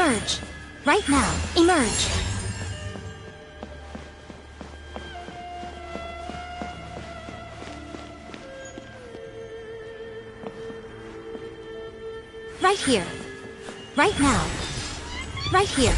Emerge! Right now, emerge! Right here. Right now. Right here.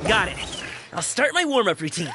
Got it. I'll start my warm-up routine.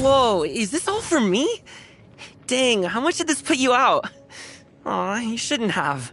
Whoa, is this all for me? Dang, how much did this put you out? Aw, you shouldn't have.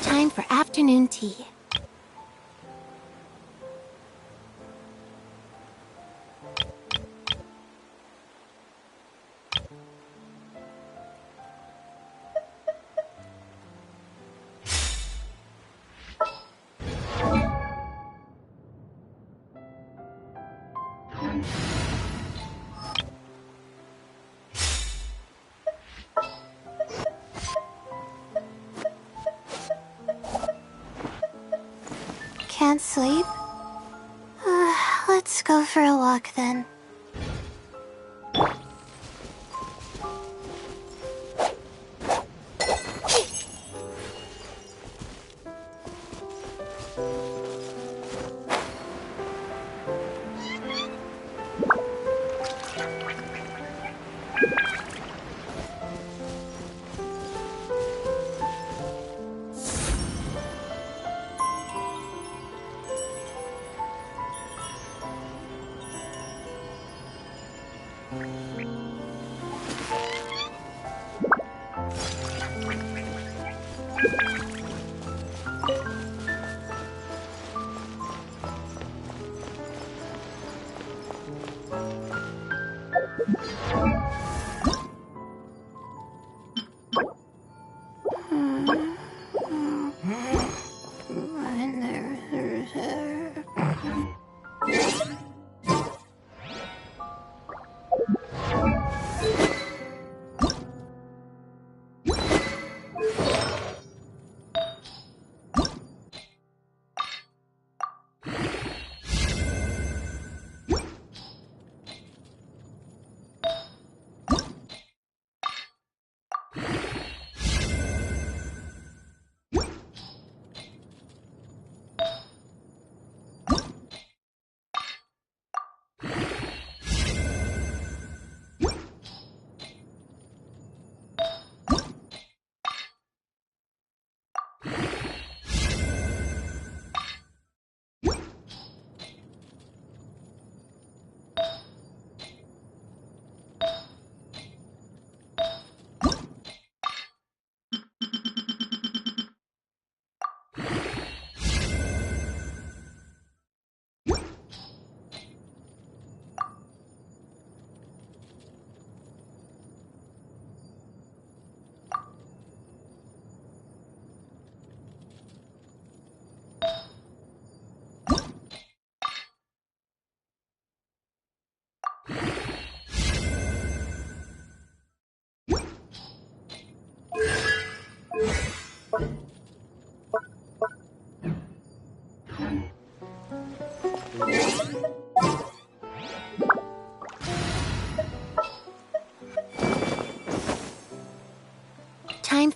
Time for afternoon tea. Can't sleep? Let's go for a walk then.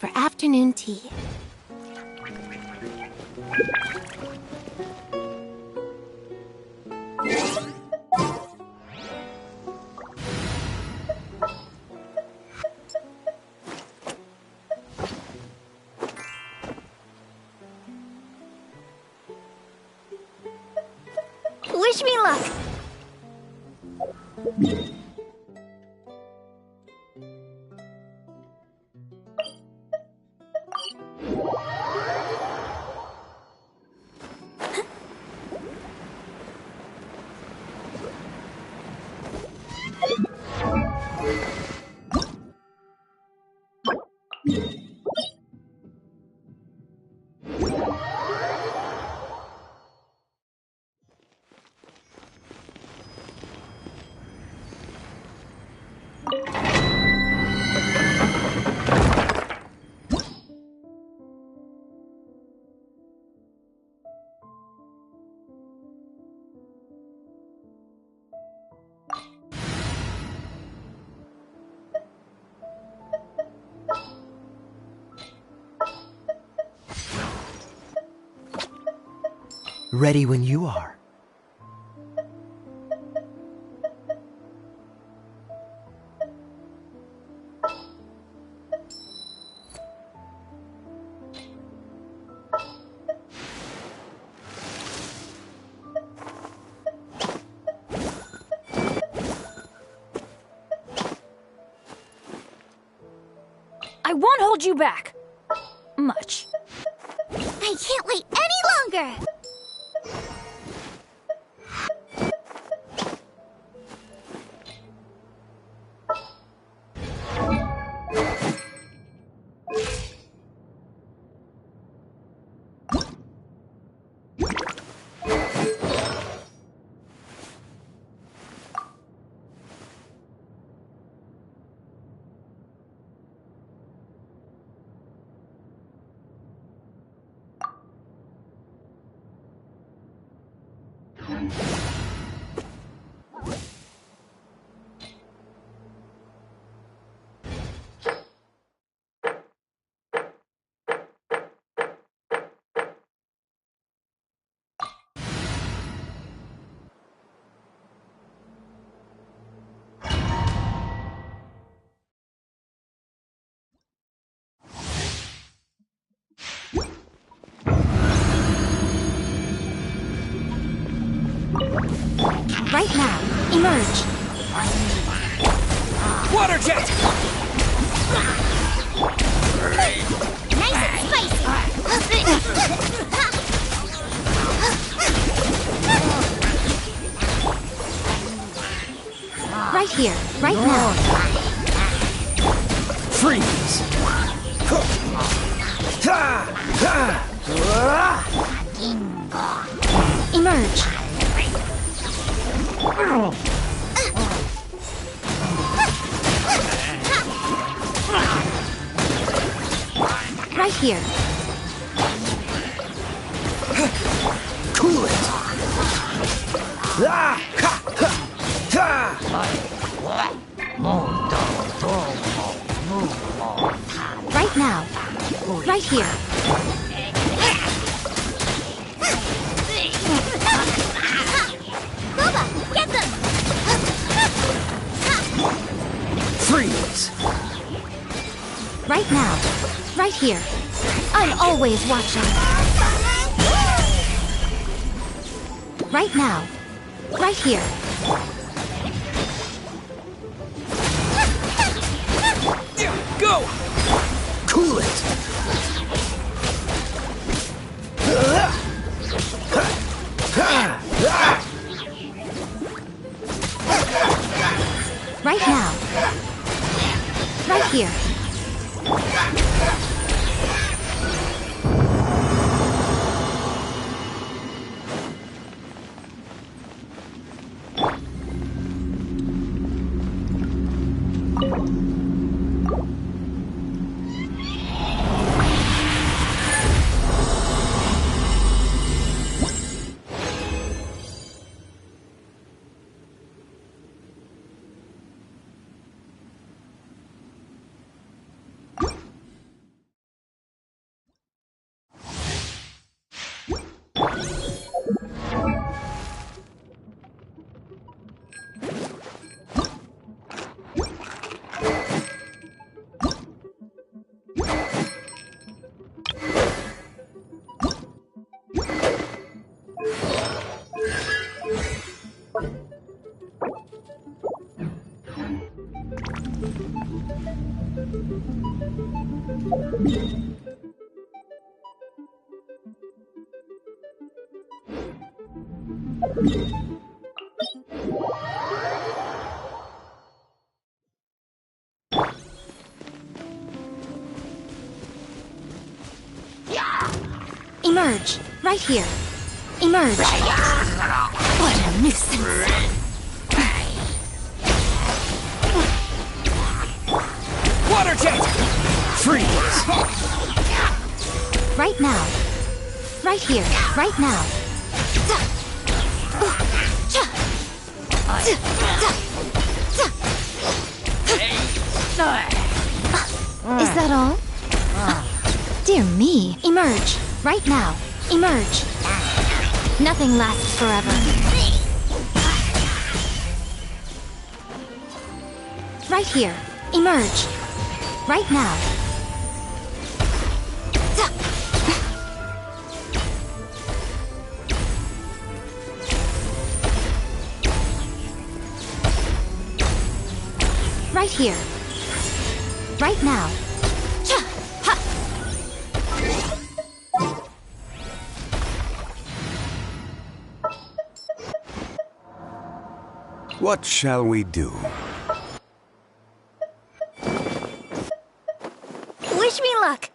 for afternoon tea. Wish me luck! Ready when you are. I won't hold you back. Much. I can't wait any longer! Right now, emerge! Water jet! Nice and spicy! Right here, right now. Freeze! Emerge! Right here. Cool it! Right now. Right here. Boba, get them! Freeze! Right now. Right here. I'm always watching. Right now. Right here. Go! Cool it! Right now. Right here. Emerge. Right here. Emerge. What a nuisance. Water jet! Freeze! Right now. Right here. Right now. Is that all? Dear me. Emerge. Right now. Emerge. Nothing lasts forever. Right here. Emerge. Right now. Right here. Right now. What shall we do? Wish me luck.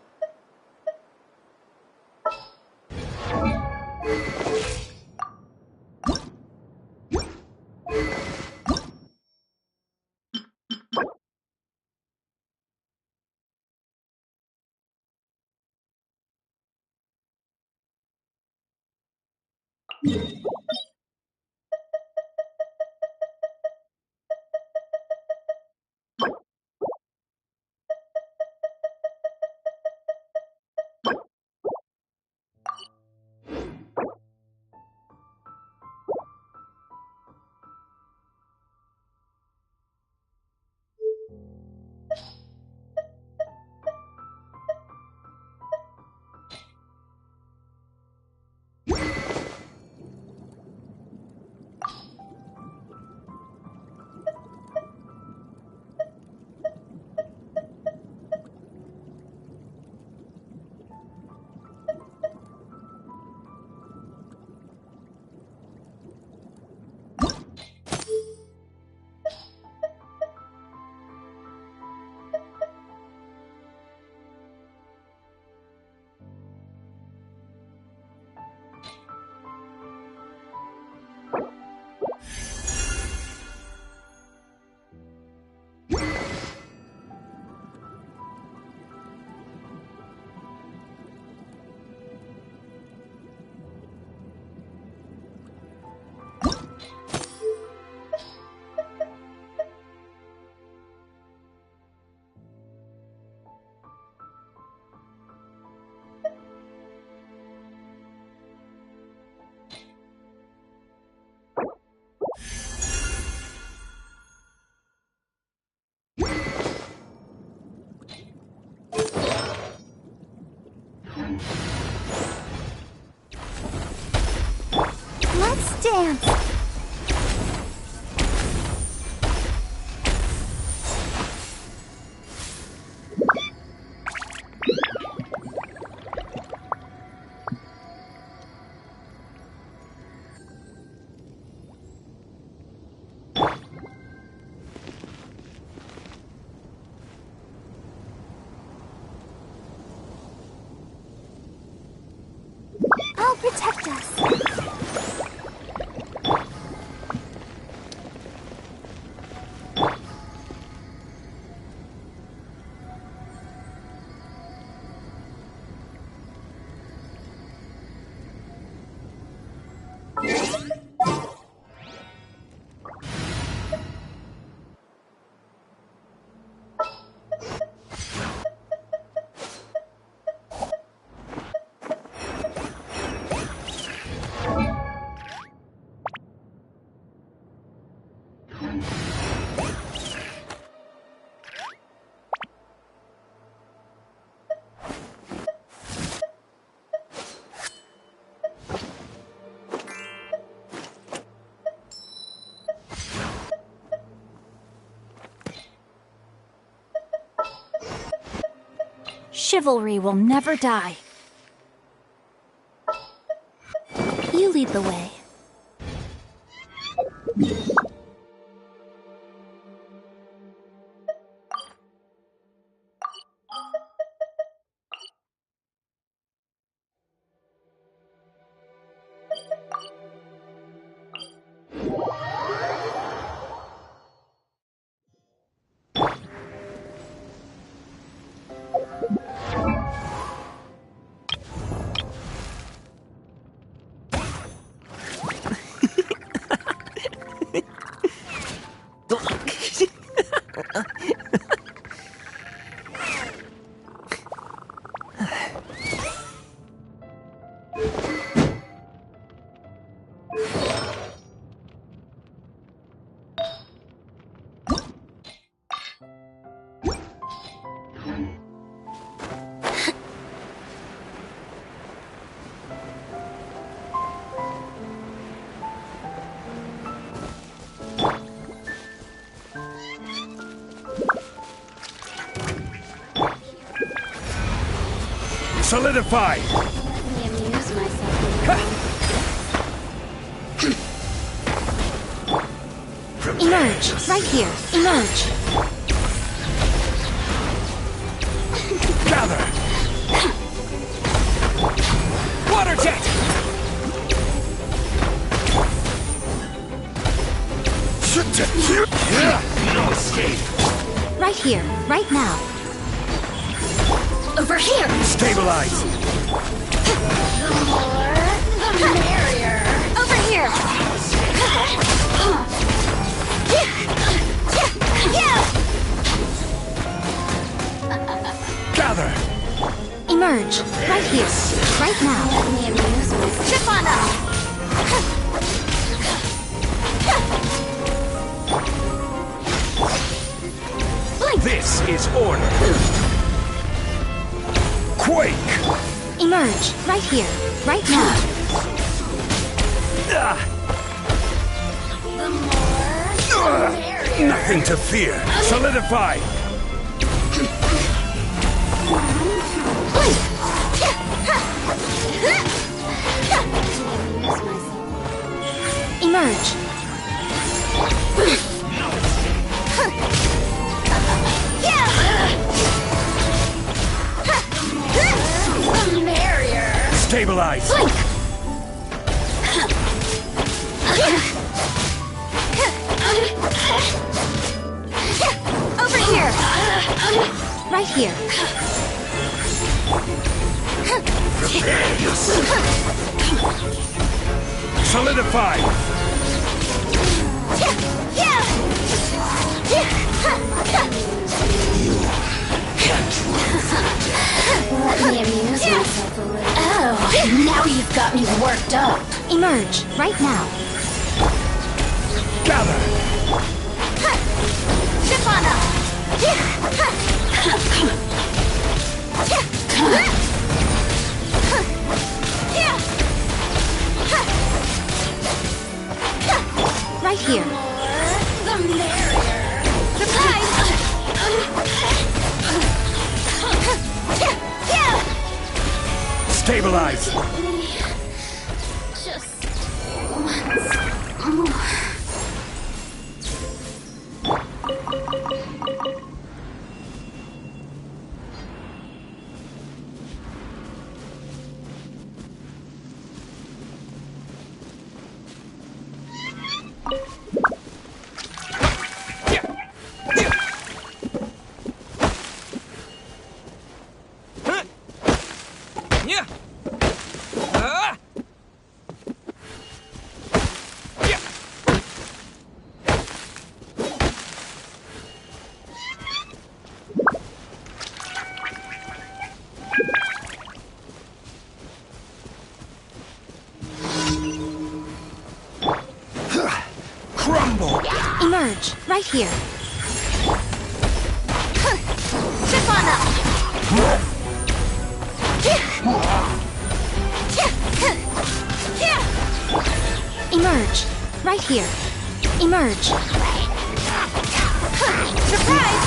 Let's dance. I'll protect us. Chivalry will never die. You lead the way. Solidify! Let me amuse myself. Emerge! Right here! Emerge! Gather! Water jet! No escape! Right here! Right now! Over here! Stabilize! The more, the merrier. Over here! Gather! Emerge! Right here! Right now! Let me amuse myself. Chip on up! This is order! Quake! Emerge! Right here! Right now! The more, the merrier. Nothing to fear! Solidify! Amuse myself. Emerge! The merrier. Stabilize! Over here! Right here! Solidify! Let me amuse myself a little. Oh, now you've got me worked up. Emerge! Right now! Gather! Chip on up! Right here! The merrier. Surprise! Stabilize! Just once more. Yeah! Ah! Yeah! Crumble! Emerge! Right here! Chip on up! Emerge! Right here! Emerge! Surprise!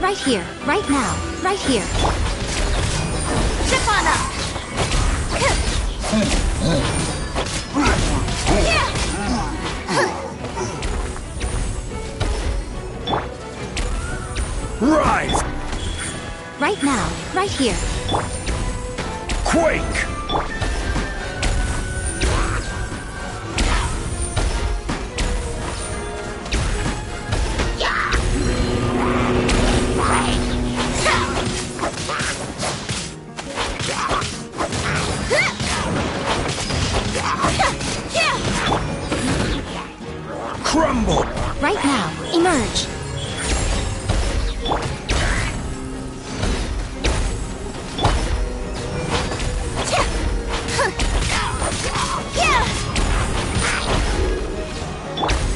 Right here, right now, right here. Chip on up! Rise! Right now, right here. Quake! Crumble! Right now, emerge.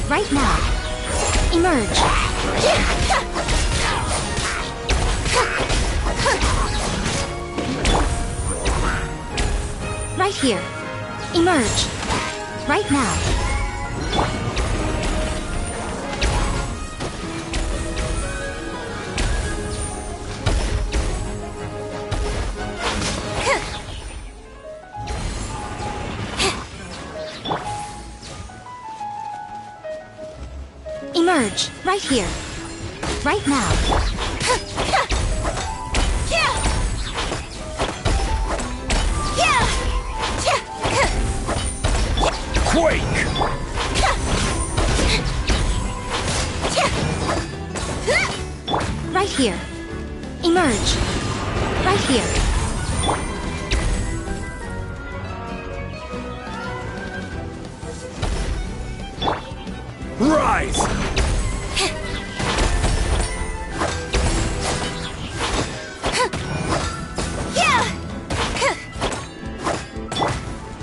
Right now, emerge. Right here, emerge. Right now. Emerge, right here. Right now. Quake! Right here. Emerge. Right here. Rise!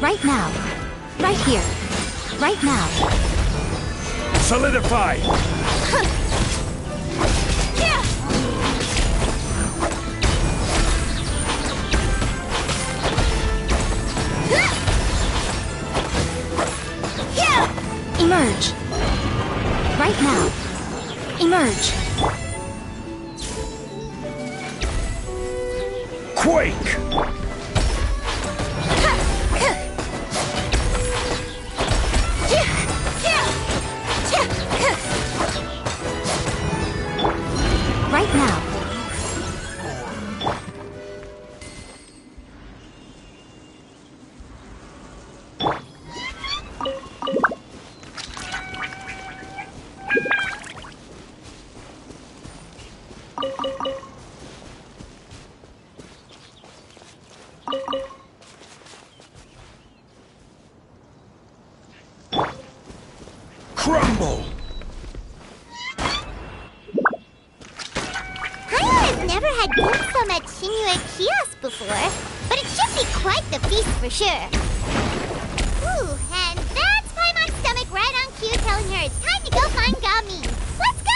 Right now. Right here. Right now. Solidify! Emerge. Right now. Emerge. Quake! Right now. Crumble! I've never had glimpse at Shinue kiosk before, but it should be quite the feast for sure. Ooh, and that's Paimon's stomach right on cue telling her it's time to go find Gami. Let's go!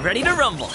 Ready to rumble.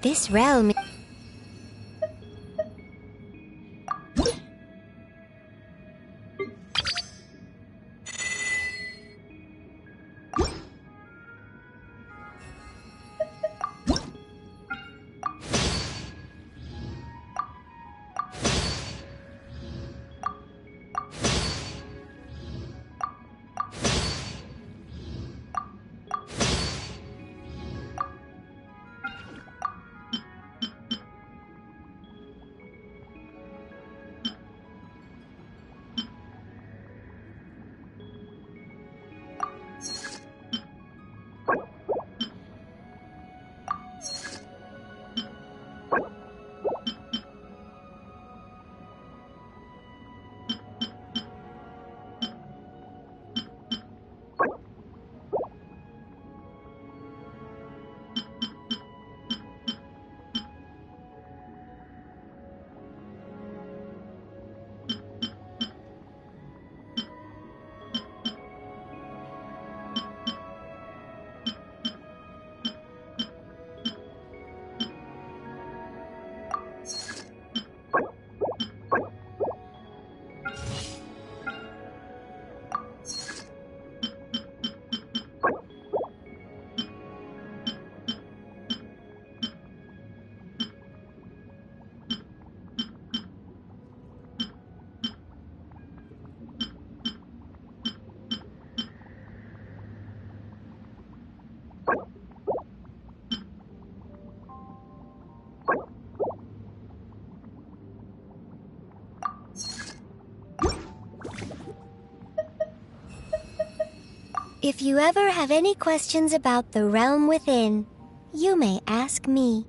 This realm... If you ever have any questions about the realm within, you may ask me.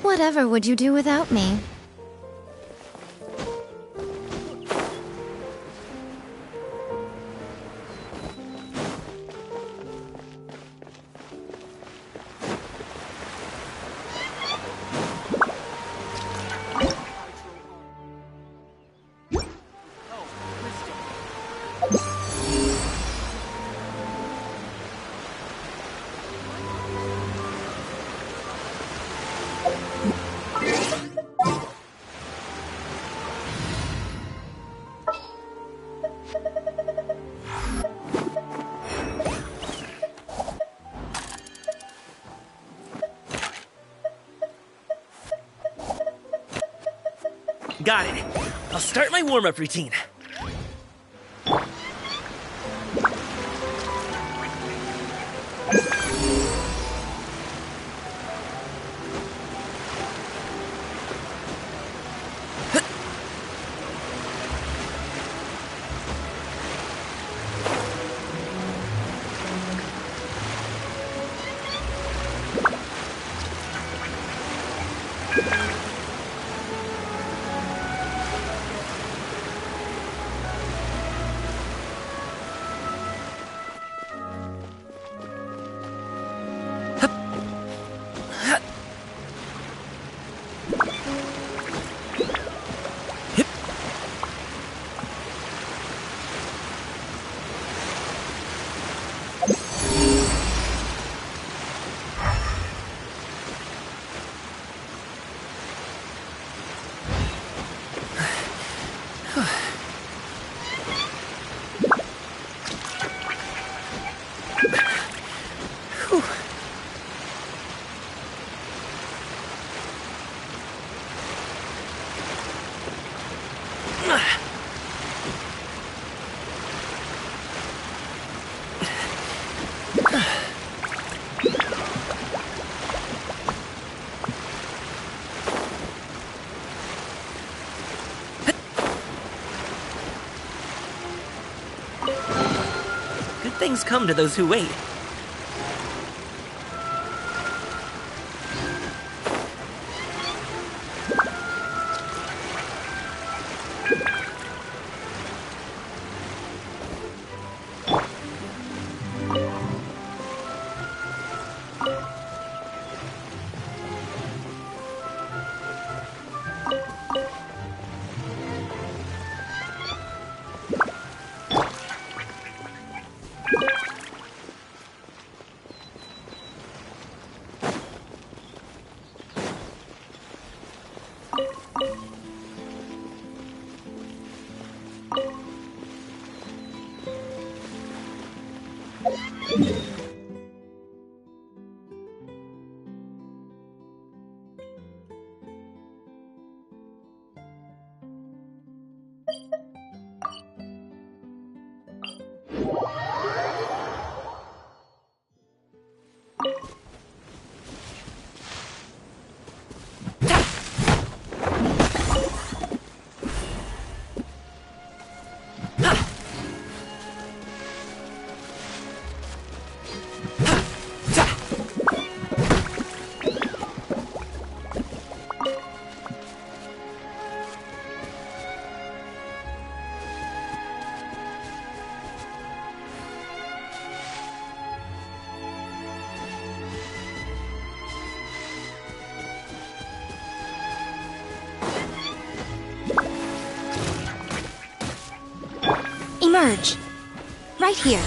Whatever would you do without me? Got it. I'll start my warm-up routine. Good things come to those who wait. Emerge. Right here.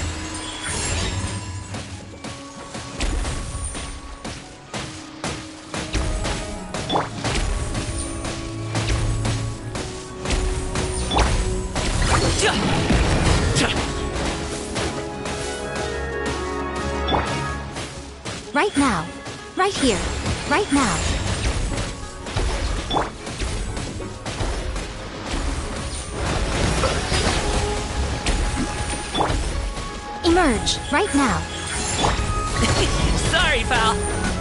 Right now. Right here. Right now. Emerge, right now. Sorry, pal.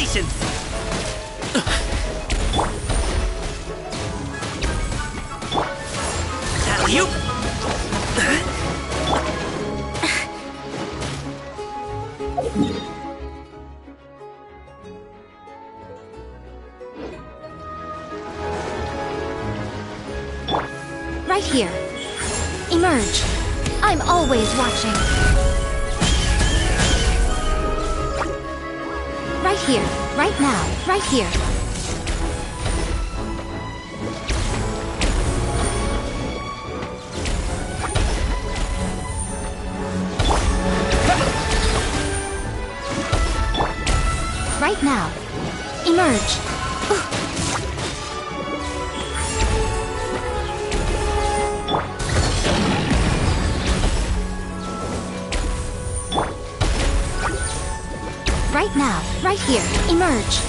patience! Alley-oop! Right here. Emerge. I'm always watching. Right here. Right now. Right here. Right now. Emerge. Right now, right here, emerge.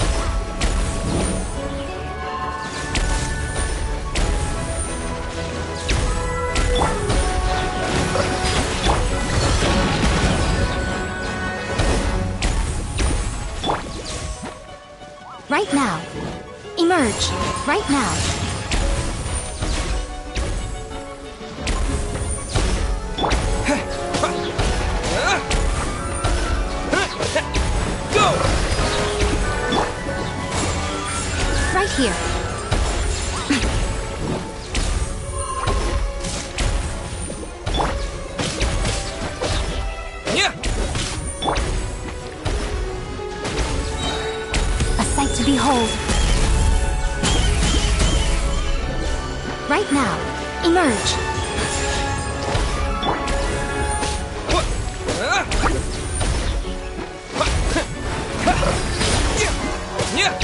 Right now, emerge. Right now. Right here. Yeah. A sight to behold. Right now, emerge. Yeah.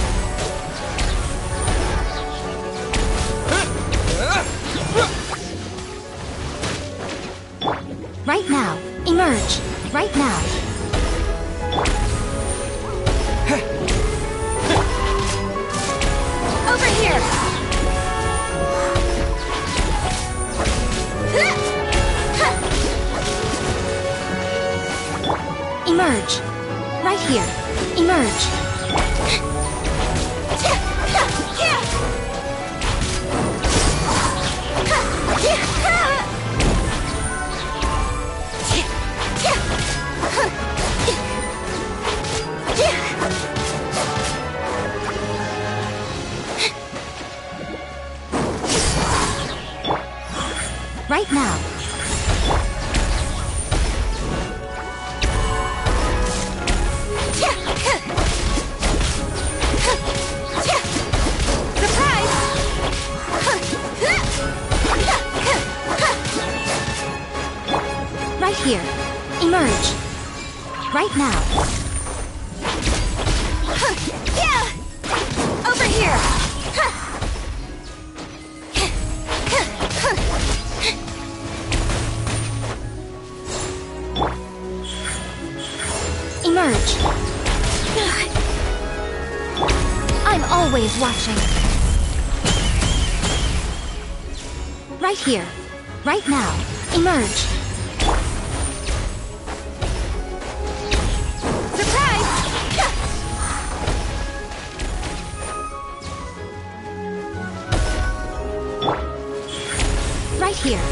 Right now, emerge. Right now. Over here! Emerge. Right here. Emerge. Right now. Right here. Emerge. Right now. Over here! Emerge. I'm always watching. Right here. Right now. Emerge. Surprise! Right here.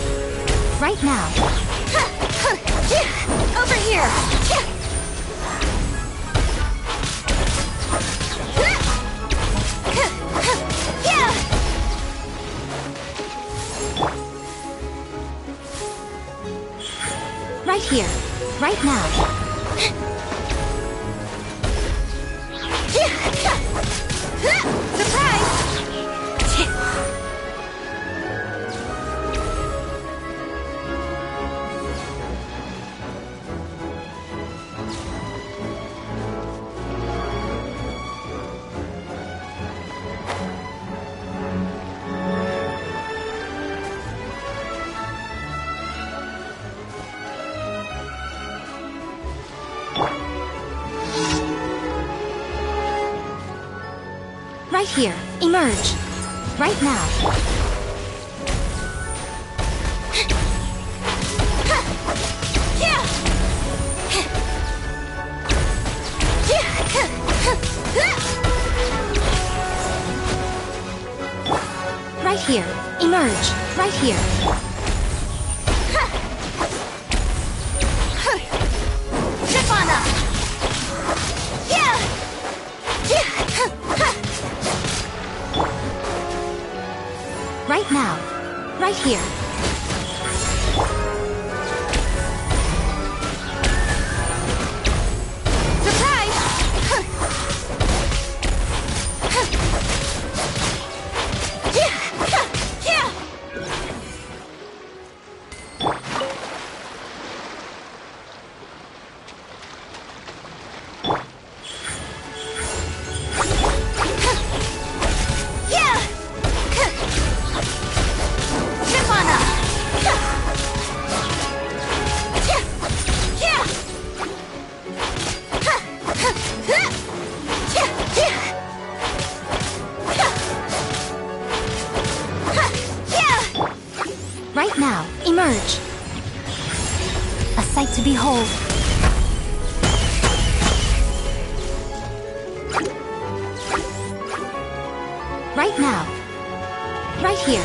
Right now. Over here! Right here. Right now. Right here. Emerge. Right now. Right here. Emerge. Right here. Trip on up! Right now. Right here. Right now, emerge. A sight to behold. Right now. Right here.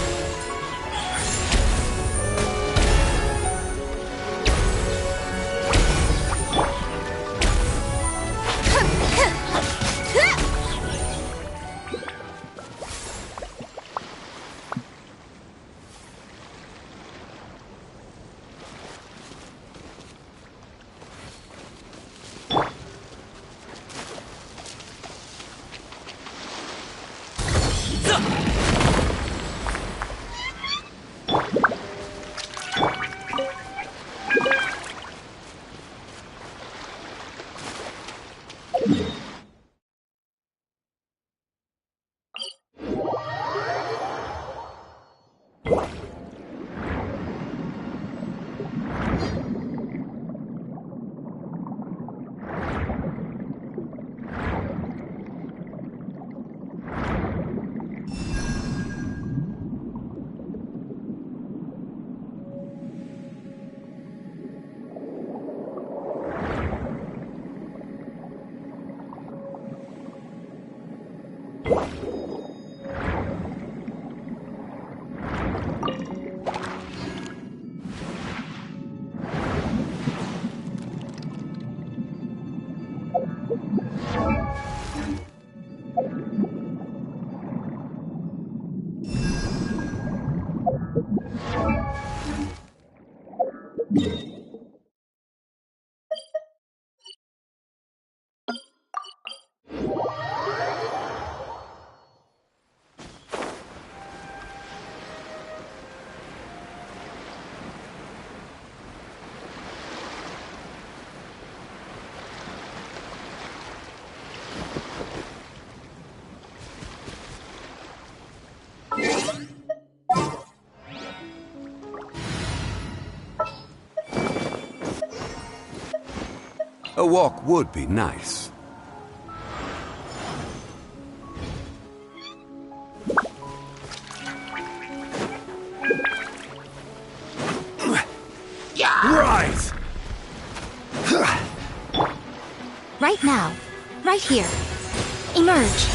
A walk would be nice. Rise! Right now. Right here. Emerge.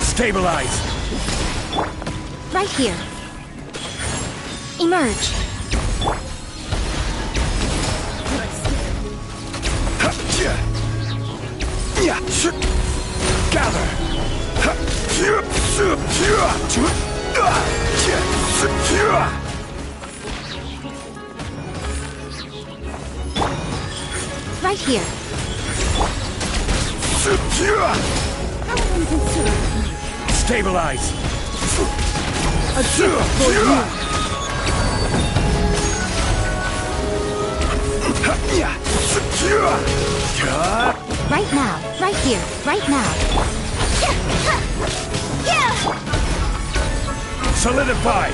Stabilize! Right here. Emerge. Right here. Stabilize. Right now. Right here. Right now. Solidify.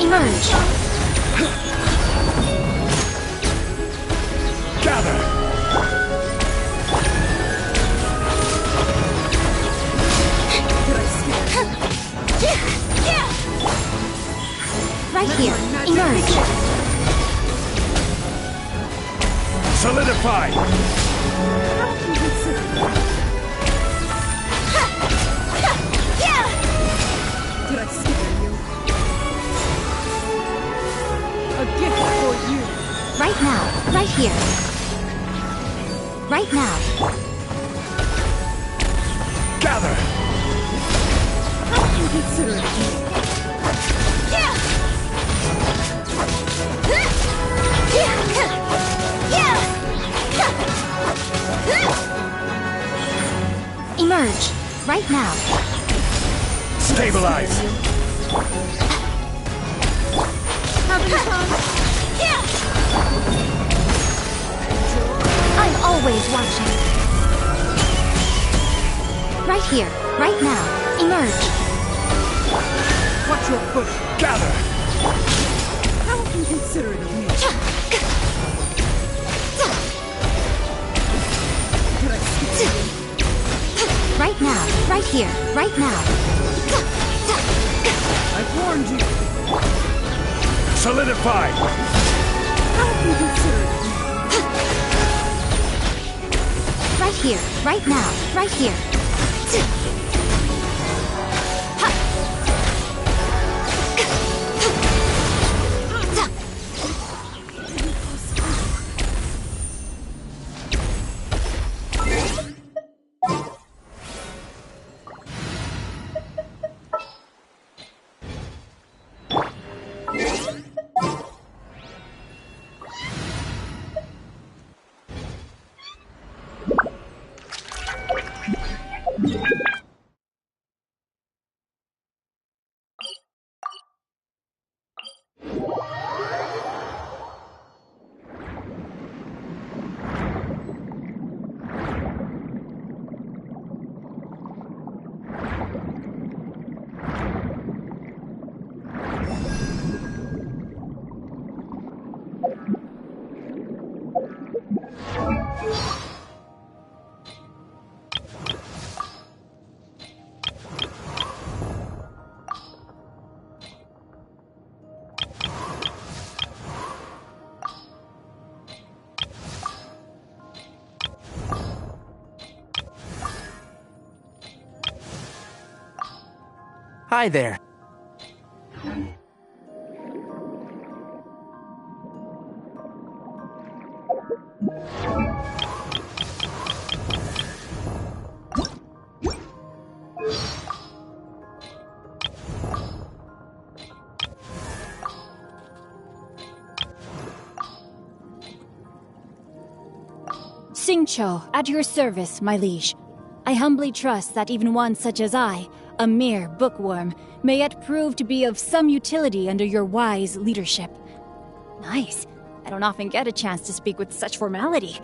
Emerge. Gather. Right here. Emerge. Solidify. Did I scare you? A gift for you. Right now. Right here. Right now. Gather. How can you consider it me? Emerge. Right now. Stabilize. Having fun? I'm always watching. Right here. Right now. Emerge. Watch your foot. Gather. How inconsiderate of me. Did I scare you? Right now. Right here. Right now. I've warned you. Solidify. How inconsiderate of me. Right here. Right now. Right here. Hi there. Xingqiu, at your service, my liege. I humbly trust that even one such as I, a mere bookworm, may yet prove to be of some utility under your wise leadership. Nice. I don't often get a chance to speak with such formality.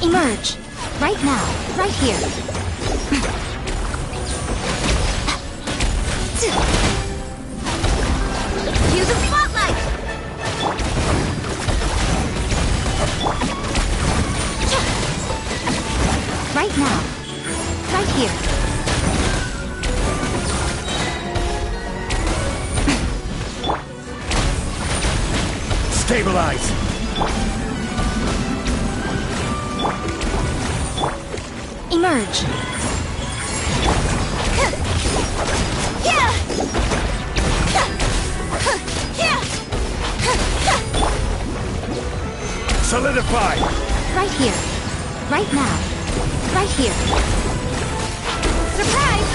Emerge! Right now, right here. Cue the spotlight! Right now, right here. Stabilize! Emerge! Solidify! Right here. Right now. Right here. Surprise!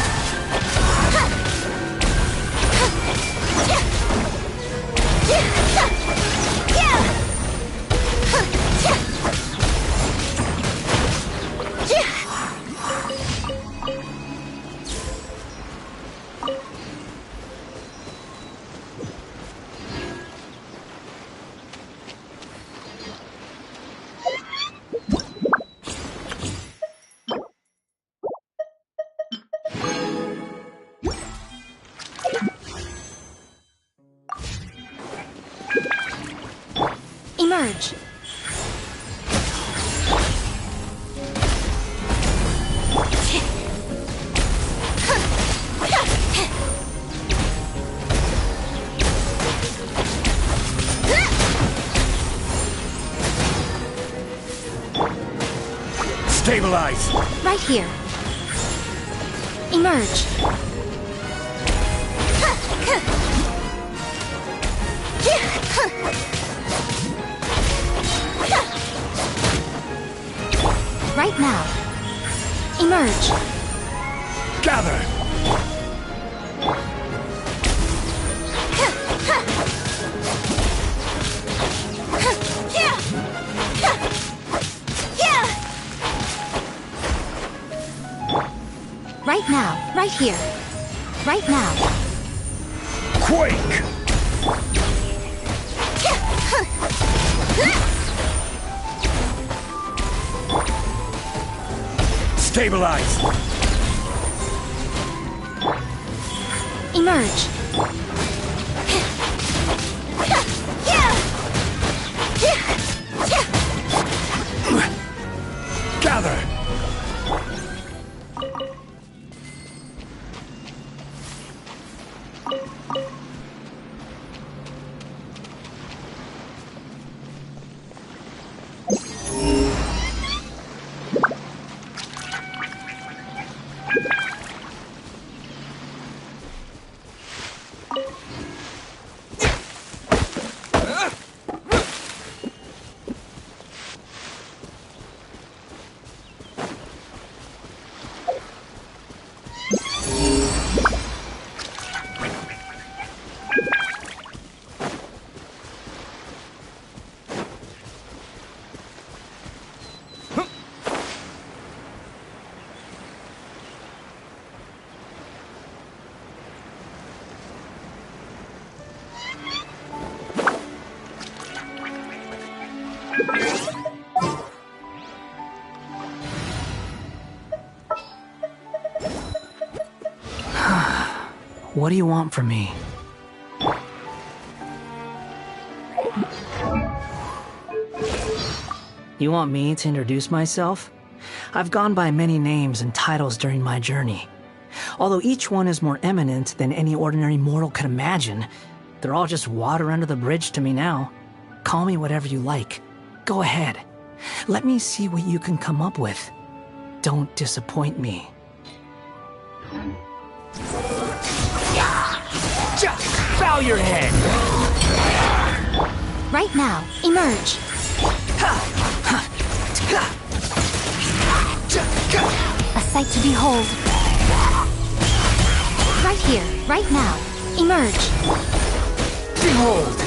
Emerge! Stabilize! Right here. Emerge! Right now. Emerge! Gather! Right now, right here. Right now. Quake! Stabilize! Emerge! Gather! What do you want from me? You want me to introduce myself? I've gone by many names and titles during my journey. Although each one is more eminent than any ordinary mortal could imagine, they're all just water under the bridge to me now. Call me whatever you like. Go ahead. Let me see what you can come up with. Don't disappoint me. Bow your head! Right now, emerge. A sight to behold. Right here, right now, emerge. Behold!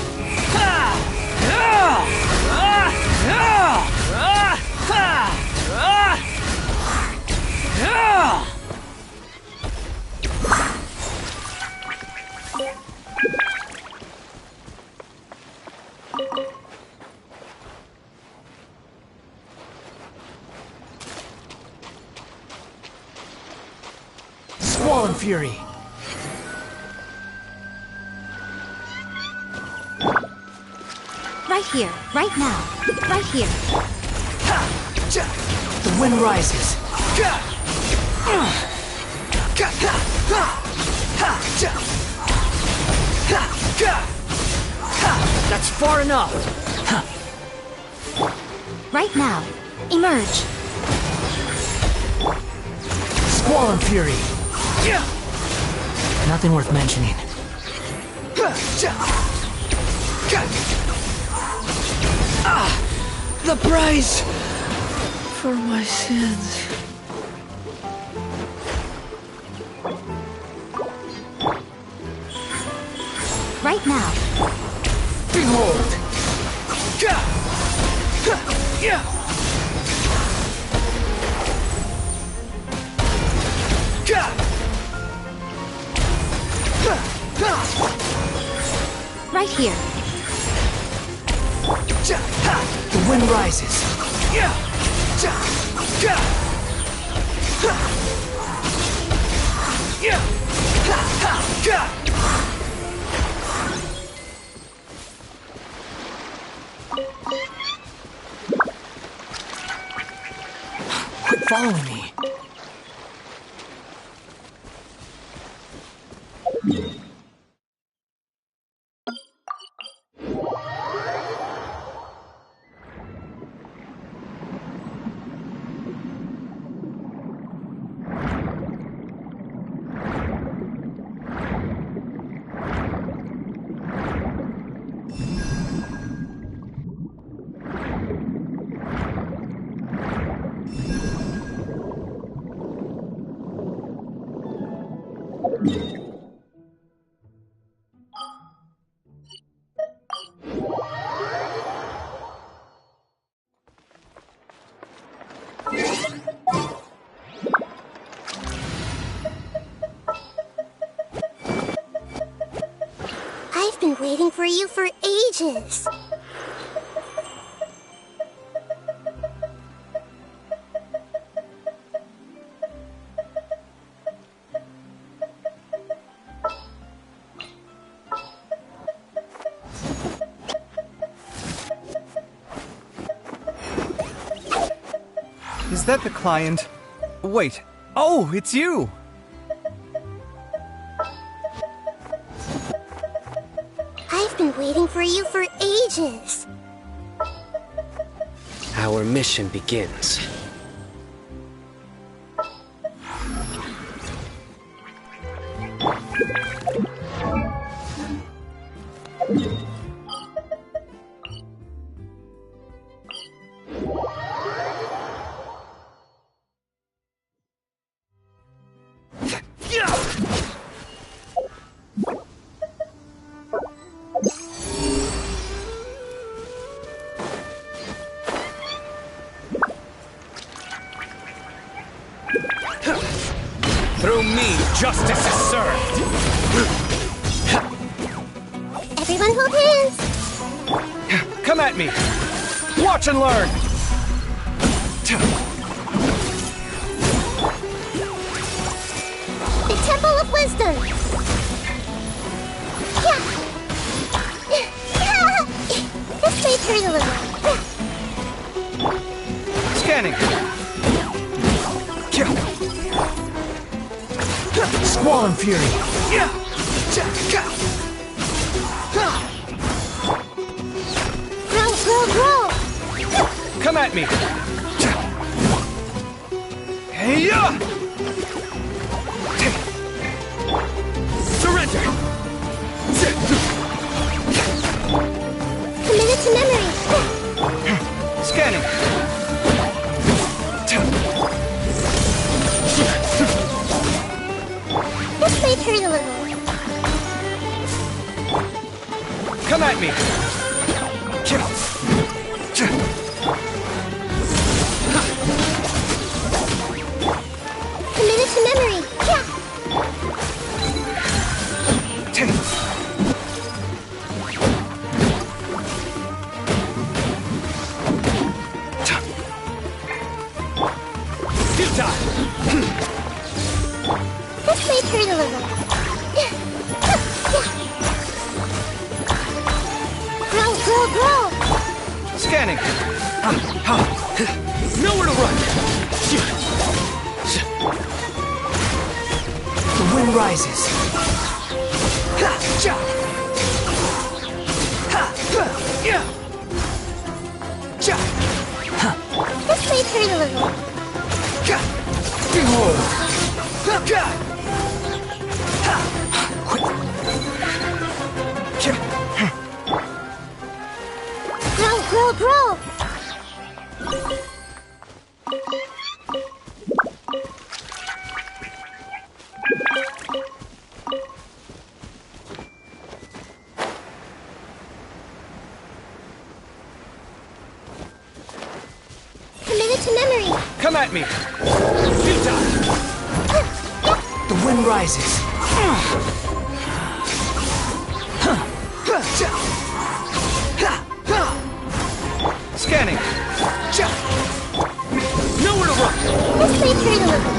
Swollen Fury! Right here, right now, right here. The wind rises. That's far enough. Right now, emerge. Swollen Fury. Nothing worth mentioning. The price for my sins. Right now. Behold! Right here. The wind rises. Quit following me. I've been waiting for you for ages. Is that the client? Wait. Oh, it's you! I've been waiting for you for ages. Our mission begins. Through me, justice is served! Everyone hold hands. Come at me! Watch and learn! The Temple of Wisdom. turn a little. Scanning. Squall and Fury. Grow. Come at me. Hey-ya! Surrender! Committed to memory. Scanning. This may turn a little. Come at me. Committed to memory. This may turn a little. Grow. Scanning. Nowhere to run! The wind rises. This may turn a little. Behold. Grow. Committed to memory. Come at me. The wind rises. Scanning. Nowhere to run! This may turn a little.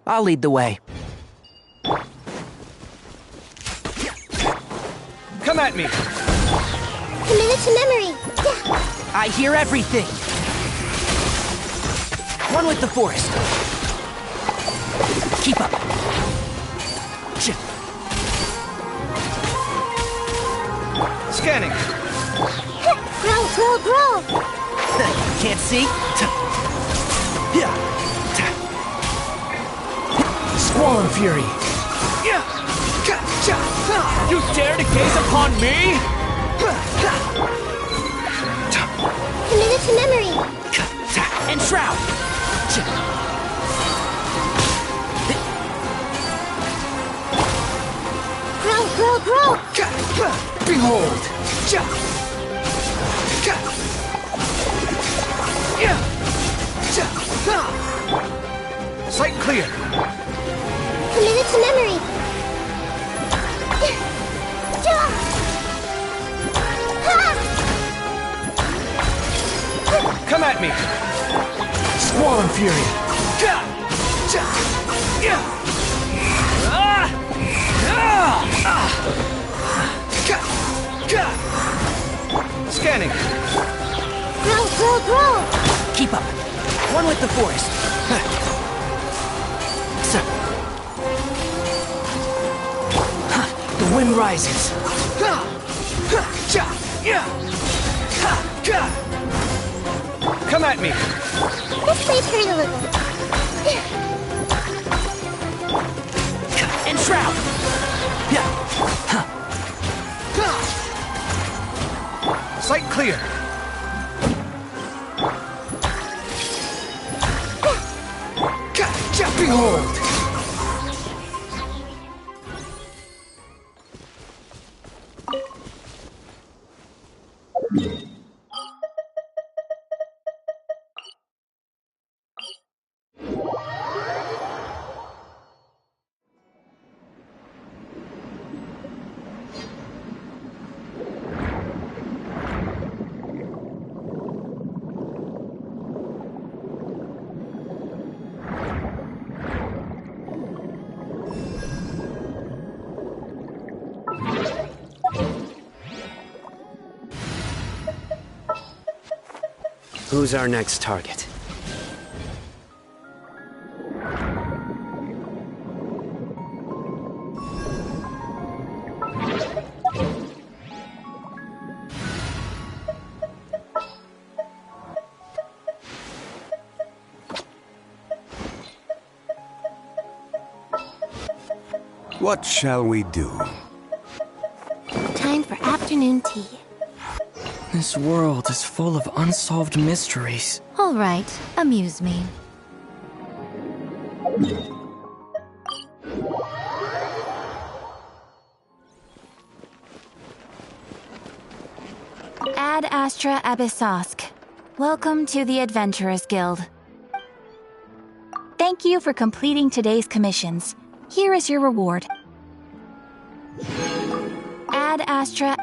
I'll lead the way. Come at me. Committed to memory. I hear everything. One with the forest. Keep up. Scanning. Grow. Can't see? Squall and Fury. You dare to gaze upon me? Committed to memory. And Shroud. Grow. Behold. Sight clear. Committed to memory. Come at me. Squall and Fury. Scanning. Grow. Keep up. One with the forest. The wind rises. Come at me. This may turn a little. And Shroud. Sight clear. Behold. Who's our next target? What shall we do? Time for afternoon tea. This world is full of unsolved mysteries. All right, amuse me. Ad Astra Abyssosk. Welcome to the Adventurers Guild. Thank you for completing today's commissions. Here is your reward. Ad Astra...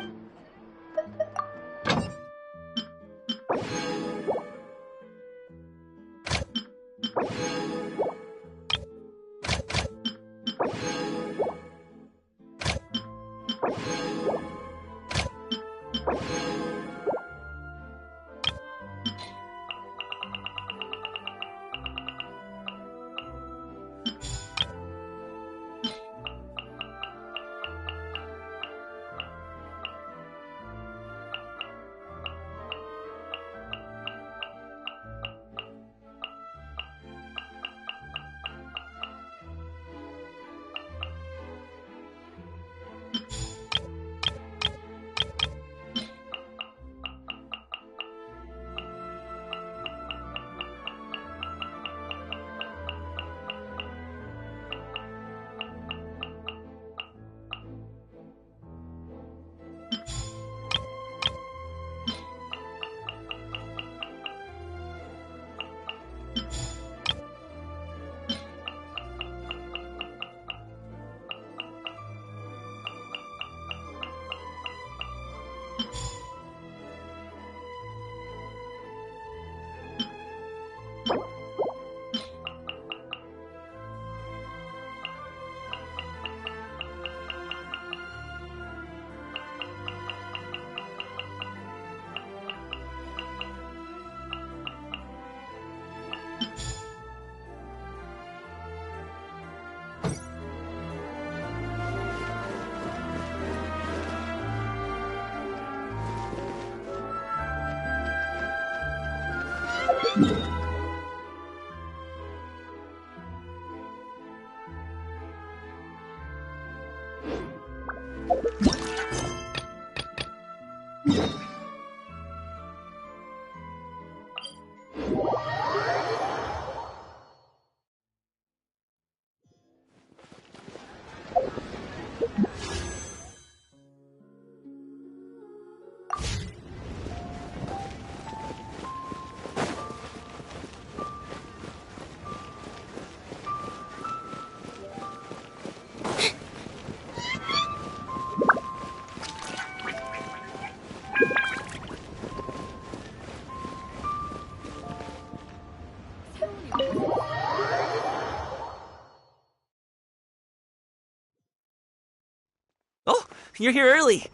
Oh, you're here early.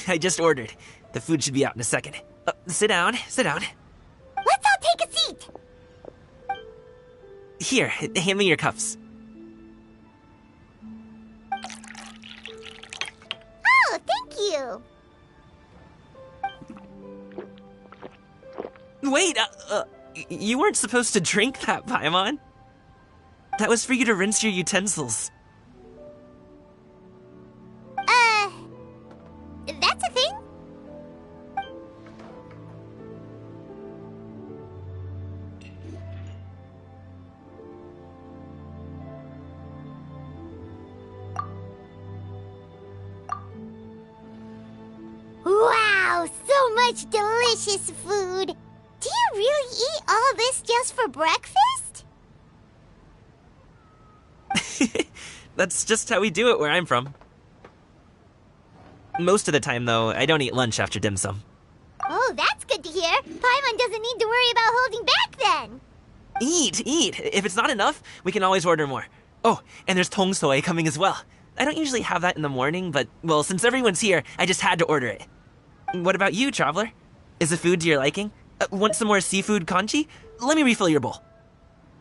I just ordered. The food should be out in a second. Sit down, sit down. Let's all take a seat. Here, hand me your cups. Oh, thank you. Wait, you weren't supposed to drink that, Paimon. That was for you to rinse your utensils. That's a thing? Wow, so much delicious food. Do you really eat all this just for breakfast? That's just how we do it where I'm from. Most of the time, though, I don't eat lunch after dim sum. Oh, that's good to hear. Paimon doesn't need to worry about holding back then. Eat! If it's not enough, we can always order more. Oh, and there's tong soy coming as well. I don't usually have that in the morning, but, well, since everyone's here, I just had to order it. What about you, Traveler? Is the food to your liking? Want some more seafood kanchi? Let me refill your bowl.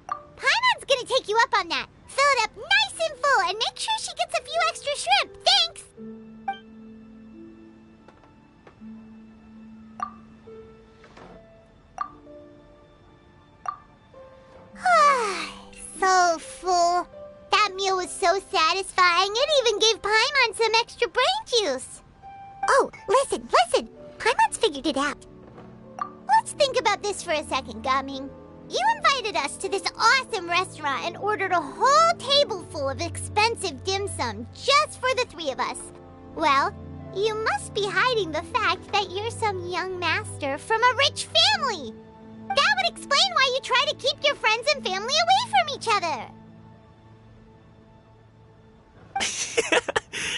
Paimon's gonna take you up on that. Fill it up nice and full and make sure she gets a few extra shrimp. Thanks! So full. That meal was so satisfying, it even gave Paimon some extra brain juice. Oh, listen. Paimon's figured it out. Let's think about this for a second, Gaming. You invited us to this awesome restaurant and ordered a whole table full of expensive dim sum just for the three of us. Well, you must be hiding the fact that you're some young master from a rich family. That would explain why you try to keep your friends and family away from each other.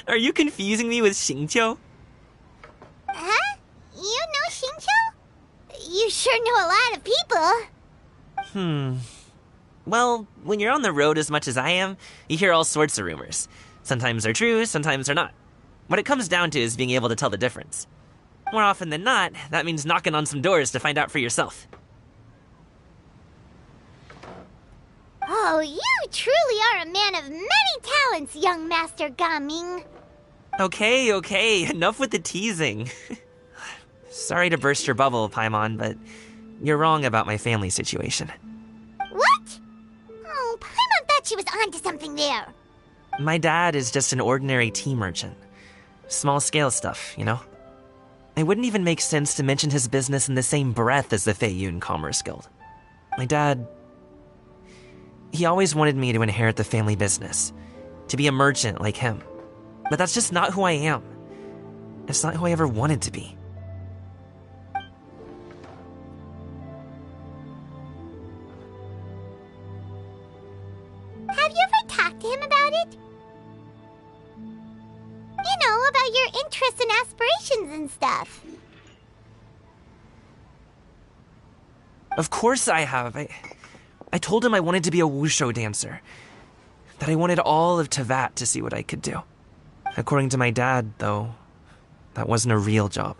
Are you confusing me with xiao? Huh? You know Xingqiu? You sure know a lot of people. Well, when you're on the road as much as I am, you hear all sorts of rumors. Sometimes they're true, sometimes they're not. What it comes down to is being able to tell the difference. More often than not, that means knocking on some doors to find out for yourself. Oh, you truly are a man of many talents, young Master Gaming. Okay, enough with the teasing. Sorry to burst your bubble, Paimon, but you're wrong about my family situation. What? Oh, Paimon thought she was onto something there. My dad is just an ordinary tea merchant. Small-scale stuff, you know? It wouldn't even make sense to mention his business in the same breath as the Feiyun Commerce Guild. My dad... he always wanted me to inherit the family business, to be a merchant like him. But that's just not who I am. It's not who I ever wanted to be. Have you ever talked to him about it? You know, about your interests and aspirations and stuff. Of course I have. I told him I wanted to be a wushu dancer. That I wanted all of Teyvat to see what I could do. According to my dad, though, that wasn't a real job.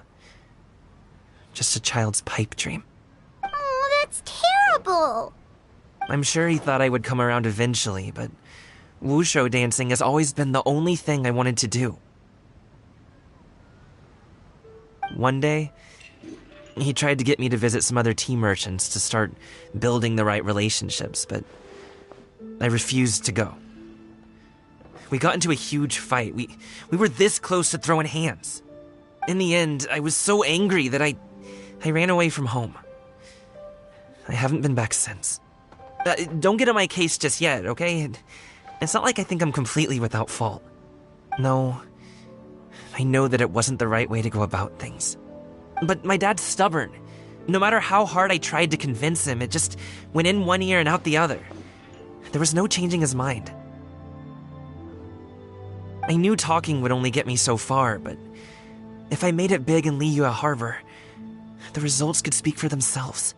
Just a child's pipe dream. Oh, that's terrible. I'm sure he thought I would come around eventually, but wushu dancing has always been the only thing I wanted to do. One day, he tried to get me to visit some other tea merchants to start building the right relationships, but I refused to go. We got into a huge fight. We were this close to throwing hands. In the end, I was so angry that I ran away from home. I haven't been back since. Don't get on my case just yet, okay? It's not like I think I'm completely without fault. No, I know that it wasn't the right way to go about things. But my dad's stubborn. No matter how hard I tried to convince him, it just went in one ear and out the other. There was no changing his mind. I knew talking would only get me so far, but if I made it big in Liyue Harbor, the results could speak for themselves.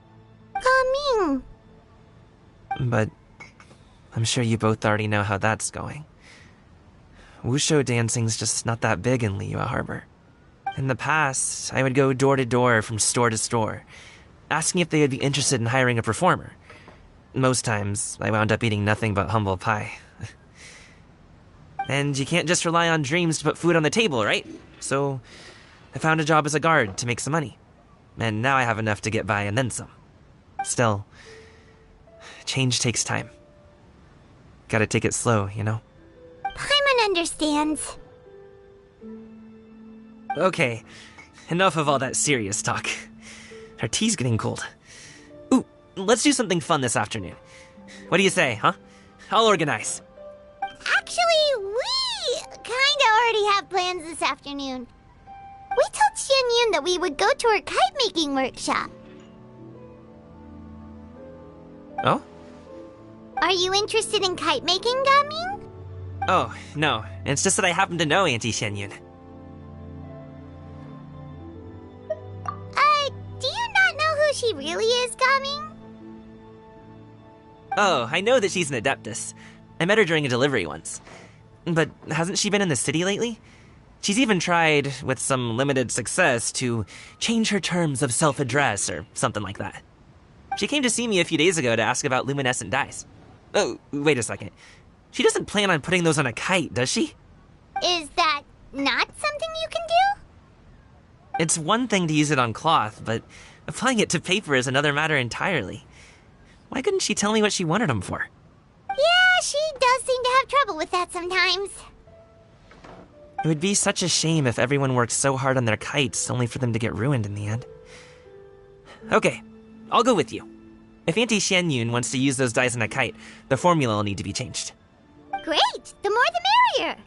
Gaming. But I'm sure you both already know how that's going. Wushu dancing's just not that big in Liyue Harbor. In the past, I would go door to door from store to store, asking if they would be interested in hiring a performer. Most times, I wound up eating nothing but humble pie. And you can't just rely on dreams to put food on the table, right? So, I found a job as a guard to make some money. And now I have enough to get by and then some. Still, change takes time. Gotta take it slow, you know? Paimon understands. Okay, enough of all that serious talk. Our tea's getting cold. Ooh, let's do something fun this afternoon. What do you say, huh? I'll organize. Actually, we kinda already have plans this afternoon. We told Xianyun that we would go to her kite-making workshop. Oh? Are you interested in kite-making, Gaming? Oh, no. It's just that I happen to know Auntie Xianyun. Do you not know who she really is, Gaming? Oh, I know that she's an adeptus. I met her during a delivery once. But hasn't she been in the city lately? She's even tried, with some limited success, to change her terms of self-address or something like that. She came to see me a few days ago to ask about luminescent dyes. Oh, wait a second. She doesn't plan on putting those on a kite, does she? Is that not something you can do? It's one thing to use it on cloth, but applying it to paper is another matter entirely. Why couldn't she tell me what she wanted them for? Yeah, she does seem to have trouble with that sometimes. It would be such a shame if everyone worked so hard on their kites only for them to get ruined in the end. Okay, I'll go with you. If Auntie Xianyun wants to use those dyes on a kite, the formula will need to be changed. Great! The more the merrier!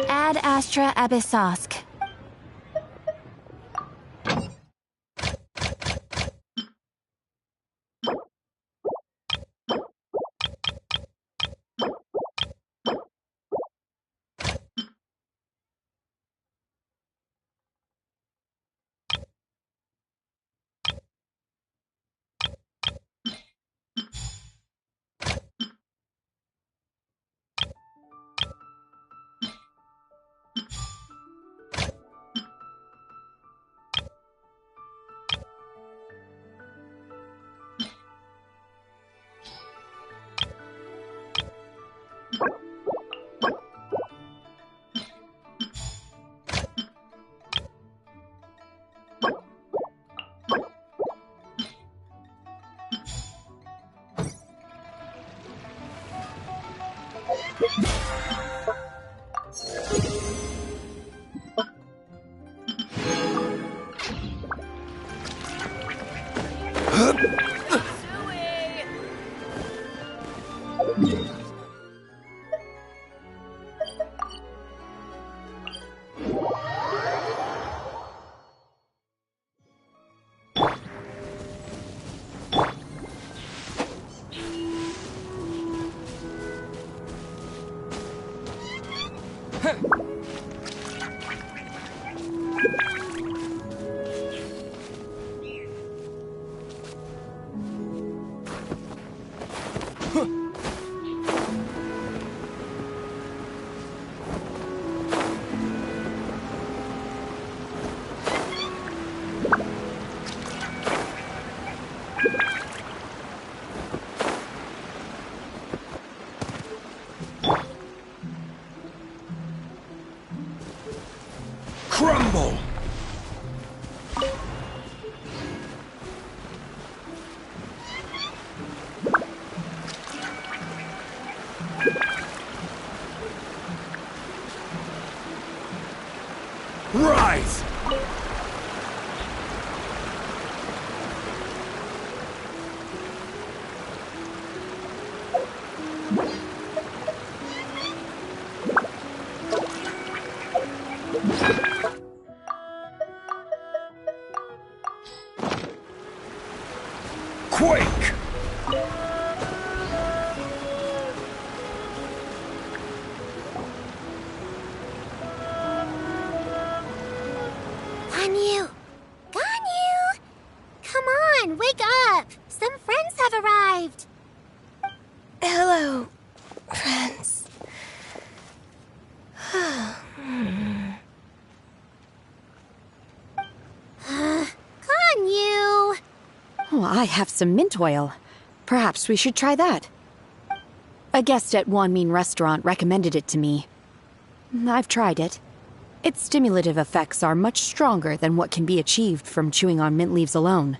Ad Astra Abyssosk. Crumble! quake! Ganyu! Ganyu! Come on, wake up! Some friends have arrived! Hello, friends. Ganyu! Oh, I have some mint oil. Perhaps we should try that. A guest at Wanmin Restaurant recommended it to me. I've tried it. Its stimulative effects are much stronger than what can be achieved from chewing on mint leaves alone.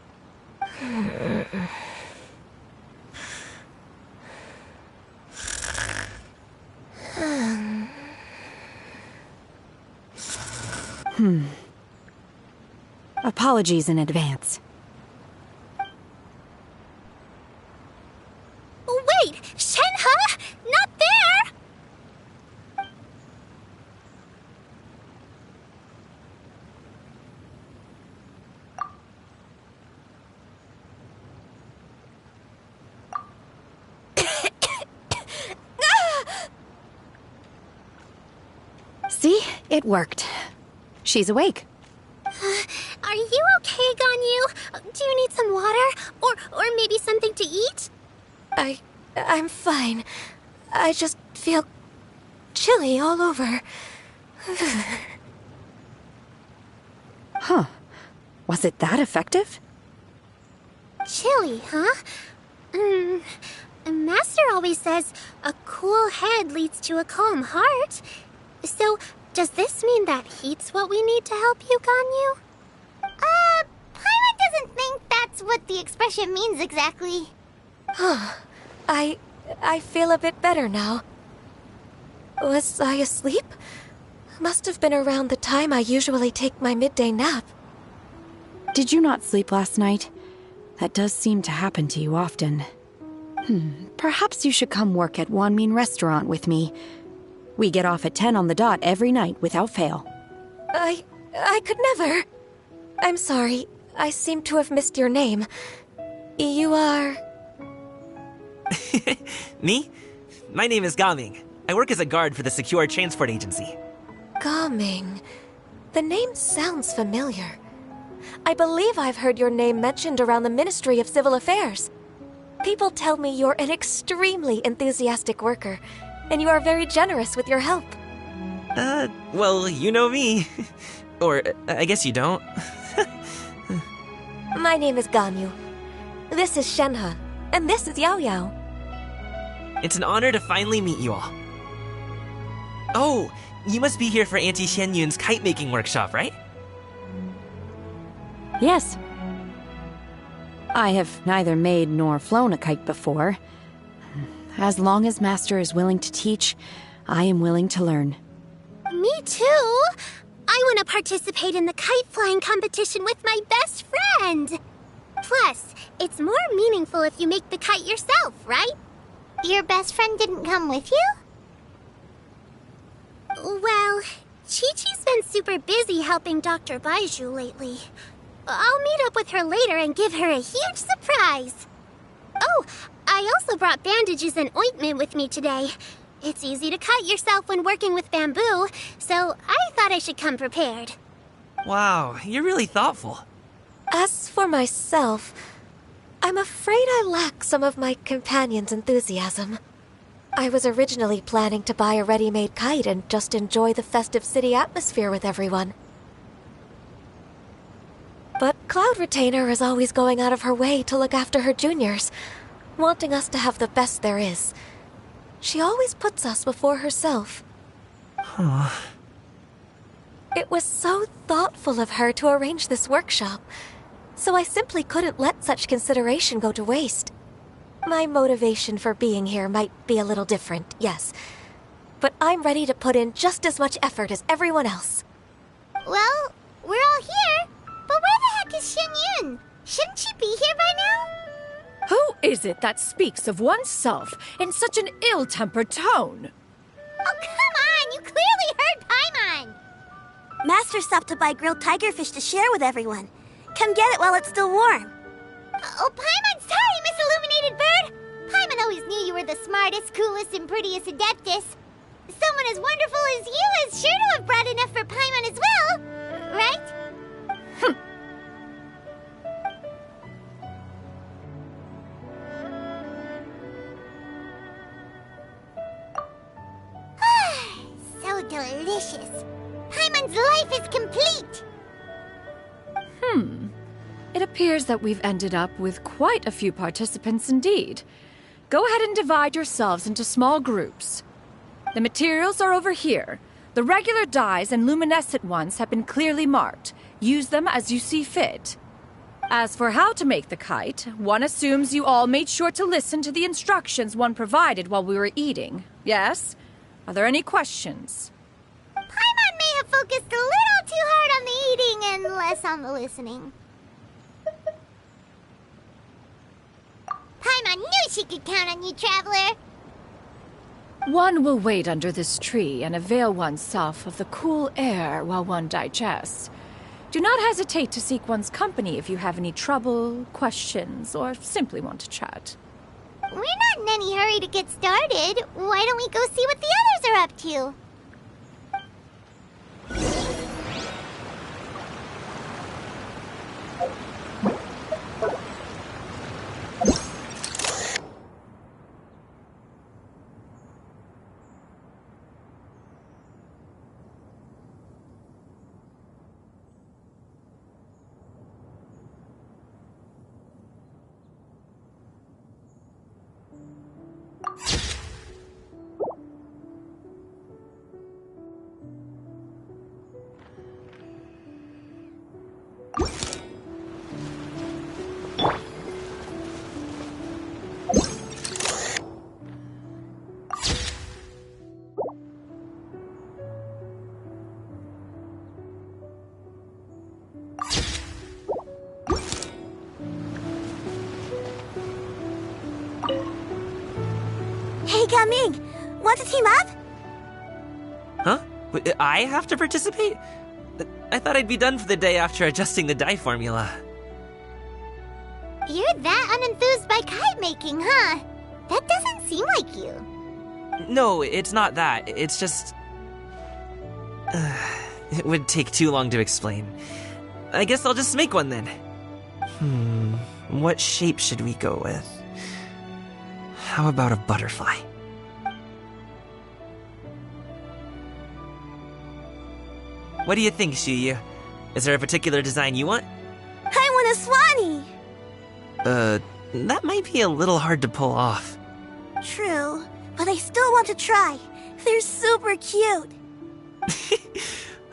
Apologies in advance. Wait! Shenhe? Not there! See? It worked. She's awake. Are you okay, Ganyu? Do you need some water? Or maybe something to eat? I'm fine. I just feel chilly all over. Huh. Was it that effective? Chilly, huh? Master always says a cool head leads to a calm heart. So, does this mean that heat's what we need to help you, Ganyu? Paimon doesn't think that's what the expression means exactly. I feel a bit better now. Was I asleep? Must have been around the time I usually take my midday nap. Did you not sleep last night? That does seem to happen to you often. Perhaps you should come work at Wanmin Restaurant with me. We get off at 10 on the dot every night without fail. I could never. I'm sorry. I seem to have missed your name. You are... Me? My name is Gaming. I work as a guard for the Secure Transport Agency. Gaming. The name sounds familiar. I believe I've heard your name mentioned around the Ministry of Civil Affairs. People tell me you're an extremely enthusiastic worker, and you are very generous with your help. Well, you know me. Or, I guess you don't. My name is Ganyu. This is Shenhe, and this is Yao Yao. It's an honor to finally meet you all. Oh, you must be here for Auntie Xianyun's kite-making workshop, right? Yes. I have neither made nor flown a kite before. As long as Master is willing to teach, I am willing to learn. Me too! I want to participate in the kite flying competition with my best friend! Plus, it's more meaningful if you make the kite yourself, right? Your best friend didn't come with you? Well, Chi-Chi's been super busy helping Dr. Baizhu lately. I'll meet up with her later and give her a huge surprise. Oh, I also brought bandages and ointment with me today. It's easy to cut yourself when working with bamboo, so I thought I should come prepared. Wow, you're really thoughtful. As for myself, I'm afraid I lack some of my companion's enthusiasm. I was originally planning to buy a ready-made kite and just enjoy the festive city atmosphere with everyone. But Cloud Retainer is always going out of her way to look after her juniors, wanting us to have the best there is. She always puts us before herself. Huh. It was so thoughtful of her to arrange this workshop, so I simply couldn't let such consideration go to waste. My motivation for being here might be a little different, yes, but I'm ready to put in just as much effort as everyone else. Well, we're all here, but where the heck is Xianyun? Shouldn't she be here by now? Who is it that speaks of oneself in such an ill-tempered tone? Oh, come on! You clearly heard Paimon! Master stopped to buy grilled tigerfish to share with everyone. Come get it while it's still warm. Oh, Paimon, sorry! Miss Illuminated Bird! Paimon always knew you were the smartest, coolest, and prettiest Adeptus. Someone as wonderful as you is sure to have brought enough for Paimon as well, right? So delicious. Paimon's life is complete. It appears that we've ended up with quite a few participants indeed. Go ahead and divide yourselves into small groups. The materials are over here. The regular dyes and luminescent ones have been clearly marked. Use them as you see fit. As for how to make the kite, one assumes you all made sure to listen to the instructions one provided while we were eating. Yes? Are there any questions? Paimon may have focused a little too hard on the eating and less on the listening. Paimon knew she could count on you, Traveler. One will wait under this tree and avail oneself of the cool air while one digests. Do not hesitate to seek one's company if you have any trouble, questions, or simply want to chat. We're not in any hurry to get started. Why don't we go see what the others are up to? Hey, Gaming! Want to team up? Huh? I have to participate? I thought I'd be done for the day after adjusting the dye formula. You're that unenthused by kite making, huh? That doesn't seem like you. No, it's not that. It's just... it would take too long to explain. I guess I'll just make one then. What shape should we go with? How about a butterfly? What do you think, Shuyu? Is there a particular design you want? I want a swanee! That might be a little hard to pull off. True, but I still want to try. They're super cute.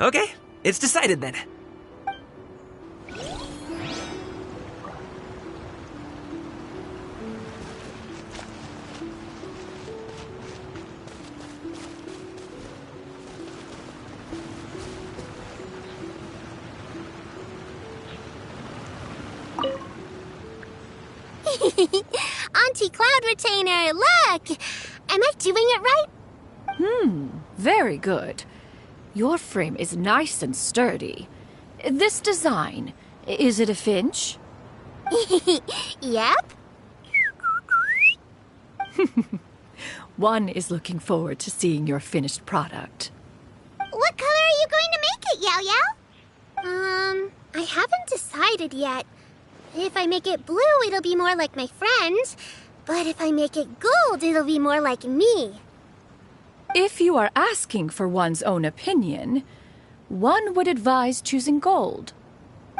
Okay, it's decided then. Auntie Cloud Retainer, look! Am I doing it right? Very good. Your frame is nice and sturdy. This design, is it a finch? Yep. One is looking forward to seeing your finished product. What color are you going to make it, Yao Yao? I haven't decided yet. If I make it blue, it'll be more like my friends. But if I make it gold, it'll be more like me. If you are asking for one's own opinion, one would advise choosing gold.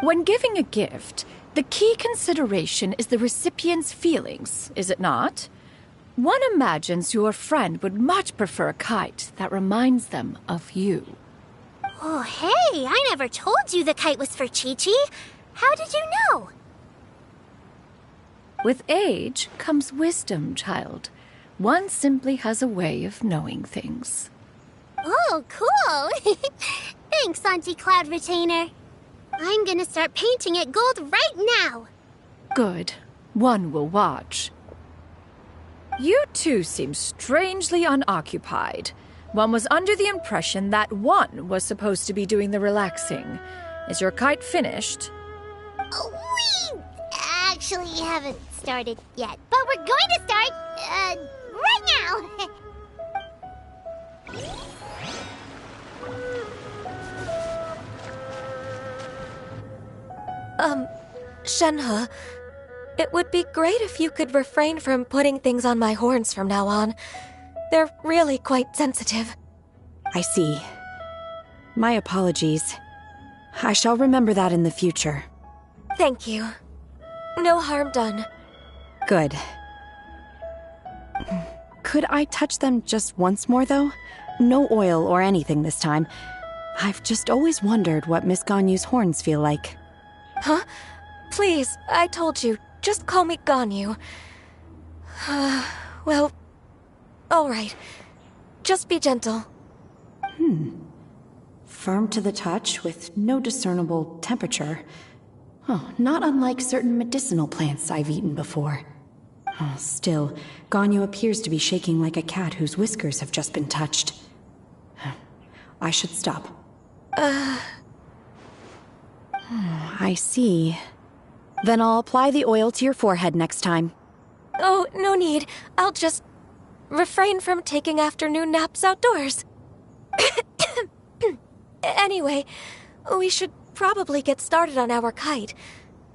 When giving a gift, the key consideration is the recipient's feelings, is it not? One imagines your friend would much prefer a kite that reminds them of you. Oh, hey, I never told you the kite was for Chi-Chi. How did you know? With age comes wisdom, child. One simply has a way of knowing things. Oh, cool. Thanks, Auntie Cloud Retainer. I'm gonna start painting it gold right now. Good. One will watch. You two seem strangely unoccupied. One was under the impression that one was supposed to be doing the relaxing. Is your kite finished? We actually haven't started yet, but we're going to start, right now. Shenhe, it would be great if you could refrain from putting things on my horns from now on. They're really quite sensitive. I see. My apologies. I shall remember that in the future. Thank you. No harm done. Good. Could I touch them just once more, though? No oil or anything this time. I've just always wondered what Miss Ganyu's horns feel like. Huh? Please, I told you. Just call me Ganyu. Well, alright. Just be gentle. Firm to the touch with no discernible temperature. Oh, not unlike certain medicinal plants I've eaten before. Oh, still, Ganyu appears to be shaking like a cat whose whiskers have just been touched. I should stop. I see. Then I'll apply the oil to your forehead next time. Oh, no need. I'll just refrain from taking afternoon naps outdoors. Anyway, we should probably get started on our kite.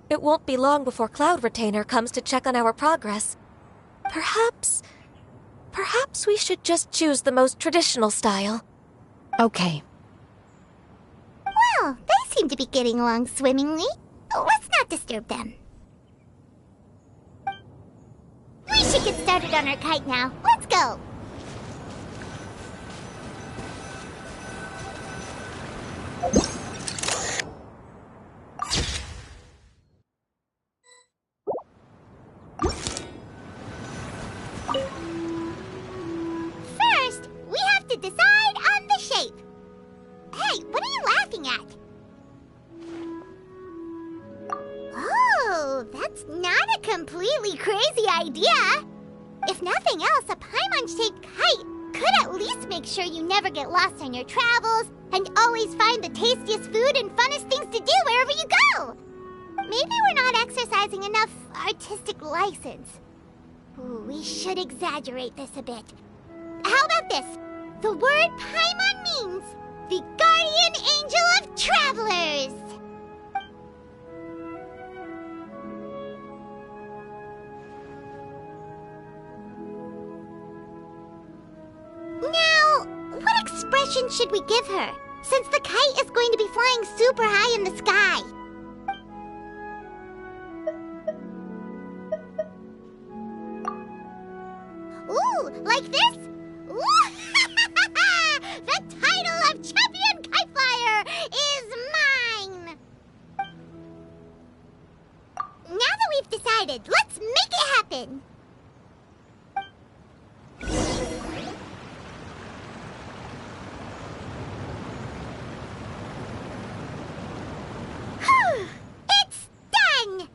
It won't be long before Cloud Retainer comes to check on our progress. Perhaps we should just choose the most traditional style. Okay. Well, they seem to be getting along swimmingly. Let's not disturb them. We should get started on our kite now. Let's go! First, we have to decide on the shape. Hey, what are you laughing at? Oh, that's not a completely crazy idea. If nothing else, a Paimon-shaped kite could at least make sure you never get lost on your travels and always find the tastiest food and funnest things to do wherever you go. Maybe we're not exercising enough artistic license. Ooh, we should exaggerate this a bit. How about this? The word Paimon means the guardian angel of travelers. Now, what expression should we give her, since the kite is going to be flying super high in the sky? Ooh, like this? Ooh, the title of Champion Kite Flyer is mine! Now that we've decided, let's make it happen! It's done!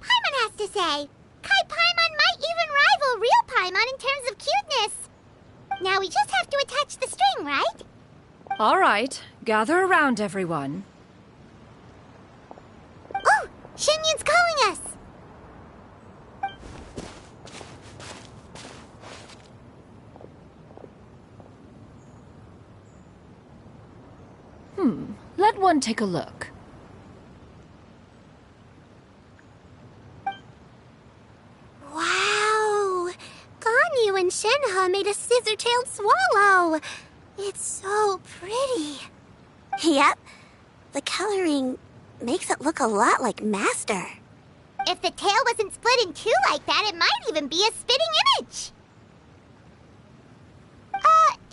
Paimon has to say, Kai Paimon might even rival real Paimon in terms of cuteness. Now we just have to attach the string, right? Alright, gather around, everyone. Oh, Xinyun's calling us! Let one take a look. Wow! Ganyu and Shenhe made a scissor-tailed swallow. It's so pretty. Yep. The coloring makes it look a lot like Master. If the tail wasn't split in two like that, it might even be a spitting image.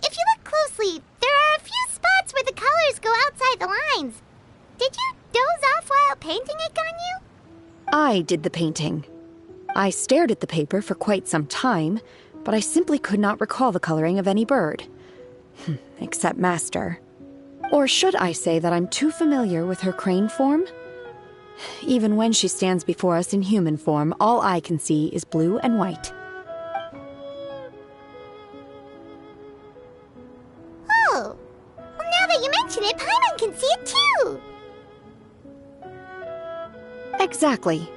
If you look closely, there are a few spots where the colors go outside the lines. Did you doze off while painting it, Ganyu? I did the painting. I stared at the paper for quite some time, but I simply could not recall the coloring of any bird. Except Master. Or should I say that I'm too familiar with her crane form? Even when she stands before us in human form, all I can see is blue and white. Oh, well, now that you mention it, Paimon can see it too! Exactly.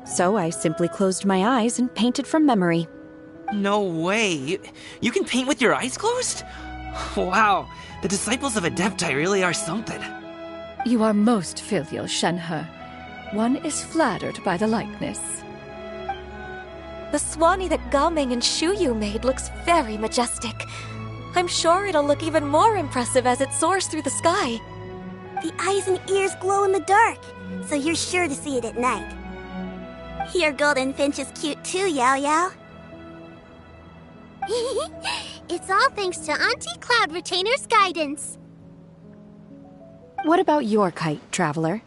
So I simply closed my eyes and painted from memory. No way. You can paint with your eyes closed? Wow, the disciples of Adepti really are something. You are most filial, Shenhe. One is flattered by the likeness. The Swanee that Gaming and Shuyu made looks very majestic. I'm sure it'll look even more impressive as it soars through the sky. The eyes and ears glow in the dark, so you're sure to see it at night. Your golden finch is cute too, Yao Yao. It's all thanks to Auntie Cloud Retainer's guidance. What about your kite, Traveler?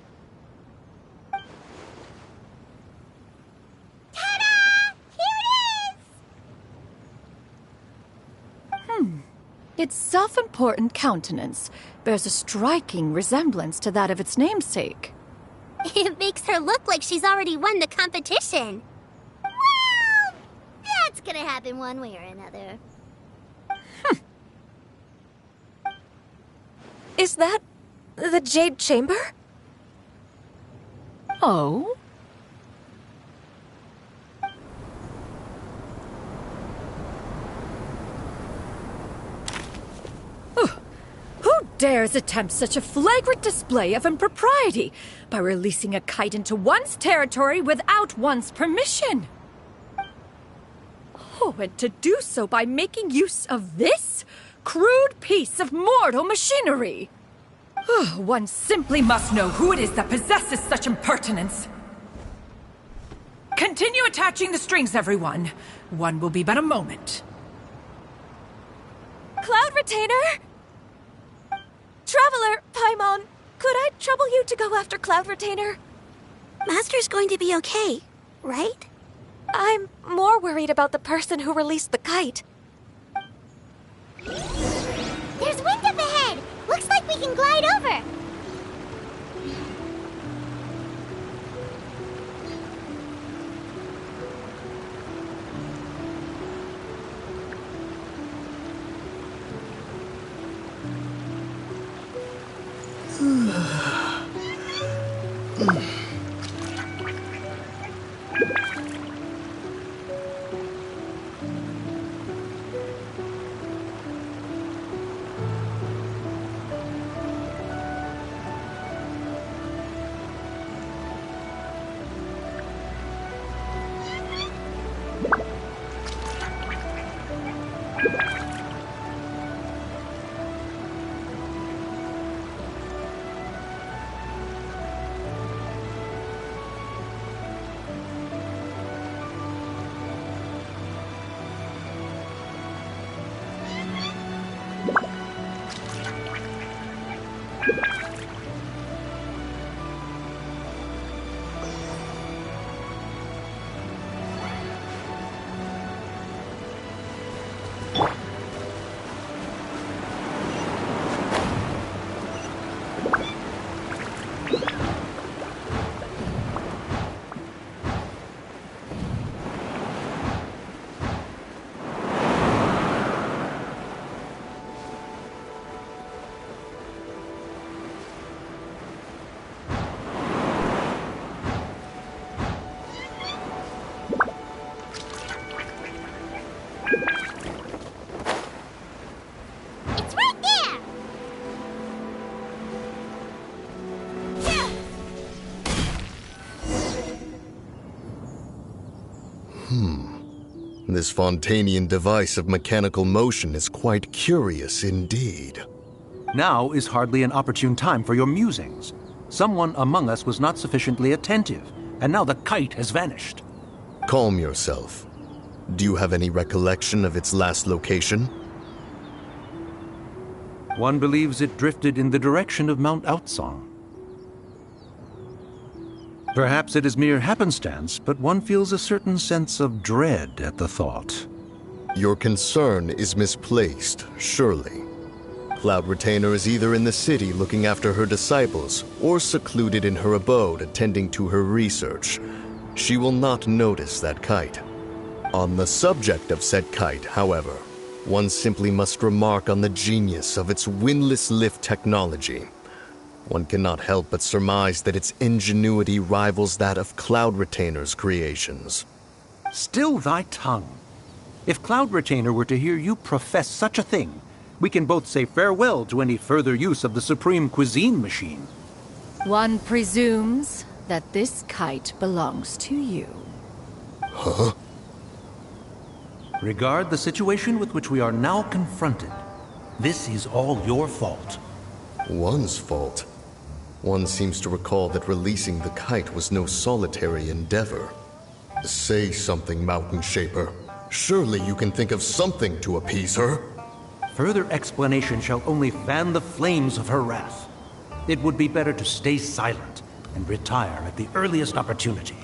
Ta-da! Here it is! Its self-important countenance bears a striking resemblance to that of its namesake. It makes her look like she's already won the competition. Well, that's gonna happen one way or another. Is that the Jade Chamber? Oh? Who dares attempt such a flagrant display of impropriety by releasing a kite into one's territory without one's permission? Oh, and to do so by making use of this crude piece of mortal machinery. One simply must know who it is that possesses such impertinence. Continue attaching the strings, everyone. One will be but a moment. Cloud Retainer! Traveler, Paimon, could I trouble you to go after Cloud Retainer? Master's going to be okay, right? I'm more worried about the person who released the kite. There's wind up ahead! Looks like we can glide over! This Fontanian device of mechanical motion is quite curious indeed. Now is hardly an opportune time for your musings. Someone among us was not sufficiently attentive, and now the kite has vanished. Calm yourself. Do you have any recollection of its last location? One believes it drifted in the direction of Mount Outsong. Perhaps it is mere happenstance, but one feels a certain sense of dread at the thought. Your concern is misplaced, surely. Cloud Retainer is either in the city looking after her disciples, or secluded in her abode attending to her research. She will not notice that kite. On the subject of said kite, however, one simply must remark on the genius of its windless lift technology. One cannot help but surmise that its ingenuity rivals that of Cloud Retainer's creations. Still thy tongue. If Cloud Retainer were to hear you profess such a thing, we can both say farewell to any further use of the Supreme Cuisine Machine. One presumes that this kite belongs to you. Huh? Regard the situation with which we are now confronted. This is all your fault. One's fault? One seems to recall that releasing the kite was no solitary endeavor. Say something, Mountain Shaper. Surely you can think of something to appease her. Further explanation shall only fan the flames of her wrath. It would be better to stay silent and retire at the earliest opportunity.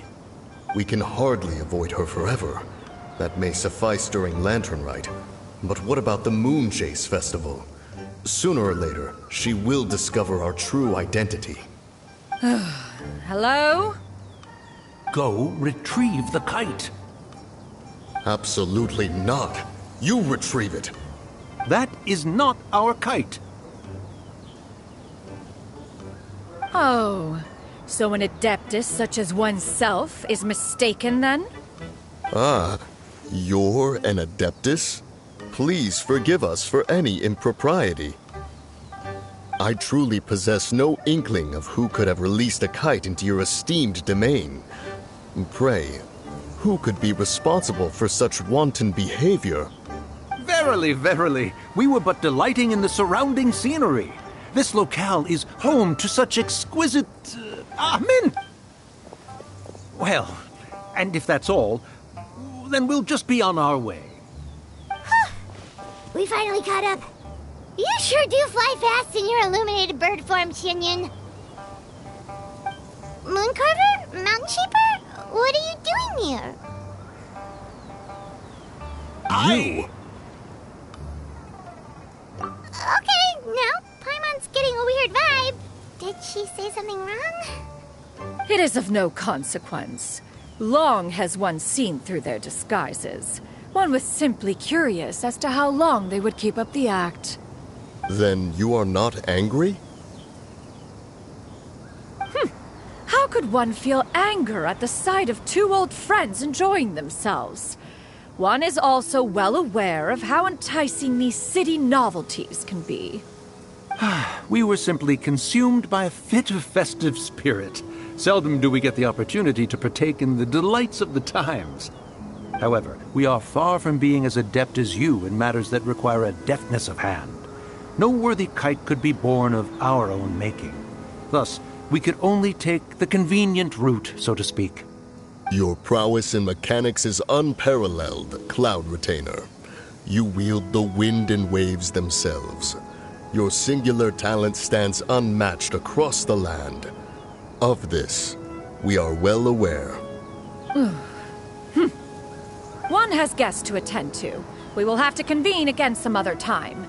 We can hardly avoid her forever. That may suffice during Lantern Rite. But what about the Moon Chase Festival? Sooner or later, she will discover our true identity. Hello? Go retrieve the kite. Absolutely not. You retrieve it. That is not our kite. Oh, so an adeptus such as oneself is mistaken then? Ah, you're an adeptus? Please forgive us for any impropriety. I truly possess no inkling of who could have released a kite into your esteemed domain. Pray, who could be responsible for such wanton behavior? Verily, verily, we were but delighting in the surrounding scenery. This locale is home to such exquisite... mint! Well, and if that's all, then we'll just be on our way. We finally caught up. You sure do fly fast in your illuminated bird form, Xianyun. Mooncarver? Mountain Shaper? What are you doing here? You? Okay, now Paimon's getting a weird vibe. Did she say something wrong? It is of no consequence. Long has one seen through their disguises. One was simply curious as to how long they would keep up the act. Then you are not angry? How could one feel anger at the sight of two old friends enjoying themselves? One is also well aware of how enticing these city novelties can be. We were simply consumed by a fit of festive spirit. Seldom do we get the opportunity to partake in the delights of the times. However, we are far from being as adept as you in matters that require a deftness of hand. No worthy kite could be born of our own making. Thus, we could only take the convenient route, so to speak. Your prowess in mechanics is unparalleled, Cloud Retainer. You wield the wind and waves themselves. Your singular talent stands unmatched across the land. Of this, we are well aware. One has guests to attend to. We will have to convene again some other time.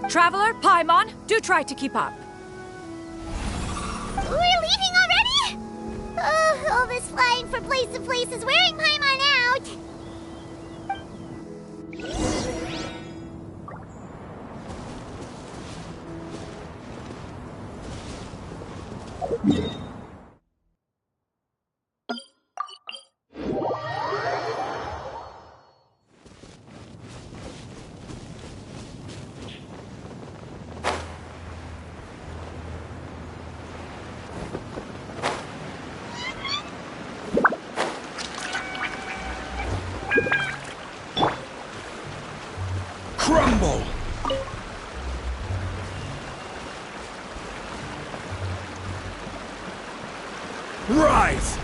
Traveler, Paimon, do try to keep up. We're leaving already? Oh, all this flying from place to place is wearing Paimon out. Crumble! Rise!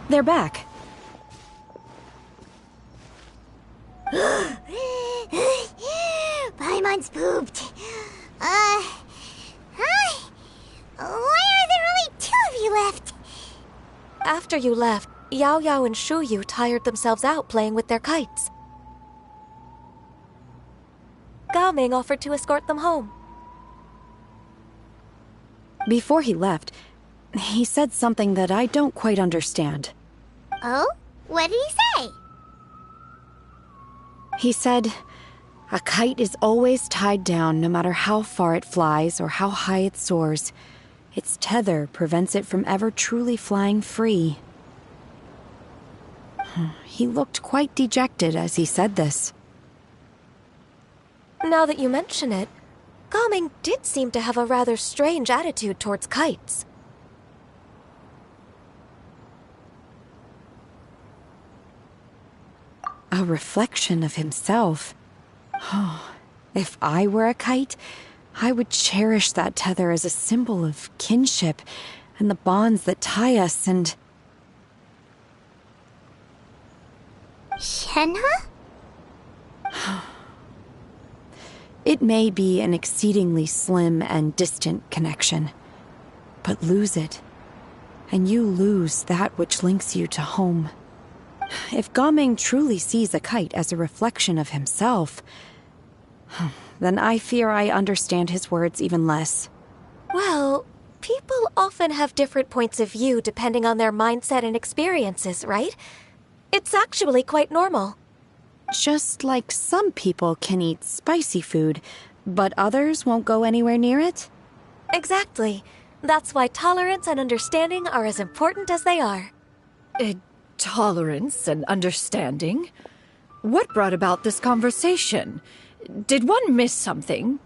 They're back. Paimon's pooped. Hi. Why are there only two of you left? After you left, Yao Yao and Shu Yu tired themselves out playing with their kites. Gao Ming offered to escort them home. Before he left, He said something that I don't quite understand. Oh? What did he say? He said, a kite is always tied down no matter how far it flies or how high it soars. Its tether prevents it from ever truly flying free. He looked quite dejected as he said this. Now that you mention it, Gaming did seem to have a rather strange attitude towards kites. A reflection of himself. Oh, if I were a kite, I would cherish that tether as a symbol of kinship and the bonds that tie us and... Shenhe? It may be an exceedingly slim and distant connection, but lose it, and you lose that which links you to home. If Gaming truly sees a kite as a reflection of himself, then I fear I understand his words even less. Well, people often have different points of view depending on their mindset and experiences, right? It's actually quite normal. Just like some people can eat spicy food, but others won't go anywhere near it? Exactly. That's why tolerance and understanding are as important as they are. Tolerance and understanding? What brought about this conversation? Did one miss something?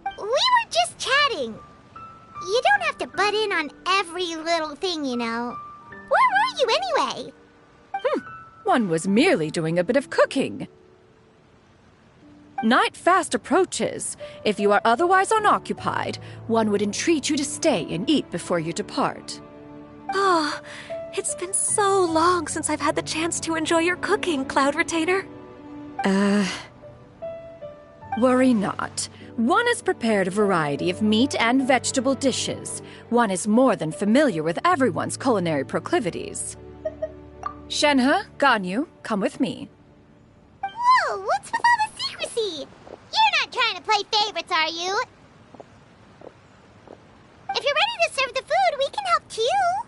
We were just chatting. You don't have to butt in on every little thing, you know. Where were you anyway? One was merely doing a bit of cooking. Night fast approaches. If you are otherwise unoccupied, one would entreat you to stay and eat before you depart. Oh, it's been so long since I've had the chance to enjoy your cooking, Cloud Retainer. Worry not. One has prepared a variety of meat and vegetable dishes. One is more than familiar with everyone's culinary proclivities. Shenhe, Ganyu, come with me. Whoa, what's with all the secrecy? You're not trying to play favorites, are you? If you're ready to serve the food, we can help too.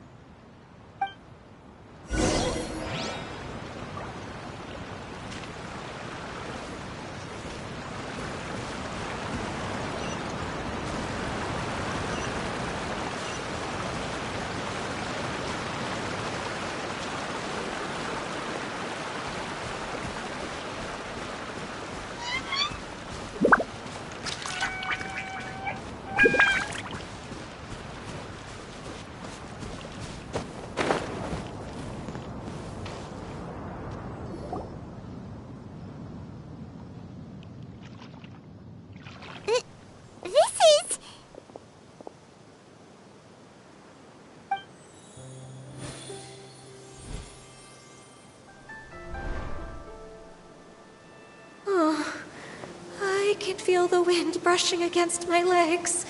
I can feel the wind brushing against my legs.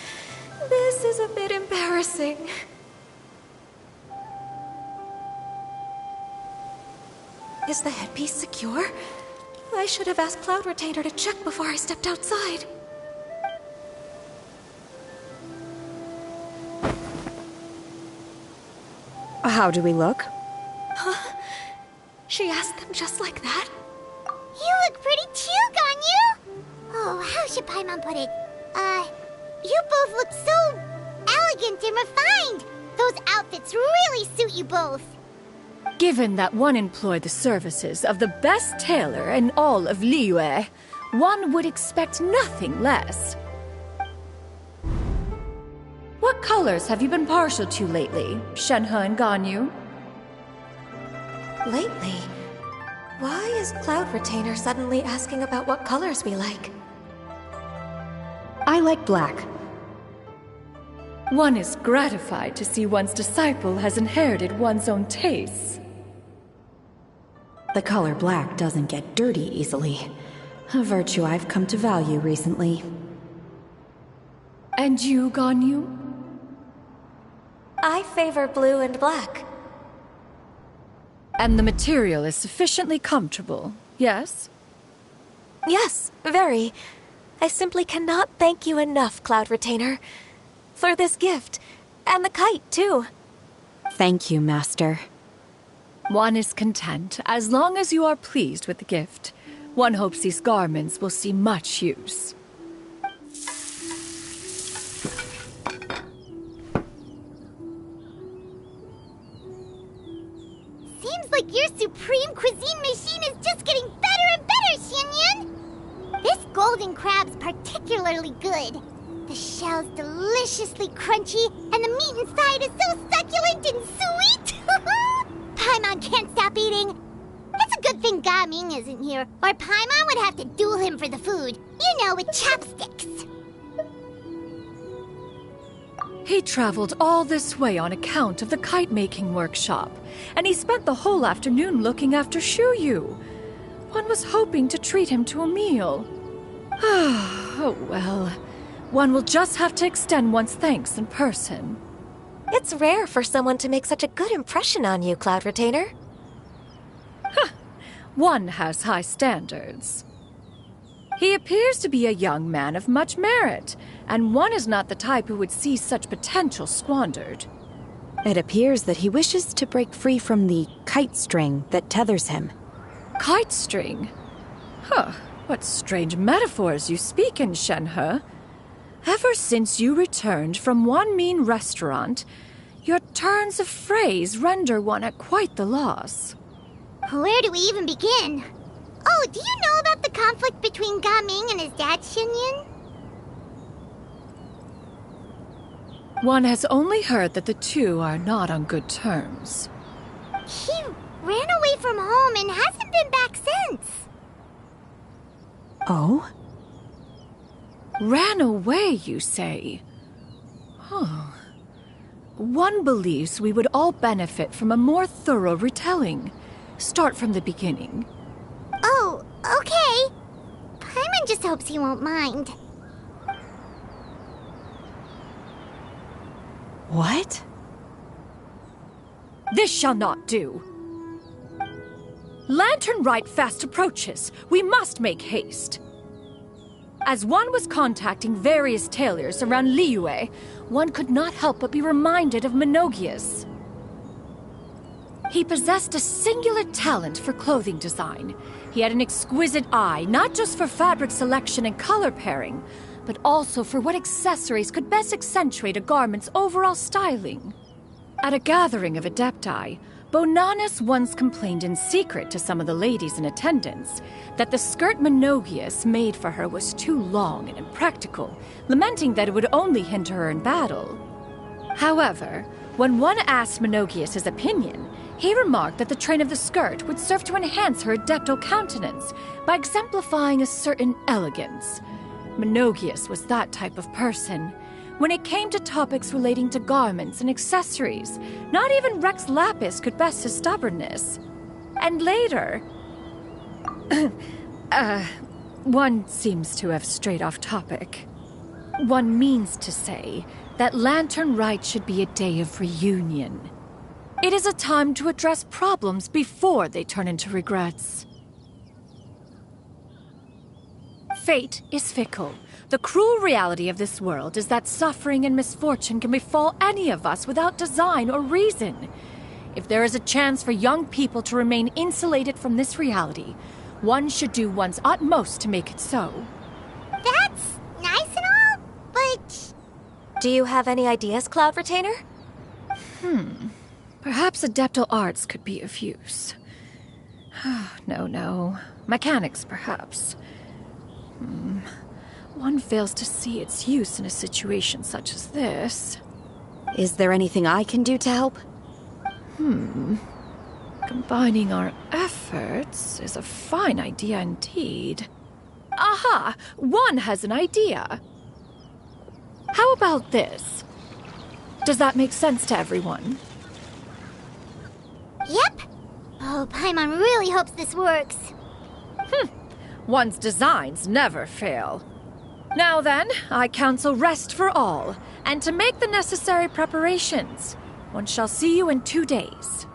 This is a bit embarrassing. Is the headpiece secure? I should have asked Cloud Retainer to check before I stepped outside. How do we look? Huh? She asked them just like that? You look pretty too, Ganyu! Oh, how should Paimon put it? You both look so elegant and refined! Those outfits really suit you both. Given that one employed the services of the best tailor in all of Liyue, one would expect nothing less. What colors have you been partial to lately, Shenhe and Ganyu? Lately? Why is Cloud Retainer suddenly asking about what colors we like? I like black. One is gratified to see one's disciple has inherited one's own tastes. The color black doesn't get dirty easily. A virtue I've come to value recently. And you, Ganyu? I favor blue and black. And the material is sufficiently comfortable, yes? Yes, very. I simply cannot thank you enough, Cloud Retainer. For this gift. And the kite, too. Thank you, Master. One is content as long as you are pleased with the gift. One hopes these garments will see much use. Seems like your supreme cuisine machine is just getting better and better, Xinyun! This golden crab's particularly good. The shell's deliciously crunchy, and the meat inside is so succulent and sweet! Paimon can't stop eating. It's a good thing Gaming isn't here, or Paimon would have to duel him for the food. You know, with chopsticks. He traveled all this way on account of the kite-making workshop, and he spent the whole afternoon looking after Shuyu. One was hoping to treat him to a meal. Oh well. One will just have to extend one's thanks in person. It's rare for someone to make such a good impression on you, Cloud Retainer. One has high standards. He appears to be a young man of much merit, and one is not the type who would see such potential squandered. It appears that he wishes to break free from the kite string that tethers him. Kite string? What strange metaphors you speak in, Shenhe. Ever since you returned from one mean restaurant, your turns of phrase render one at quite the loss. Where do we even begin? Oh, do you know about the conflict between Gaming and his dad, Xinyun? One has only heard that the two are not on good terms. He ran away from home and hasn't been back since. Oh? Ran away, you say? One believes we would all benefit from a more thorough retelling. Start from the beginning. Oh, okay. Paimon just hopes he won't mind. What? This shall not do. Lantern Rite fast approaches. We must make haste. As one was contacting various tailors around Liyue, one could not help but be reminded of Menogias. He possessed a singular talent for clothing design. He had an exquisite eye, not just for fabric selection and color pairing, but also for what accessories could best accentuate a garment's overall styling. At a gathering of Adepti, Bonanis once complained in secret to some of the ladies in attendance that the skirt Menogias made for her was too long and impractical, lamenting that it would only hinder her in battle. However, when one asked Menogias his opinion, he remarked that the train of the skirt would serve to enhance her adeptal countenance by exemplifying a certain elegance. Menogias was that type of person. When it came to topics relating to garments and accessories, not even Rex Lapis could best his stubbornness. And later... one seems to have strayed off topic. One means to say that Lantern Rite should be a day of reunion. It is a time to address problems before they turn into regrets. Fate is fickle. The cruel reality of this world is that suffering and misfortune can befall any of us without design or reason. If there is a chance for young people to remain insulated from this reality, one should do one's utmost to make it so. That's nice and all, but... Do you have any ideas, Cloud Retainer? Perhaps adeptal arts could be of use. No. Mechanics, perhaps. One fails to see its use in a situation such as this. Is there anything I can do to help? Combining our efforts is a fine idea indeed. Aha! One has an idea. How about this? Does that make sense to everyone? Yep. Oh, Paimon really hopes this works. One's designs never fail. Now then, I counsel rest for all, and to make the necessary preparations. One shall see you in 2 days.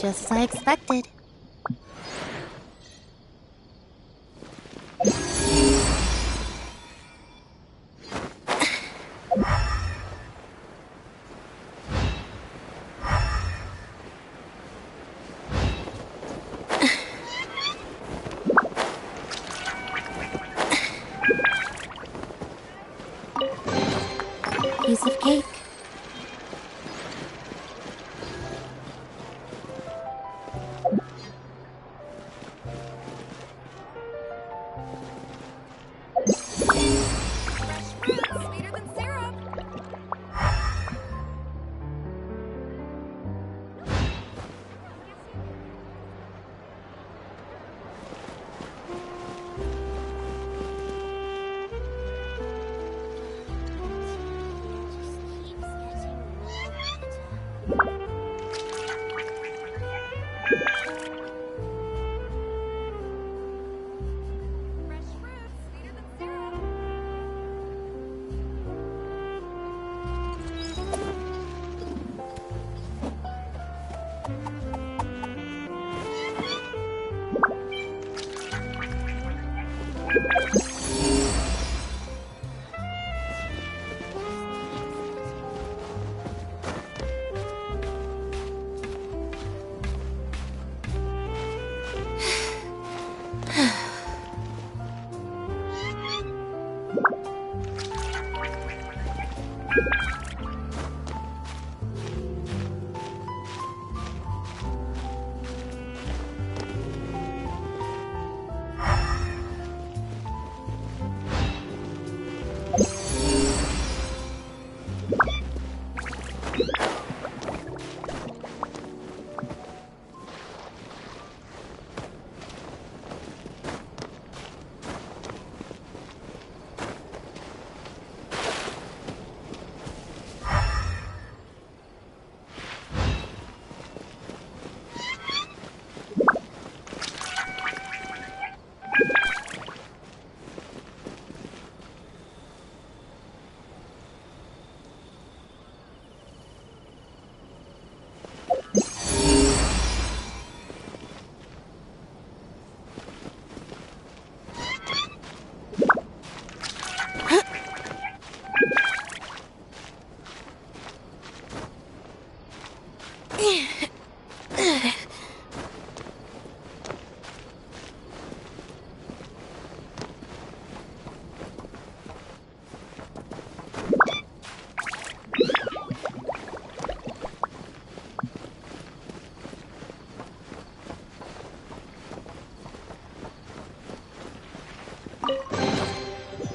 Just as I expected. Piece of cake.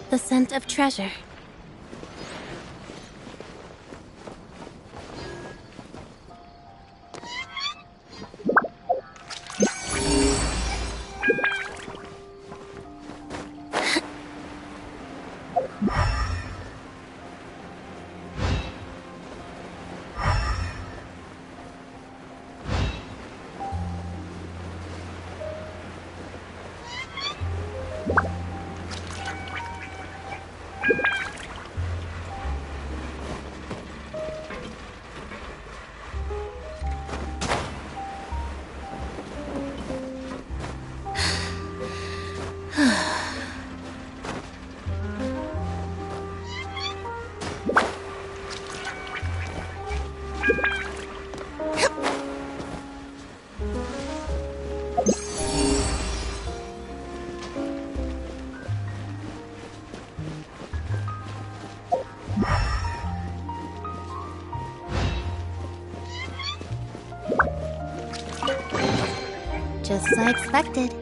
The scent of treasure. Just as I expected.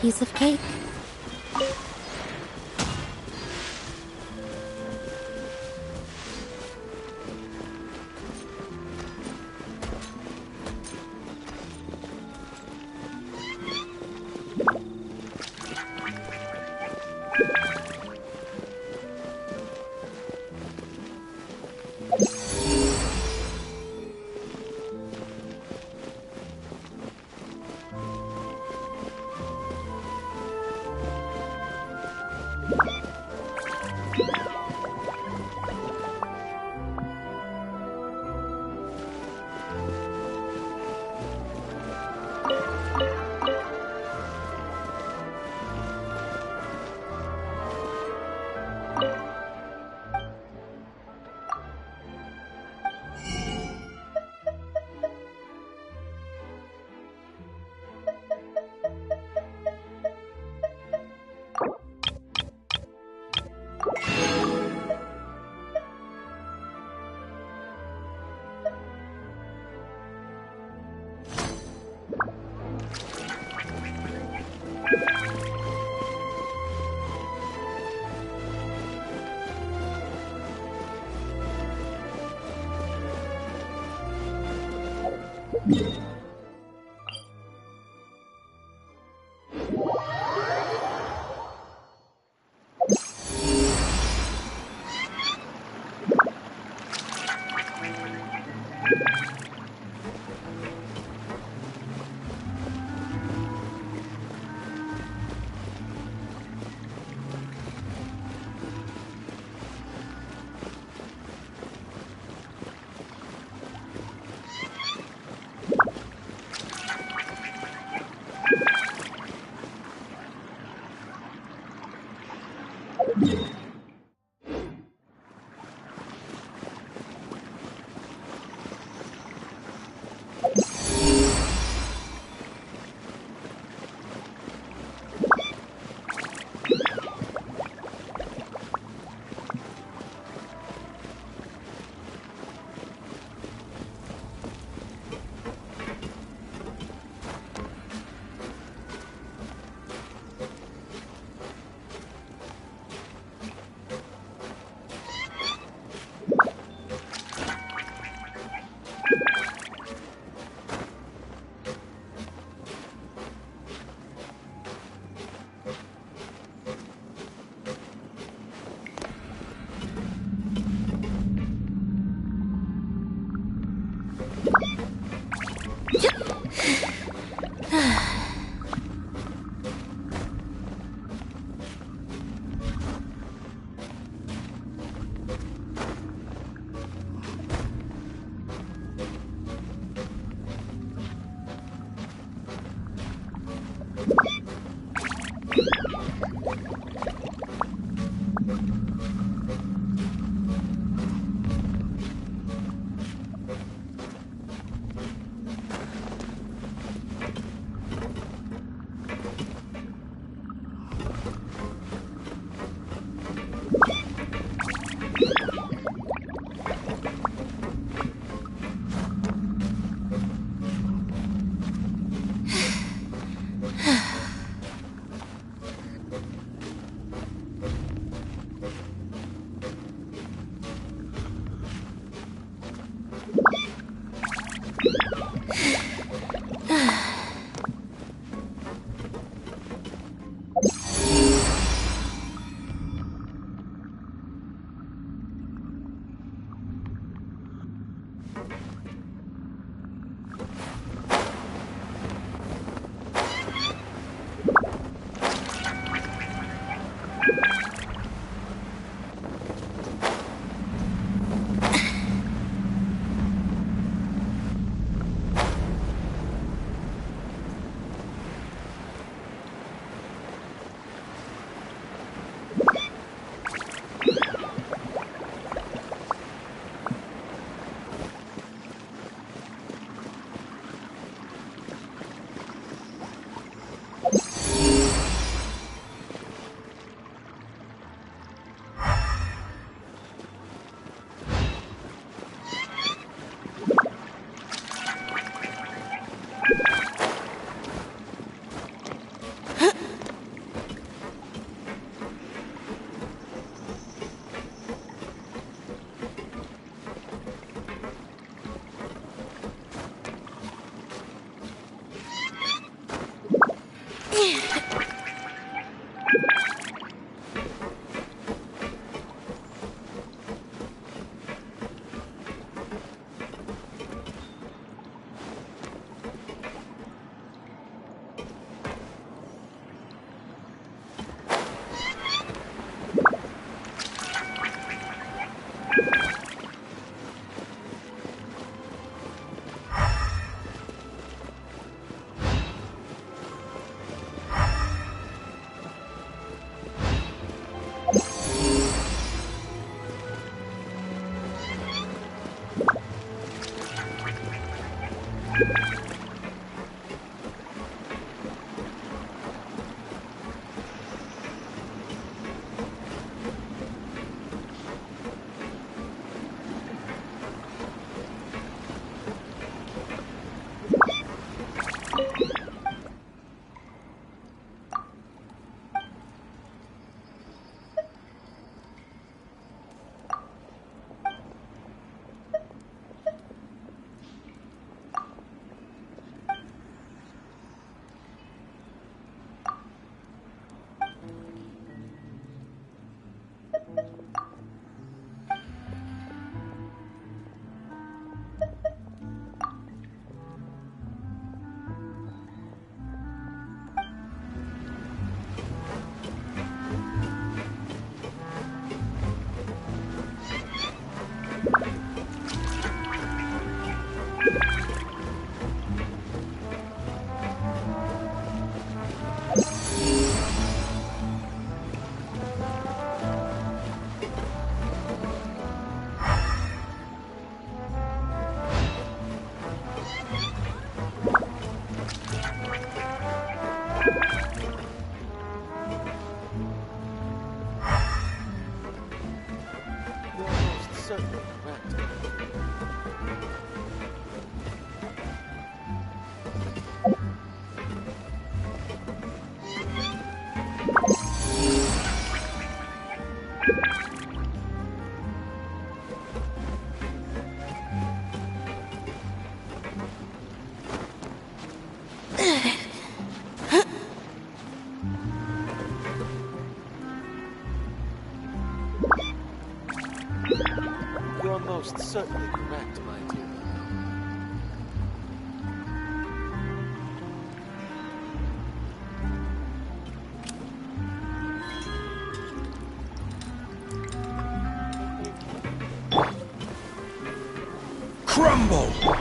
Piece of cake. You're most certainly correct, my dear. trouble!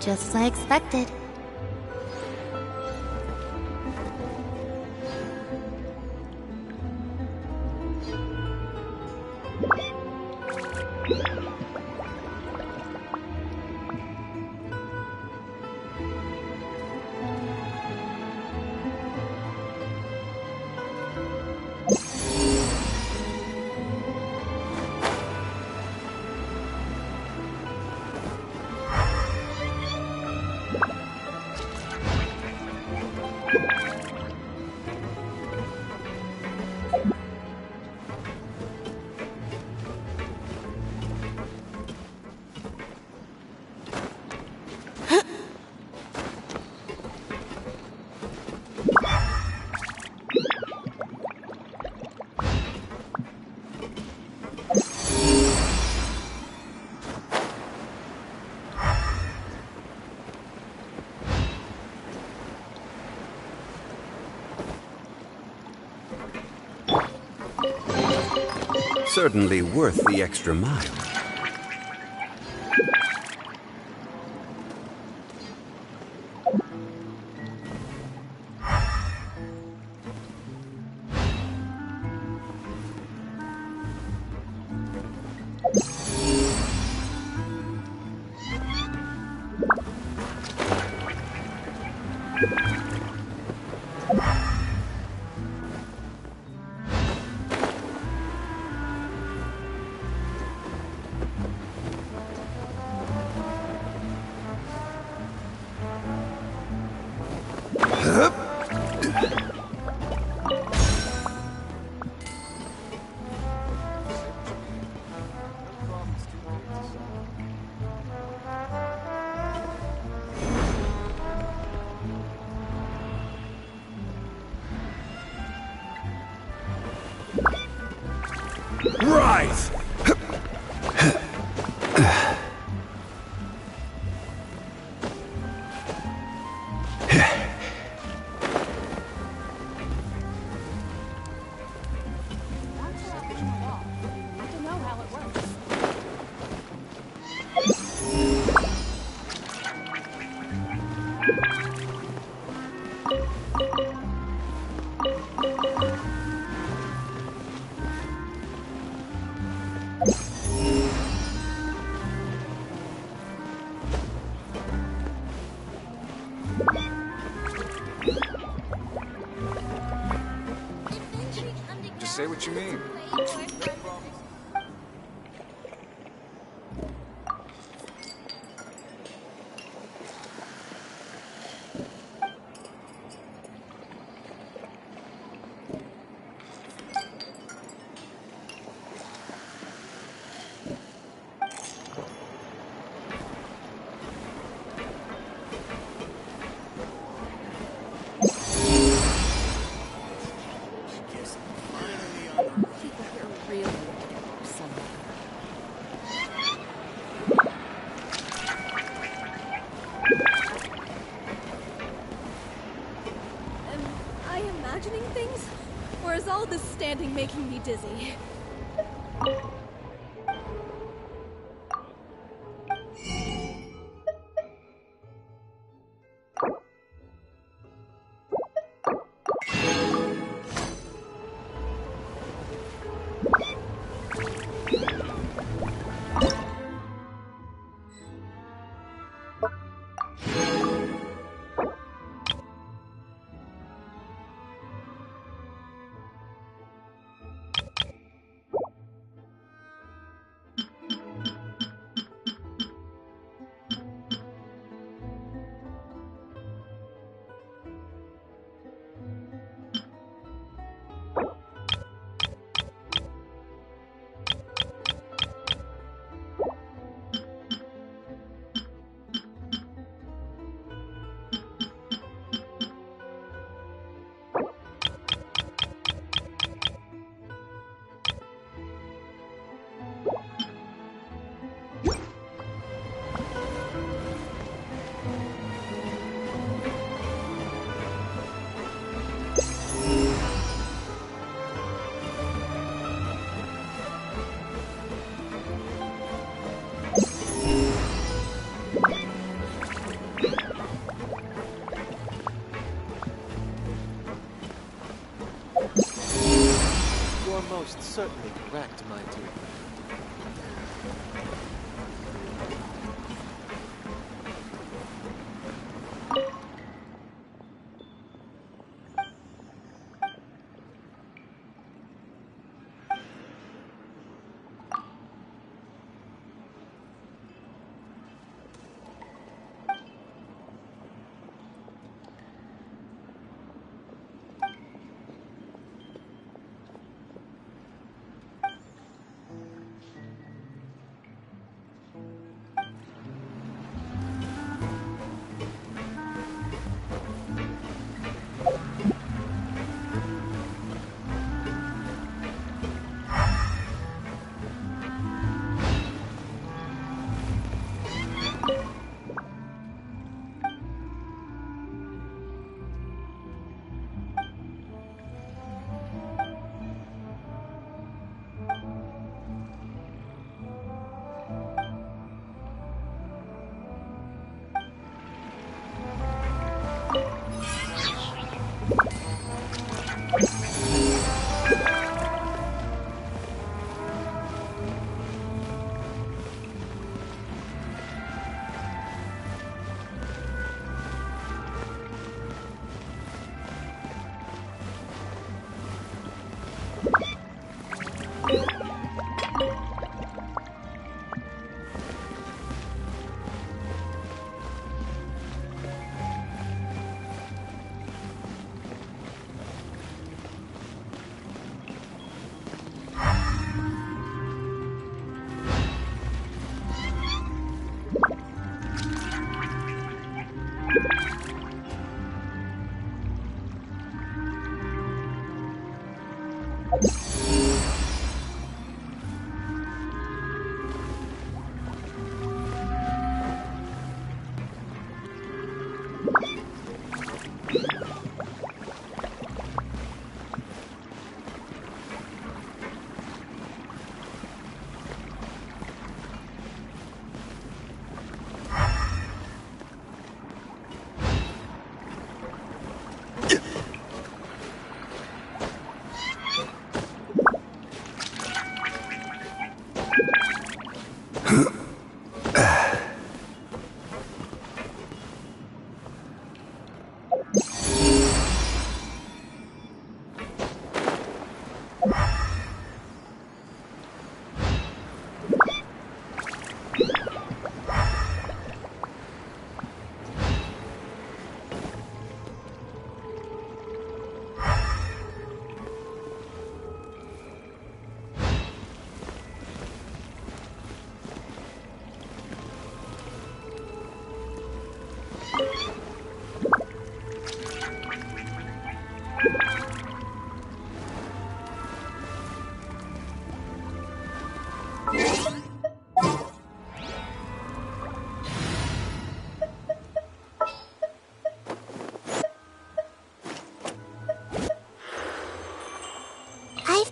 Just as I expected. Certainly worth the extra mile. Rise! Just say what you mean. People here really imagining things? Or is all this standing making me dizzy? Most certainly correct, my dear.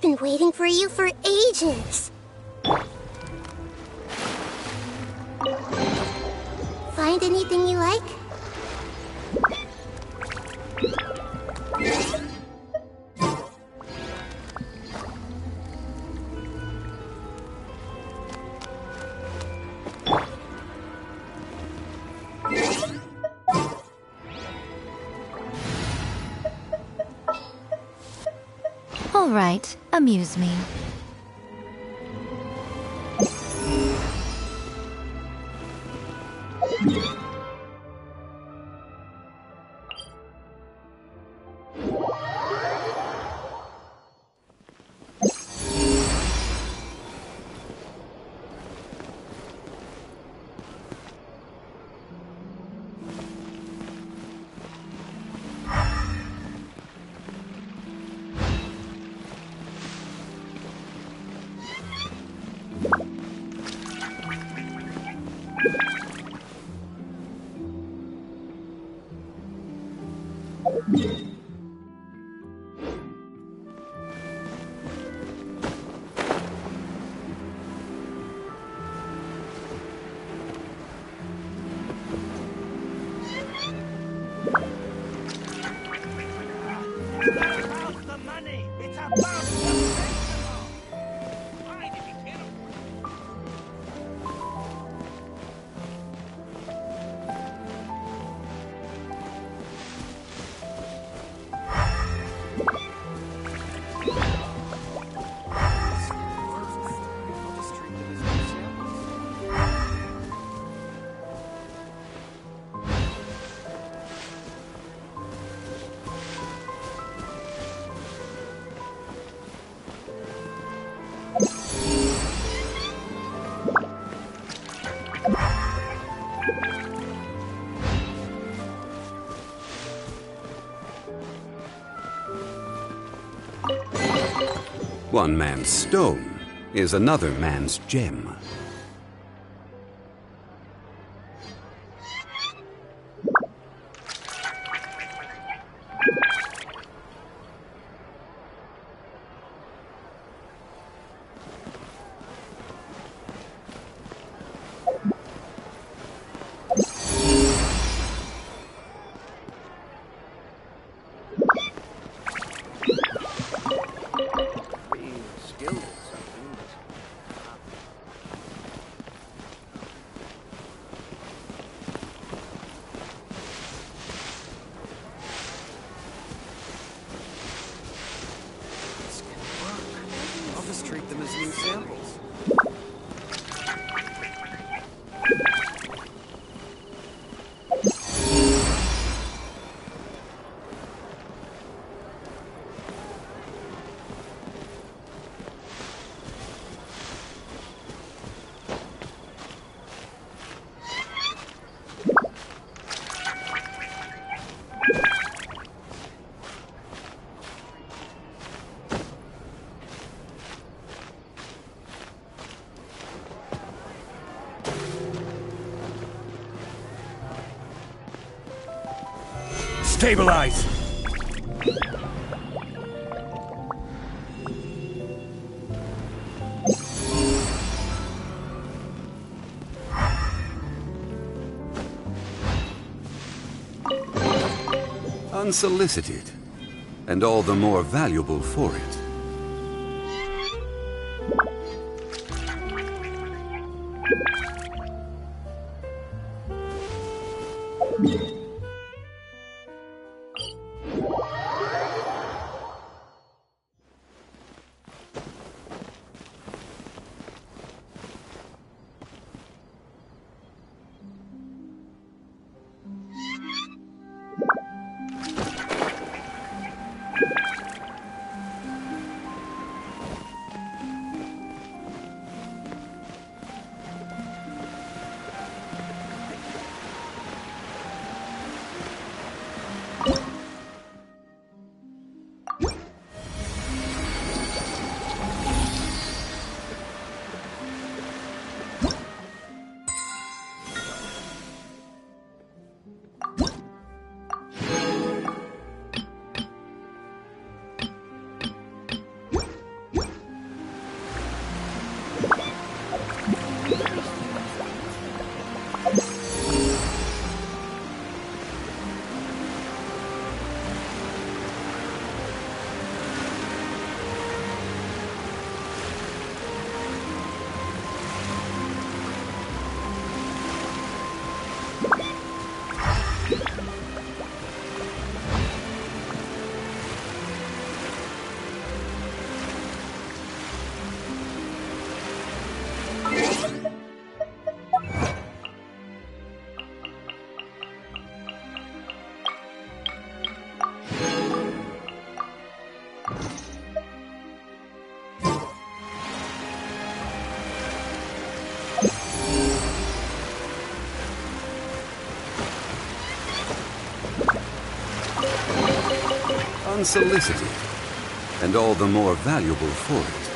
I've been waiting for you for ages. Find anything you like? All right, amuse me. One man's stone is another man's gem. I'll just treat them as new samples. Stabilize! Unsolicited, and all the more valuable for it. Unsolicited, and all the more valuable for it.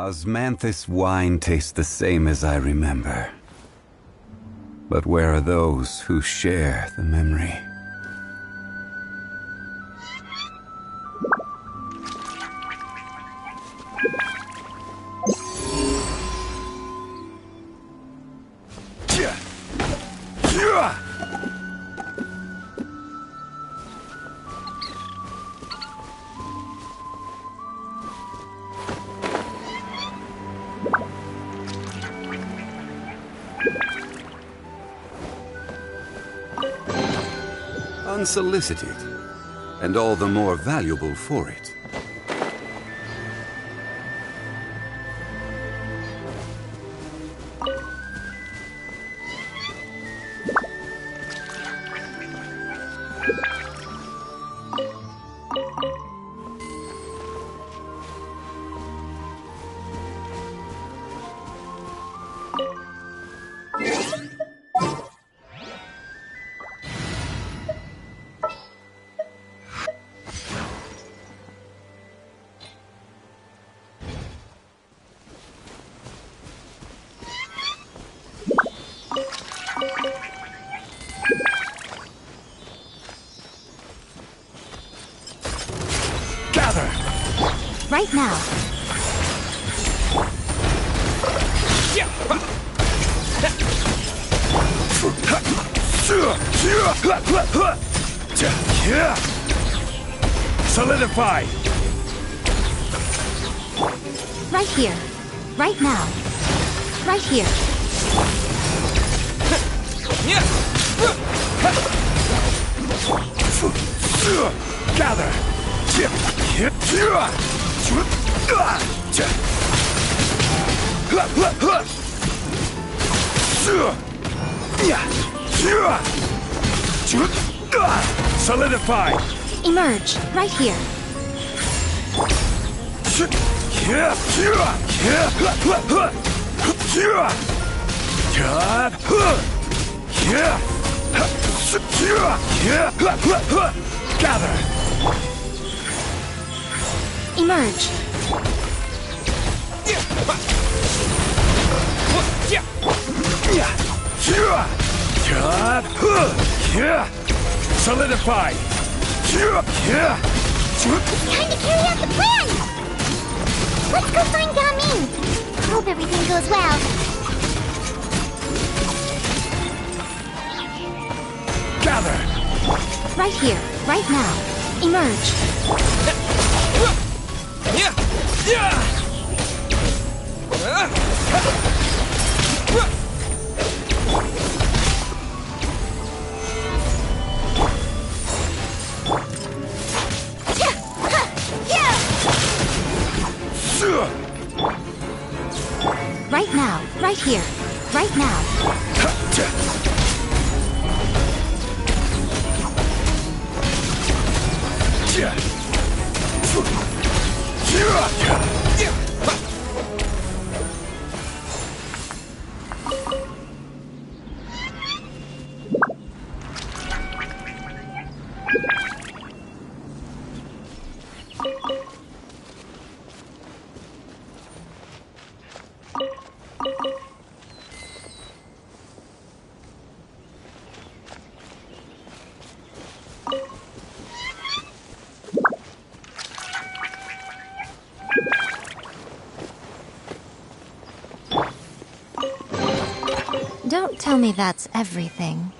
Osmanthus wine tastes the same as I remember. But where are those who share the memory? Unsolicited, and all the more valuable for it. Right now. Solidify! Right here. Right now. Right here. Gather! Solidify! Emerge. Right here. Gather! Emerge. Solidify! Time to carry out the plan! Let's go find Gamin! Hope everything goes well. Gather! Right here. Right now. Emerge. Right now. Right here. Right now. Don't tell me that's everything.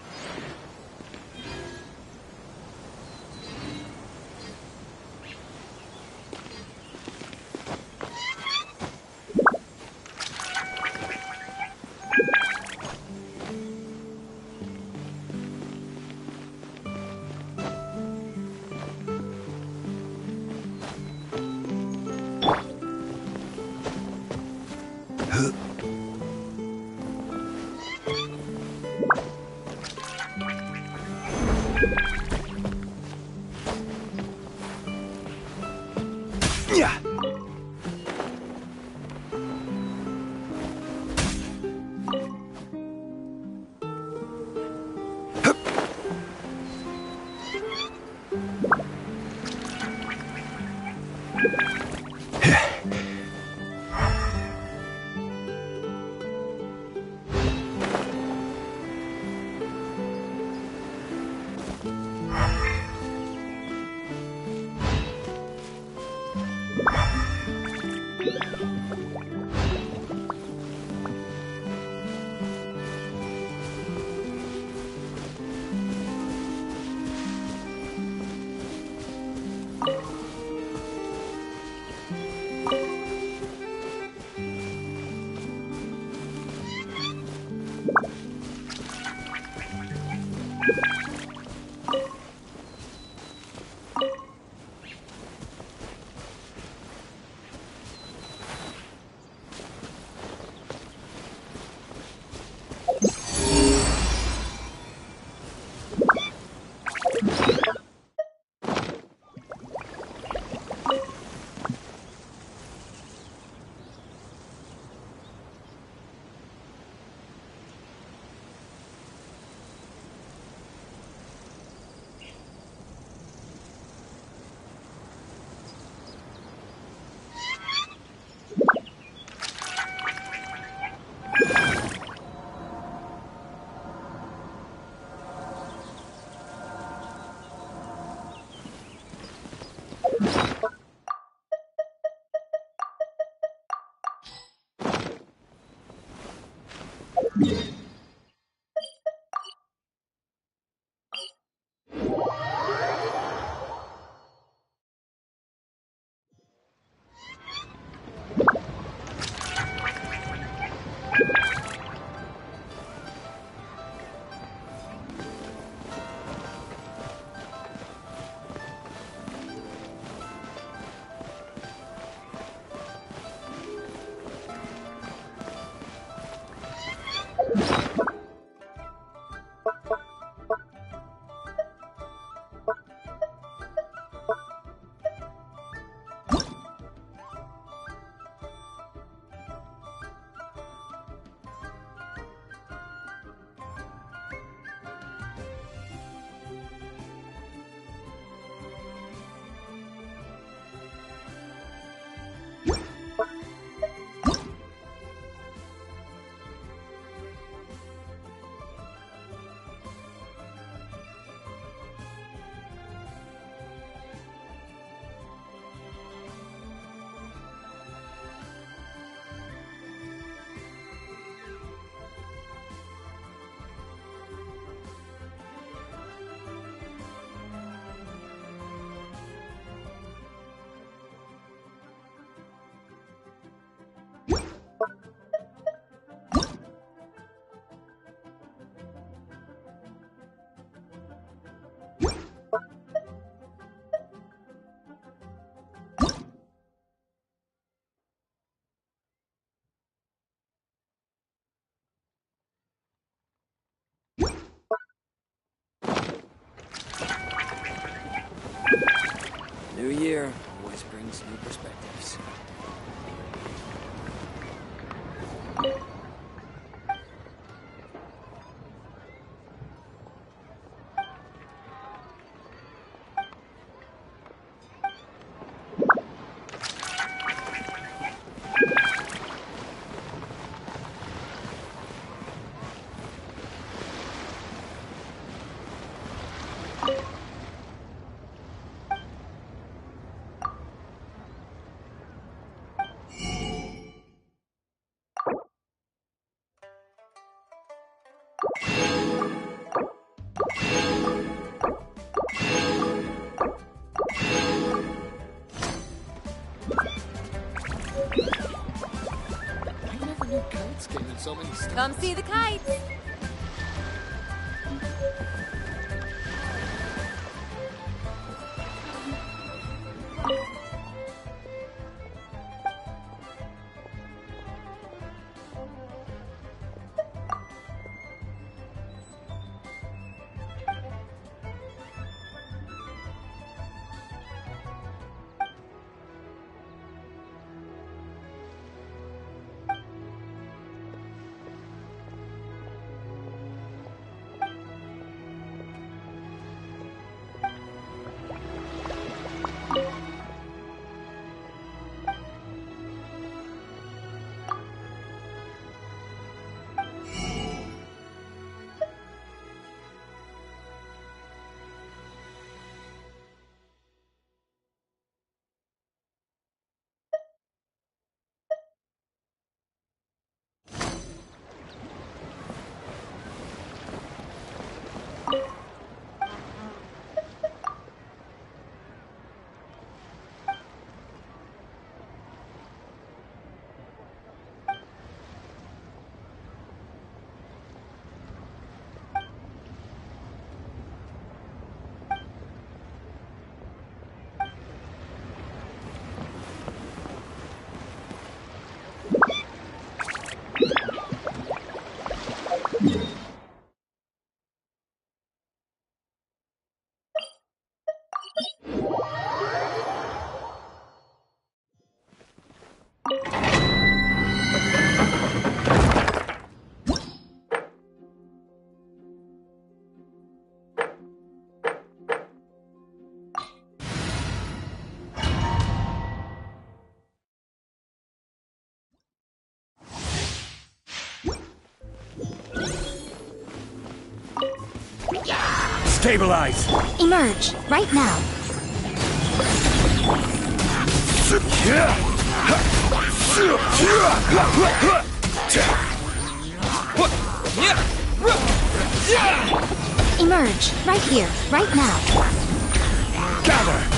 New year always brings new perspectives. Come see the kites! Stabilize! Emerge, right now. Emerge, right here, right now. Gather!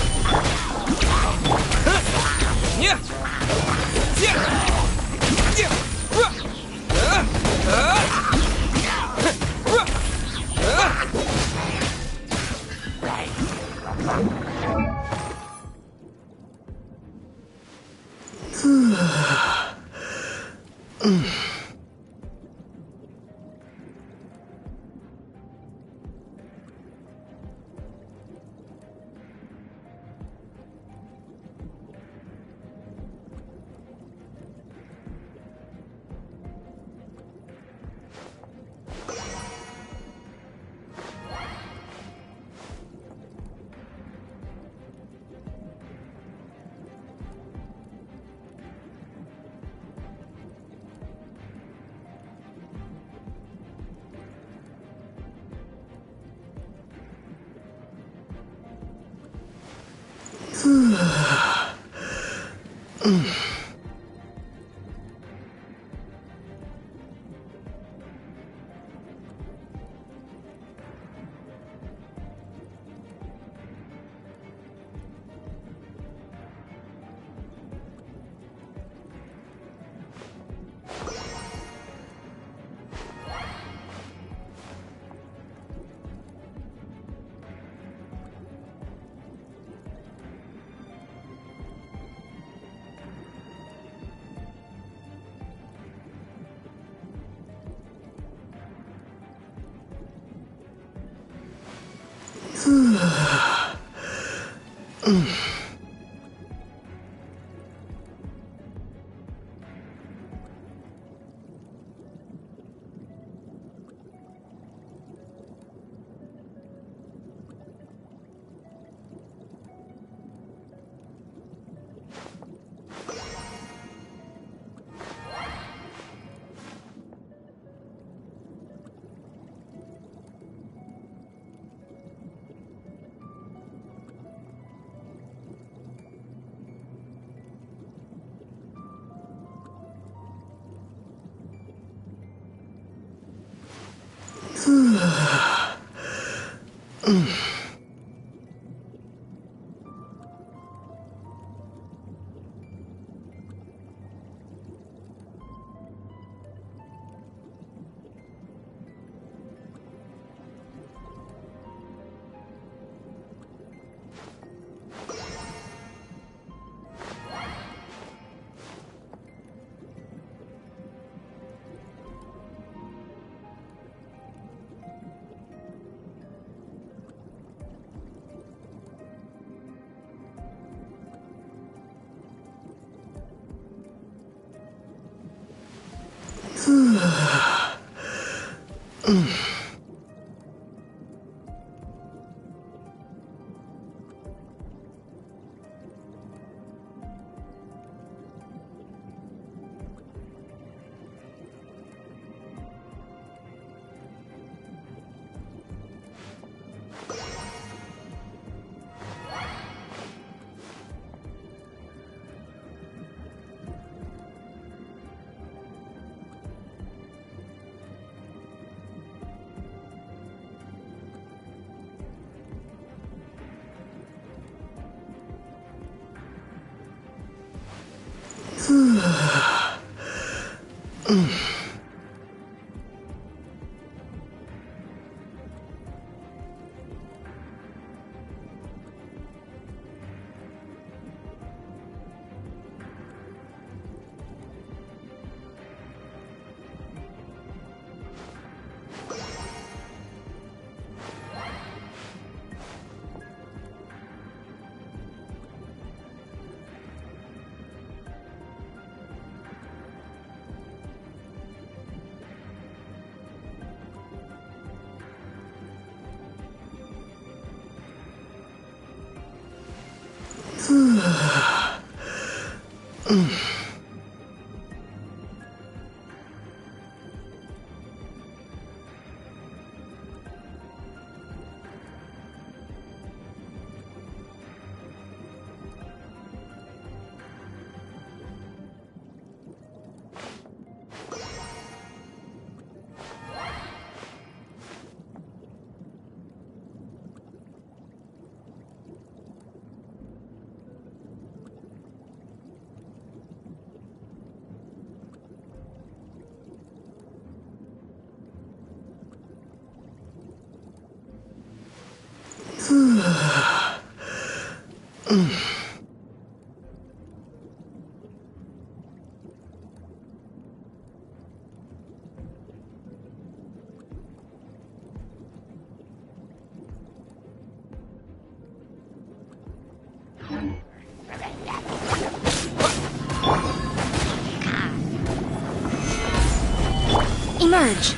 Emerge.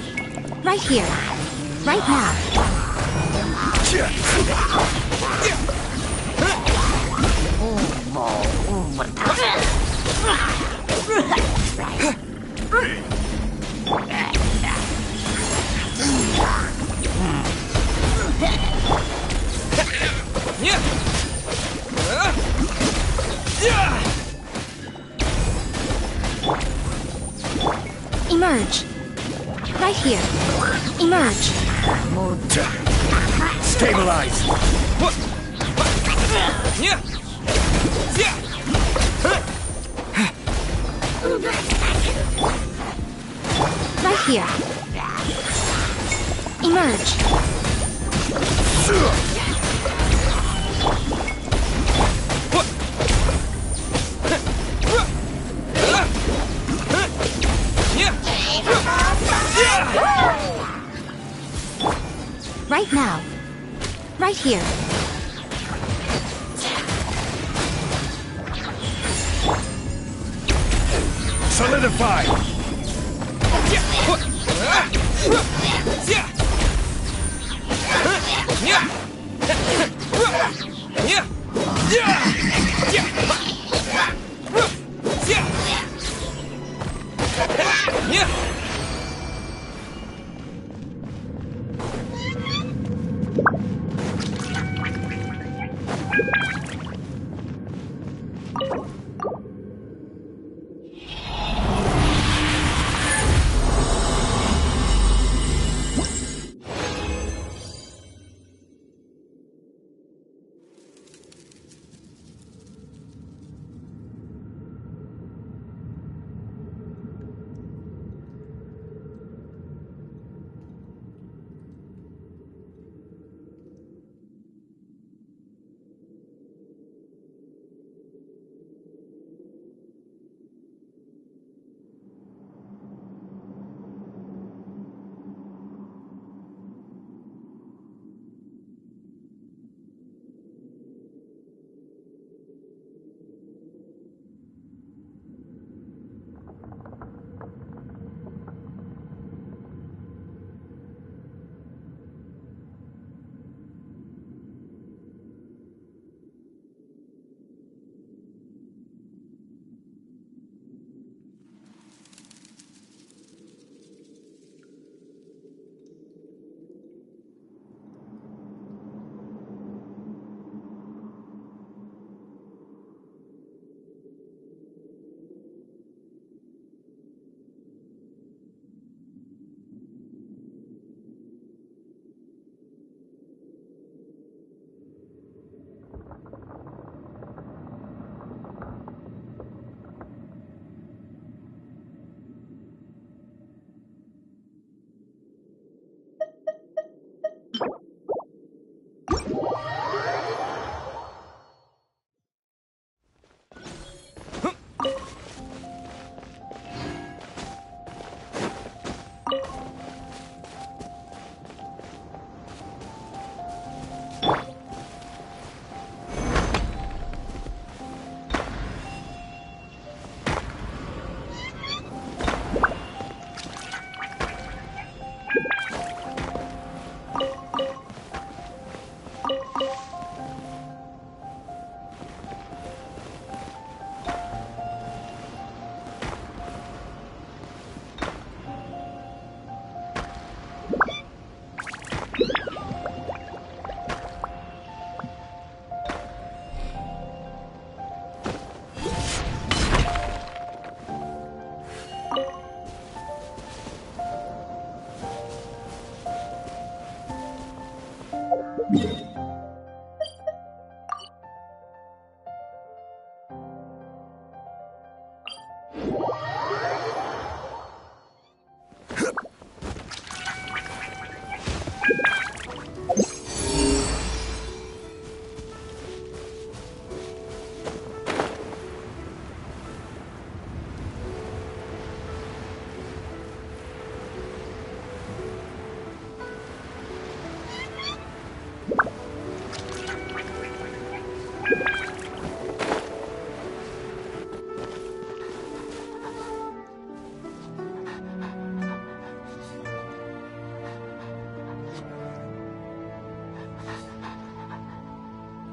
Right here. Right now. Emerge. Right here. Emerge. Stabilize. Right here. Emerge. Right now. Right here. Solidify.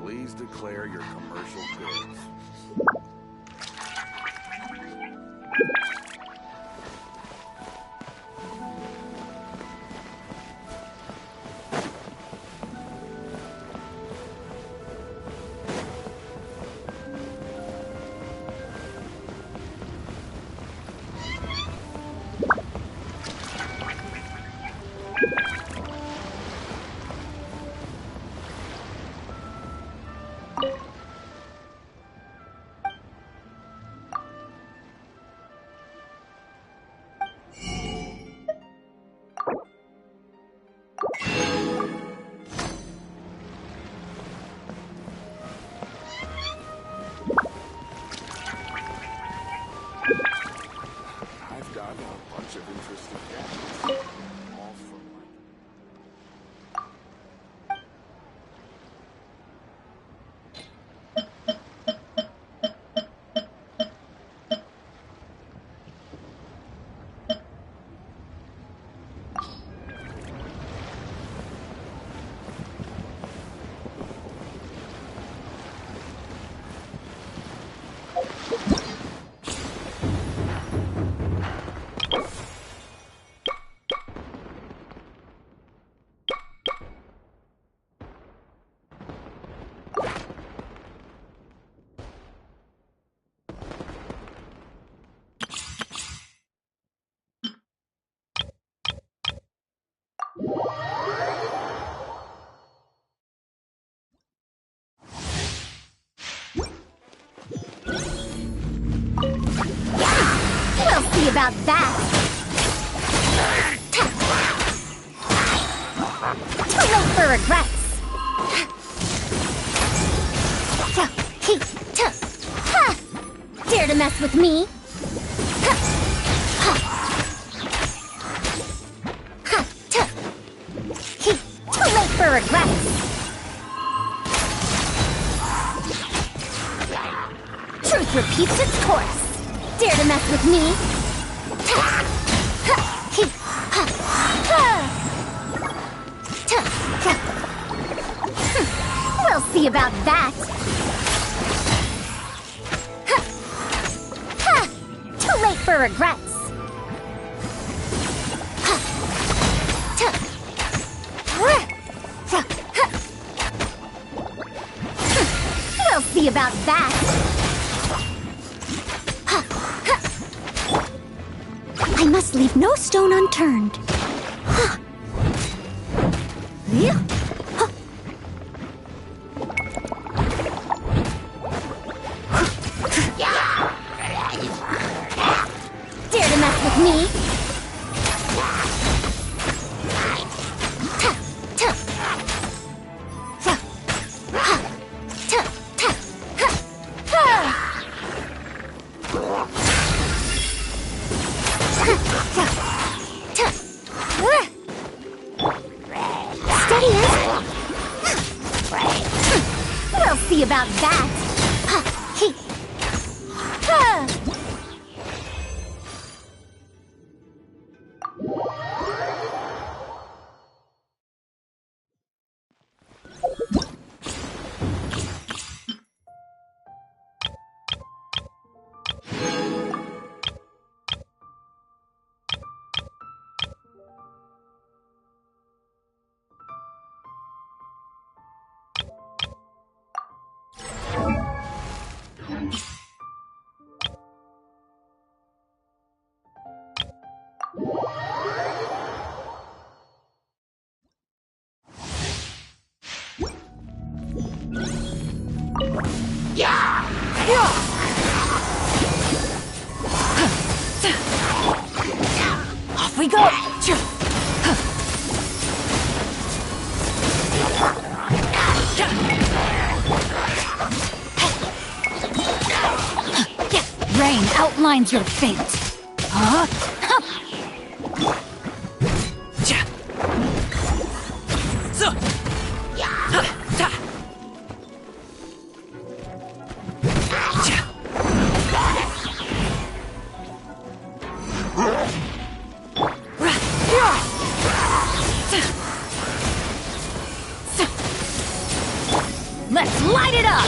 Please declare your commercial goods. I've got a bunch of interesting gadgets. All from my... We'll see about that. Too late for regrets. Dare to mess with me? Too late for regrets. Truth repeats its course. Dare to mess with me? We'll see about that. Too late for regrets. We'll see about that. I must leave no stone unturned. Dare to mess with me? Steady as... We'll see about that. Off we go! Rain outlines your fate. Huh? Let's light it up!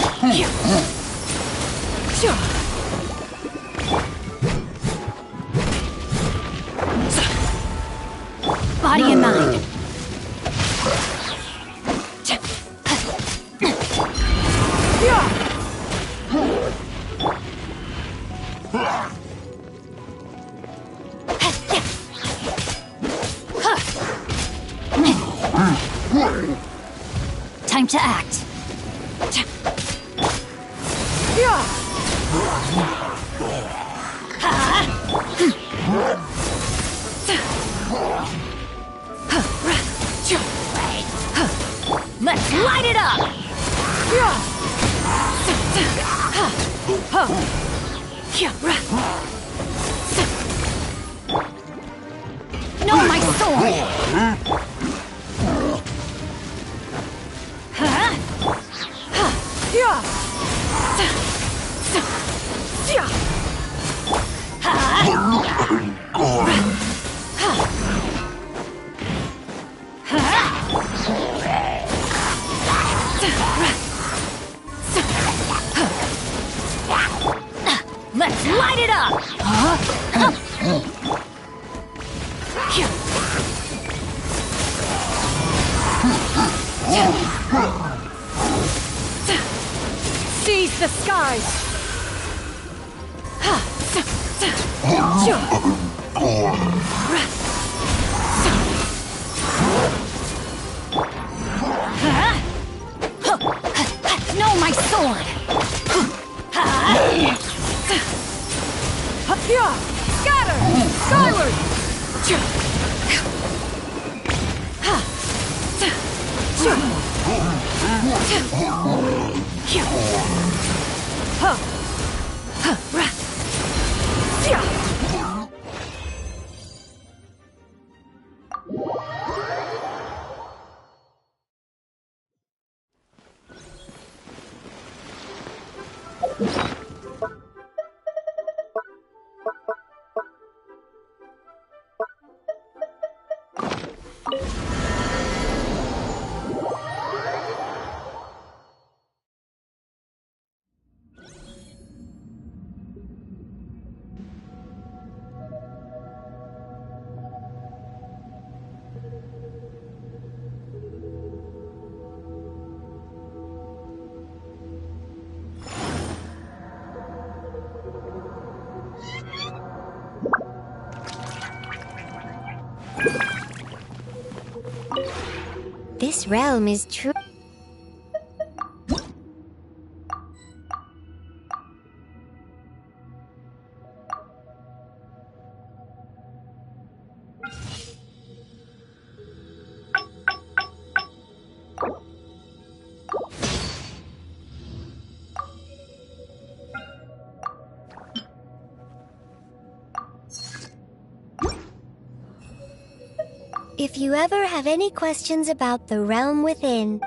Body and mind. Time to act. Let's light it up! No, my sword! Let's light it up! Seize the skies! No, my sword! Scatter! Skyward! This realm is true. If you ever have any questions about the realm within,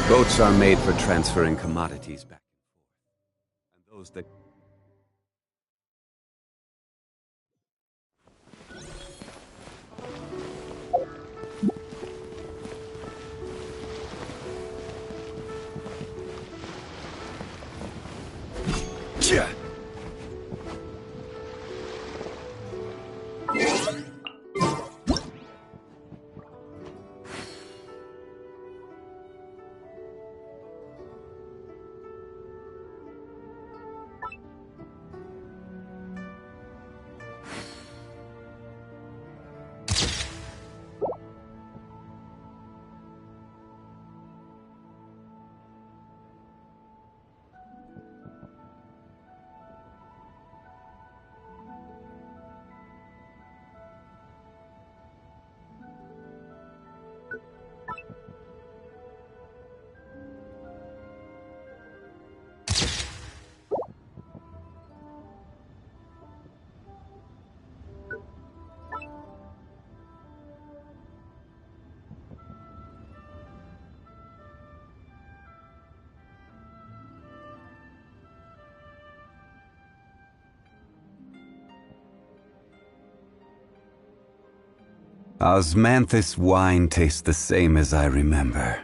Boats are made for transferring commodities back and forth. And those that... Osmanthus wine tastes the same as I remember.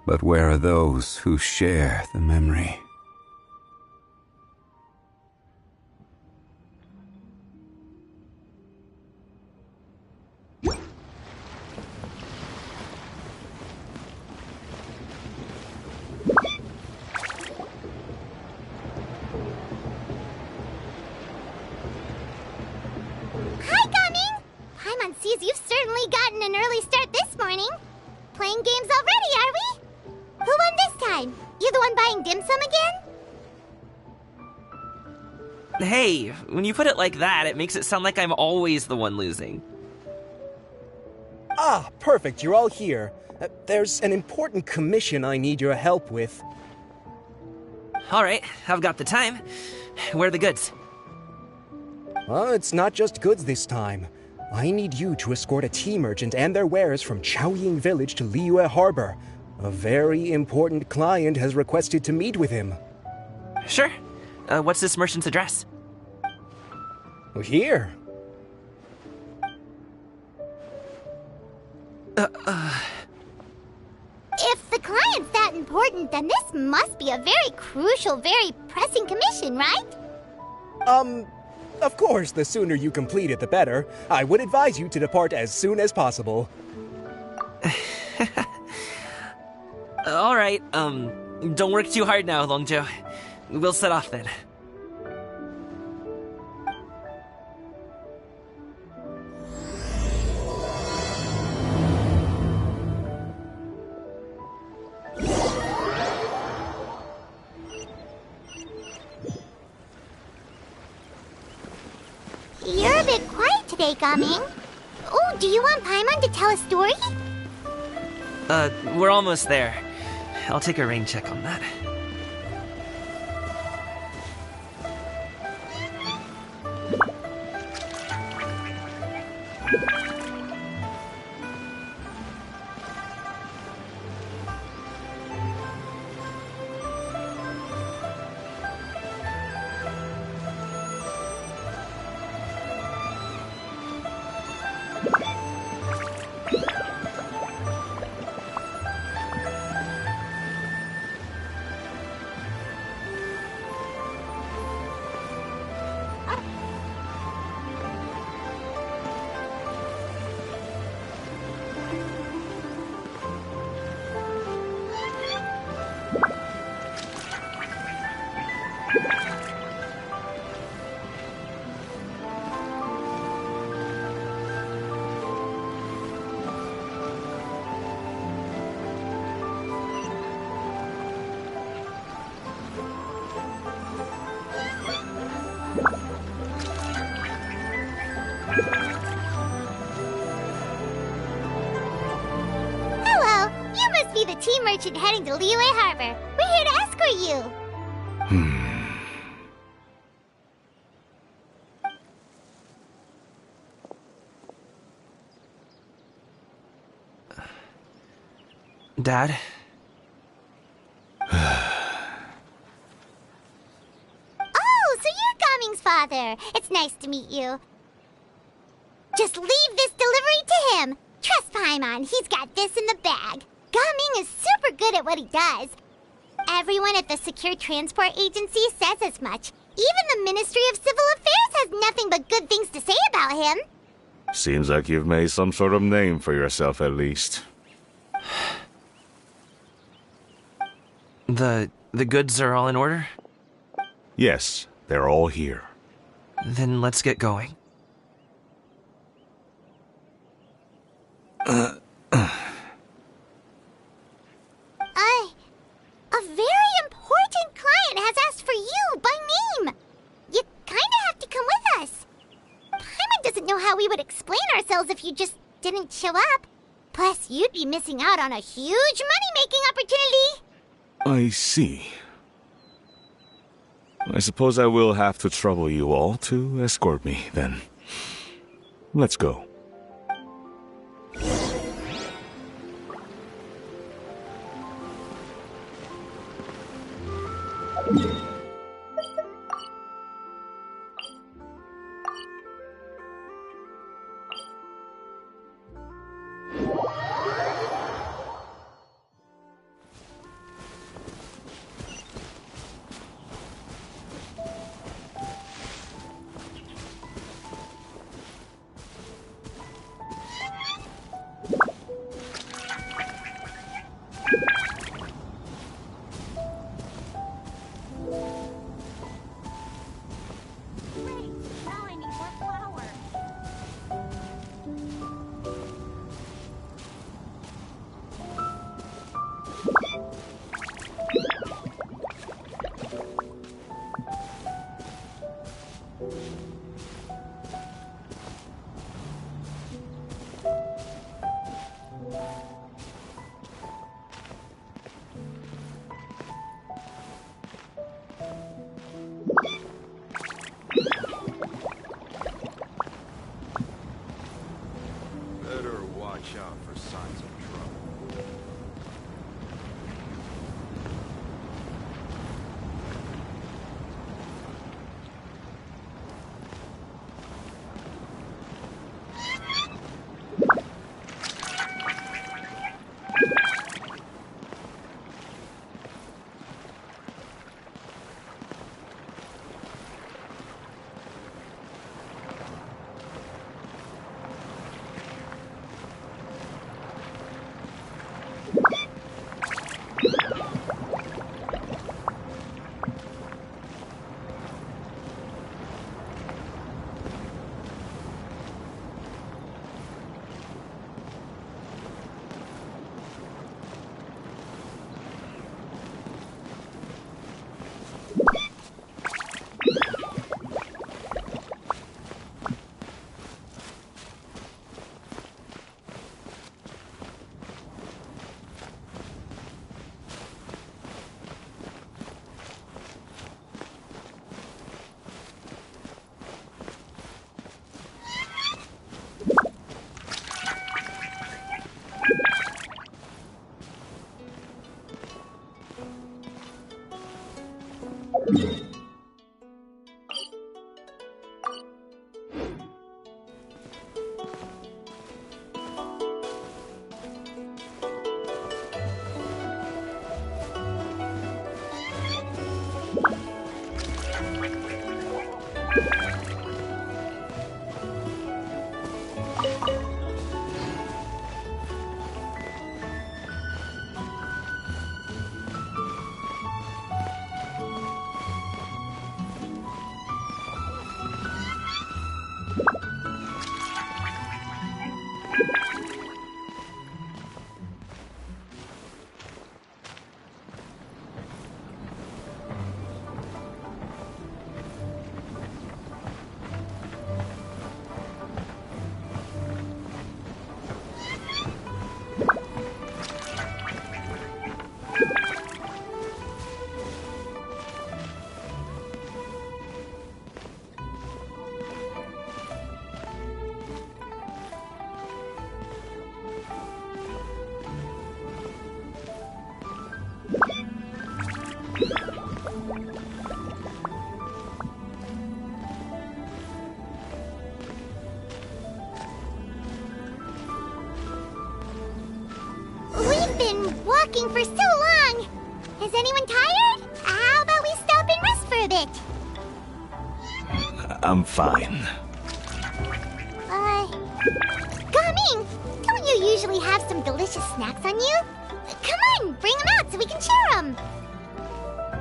But where are those who share the memory? You've certainly gotten an early start this morning. Playing games already, are we? Who won this time? You the one buying dim sum again? Hey, when you put it like that, it makes it sound like I'm always the one losing. Ah, perfect, you're all here. There's an important commission I need your help with. Alright, I've got the time. Where are the goods? It's not just goods this time. I need you to escort a tea merchant and their wares from Chaoying Village to Liyue Harbor. A very important client has requested to meet with him. Sure. What's this merchant's address? Here. If the client's that important, then this must be a very crucial, very pressing commission, right? Of course, the sooner you complete it, the better. I would advise you to depart as soon as possible. Alright, don't work too hard now, Longzhou. We'll set off then. You're a bit quiet today, Gaming. Oh, do you want Paimon to tell a story? We're almost there. I'll take a rain check on that. Be the tea merchant heading to Liyue Harbor. We're here to escort you. Dad? Oh, so you're Gaming's father. It's nice to meet you. Just leave this delivery to him. Trust Paimon, he's got this in the bag. Gaming is super good at what he does. Everyone at the Secure Transport Agency says as much. Even the Ministry of Civil Affairs has nothing but good things to say about him. Seems like you've made some sort of name for yourself, at least. The goods are all in order? Yes, they're all here. Then let's get going. A very important client has asked for you by name. You kinda have to come with us. Paimon doesn't know how we would explain ourselves if you just didn't show up. Plus, you'd be missing out on a huge money-making opportunity. I see. I suppose I will have to trouble you all to escort me, then. Let's go. Better watch out for signs of trouble. We've been walking for so long. Is anyone tired? How about we stop and rest for a bit? I'm fine. Gaming, don't you usually have some delicious snacks on you? Come on, bring them out so we can share them.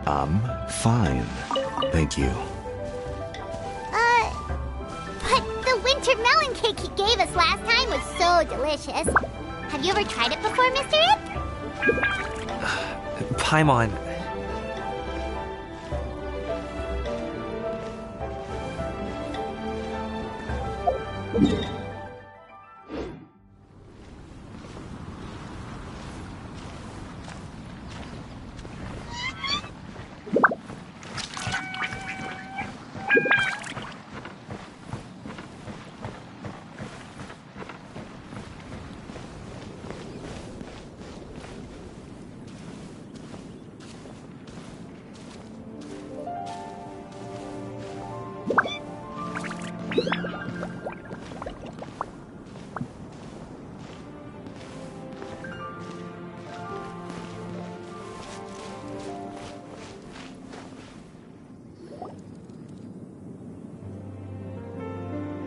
I'm fine. Thank you. But the winter melon cake he gave us last time was so delicious. Have you ever tried it before, Mr. Ip? Paimon.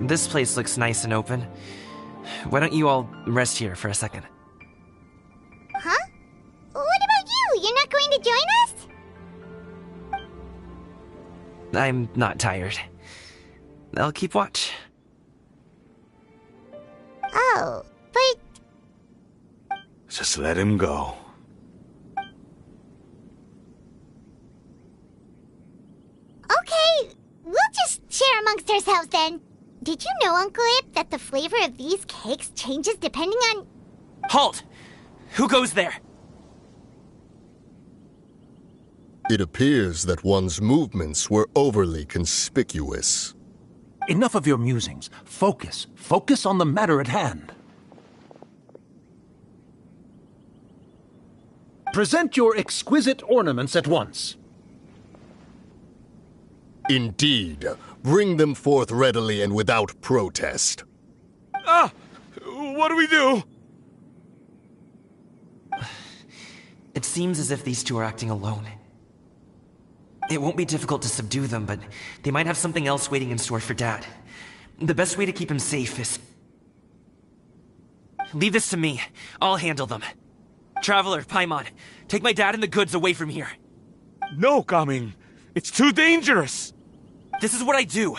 This place looks nice and open. Why don't you all rest here for a second? Huh? What about you? You're not going to join us? I'm not tired. I'll keep watch. Oh, but... Just let him go. Okay, we'll just share amongst ourselves then. Did you know, Uncle Ip, that the flavor of these cakes changes depending on... Halt! Who goes there? It appears that one's movements were overly conspicuous. Enough of your musings. Focus. Focus on the matter at hand. Present your exquisite ornaments at once. Indeed. Bring them forth readily and without protest. Ah! What do we do? It seems as if these two are acting alone. It won't be difficult to subdue them, but they might have something else waiting in store for Dad. The best way to keep him safe is... Leave this to me. I'll handle them. Traveler, Paimon, take my dad and the goods away from here. No, Gaming. It's too dangerous. This is what I do.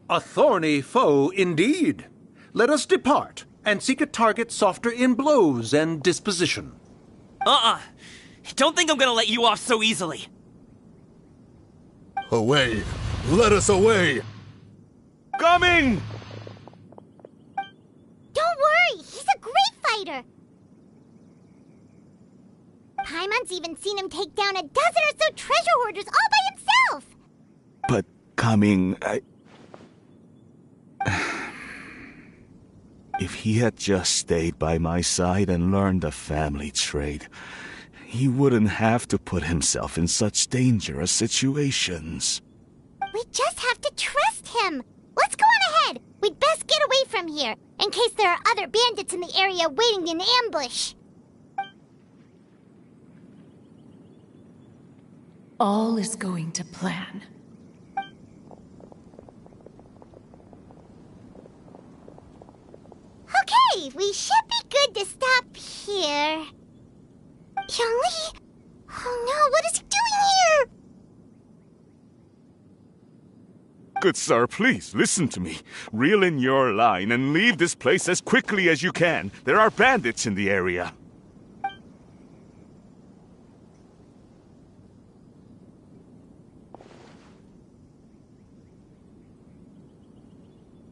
A thorny foe indeed. Let us depart and seek a target softer in blows and disposition. Don't think I'm gonna let you off so easily. Away! Let us away! Coming! Don't worry, he's a great fighter. Paimon's even seen him take down a dozen or so treasure hoarders all by himself. But, Gaming, If he had just stayed by my side and learned the family trade, he wouldn't have to put himself in such dangerous situations. We just have to trust him. Let's go on ahead. We'd best get away from here, in case there are other bandits in the area waiting in ambush. All is going to plan. Okay, we should be good to stop here. Yongli? Oh no, what is he doing here? Good sir, please, listen to me. Reel in your line and leave this place as quickly as you can. There are bandits in the area.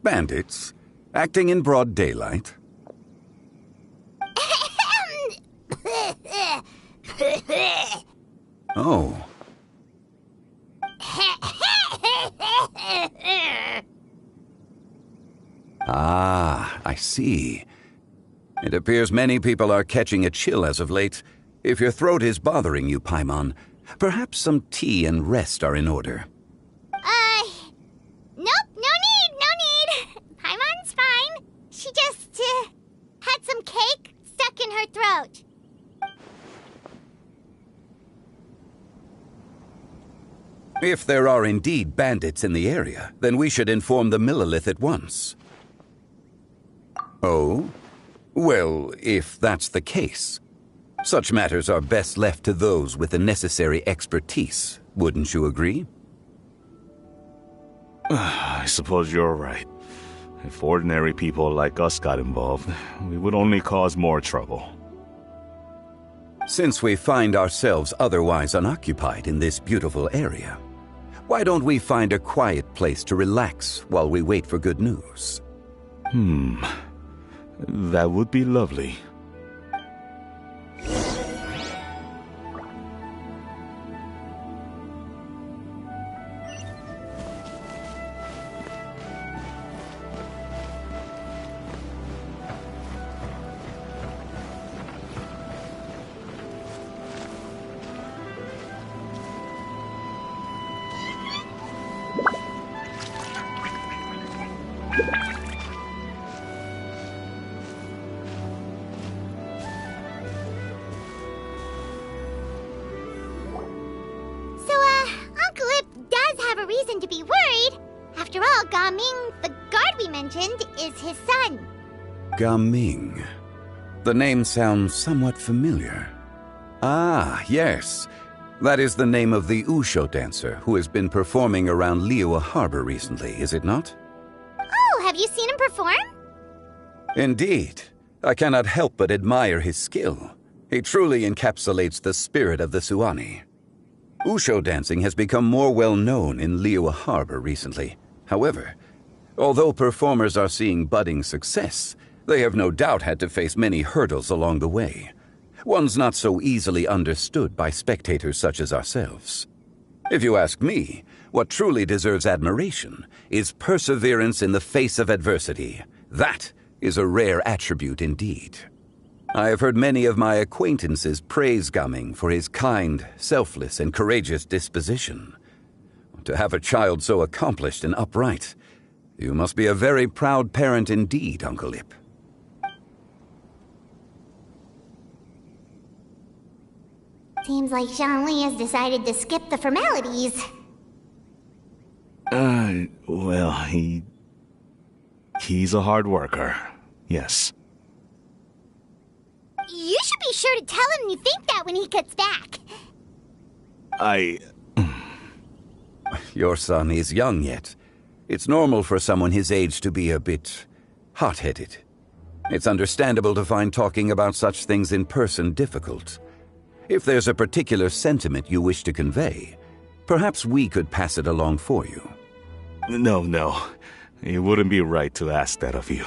Bandits? Acting in broad daylight? Oh. Ah, I see. It appears many people are catching a chill as of late. If your throat is bothering you, Paimon, perhaps some tea and rest are in order. Nope, no need. Paimon's fine. She just, had some about? If there are indeed bandits in the area, then we should inform the Millelith at once. Oh? Well, if that's the case, such matters are best left to those with the necessary expertise, wouldn't you agree? I suppose you're right. If ordinary people like us got involved, we would only cause more trouble. Since we find ourselves otherwise unoccupied in this beautiful area, why don't we find a quiet place to relax while we wait for good news? That would be lovely. Reason to be worried. After all, Gaming, the guard we mentioned, is his son. Gaming. The name sounds somewhat familiar. Ah, yes. That is the name of the Usho dancer who has been performing around Liyue Harbor recently, is it not? Oh, have you seen him perform? Indeed. I cannot help but admire his skill. He truly encapsulates the spirit of the Suani. Usho dancing has become more well-known in Liyue Harbor recently. However, although performers are seeing budding success, they have no doubt had to face many hurdles along the way. One's not so easily understood by spectators such as ourselves. If you ask me, what truly deserves admiration is perseverance in the face of adversity. That is a rare attribute indeed. I have heard many of my acquaintances praise Gaming for his kind, selfless, and courageous disposition. To have a child so accomplished and upright, you must be a very proud parent indeed, Uncle Ip. Seems like Zhongli has decided to skip the formalities. Well, he's a hard worker, yes. You should be sure to tell him you think that when he gets back. Your son is young yet. It's normal for someone his age to be a bit hot-headed. It's understandable to find talking about such things in person difficult. If there's a particular sentiment you wish to convey, perhaps we could pass it along for you. No. It wouldn't be right to ask that of you.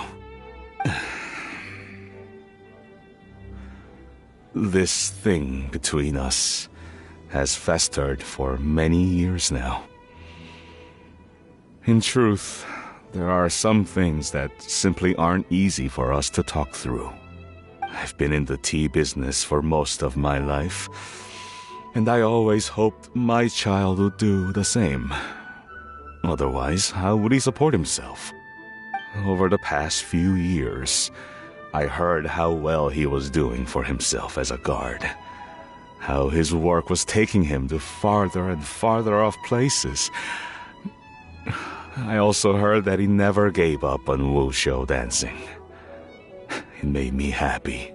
This thing between us has festered for many years now. In truth, there are some things that simply aren't easy for us to talk through. I've been in the tea business for most of my life, and I always hoped my child would do the same. Otherwise, how would he support himself? Over the past few years, I heard how well he was doing for himself as a guard. How his work was taking him to farther and farther off places. I also heard that he never gave up on wushou dancing. It made me happy.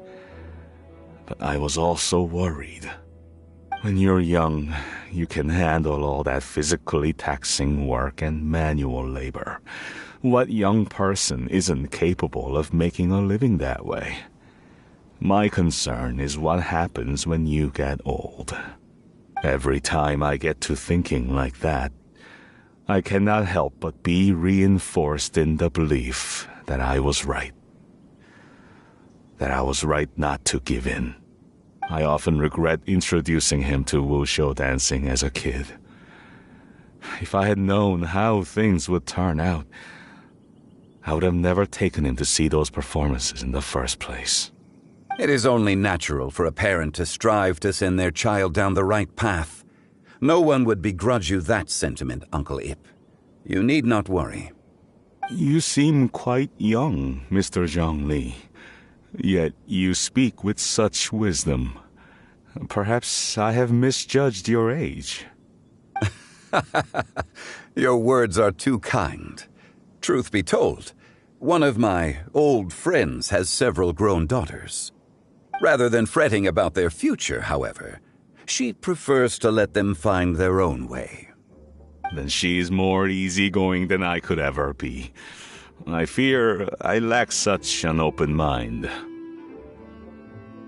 But I was also worried. When you're young, you can handle all that physically taxing work and manual labor. What young person isn't capable of making a living that way? My concern is what happens when you get old. Every time I get to thinking like that, I cannot help but be reinforced in the belief that I was right. That I was right not to give in. I often regret introducing him to wushou dancing as a kid. If I had known how things would turn out, I would have never taken him to see those performances in the first place. It is only natural for a parent to strive to send their child down the right path. No one would begrudge you that sentiment, Uncle Ip. You need not worry. You seem quite young, Mr. Zhongli. Yet you speak with such wisdom. Perhaps I have misjudged your age. Your words are too kind. Truth be told, one of my old friends has several grown daughters. Rather than fretting about their future, however, she prefers to let them find their own way. Then she's more easygoing than I could ever be. I fear I lack such an open mind.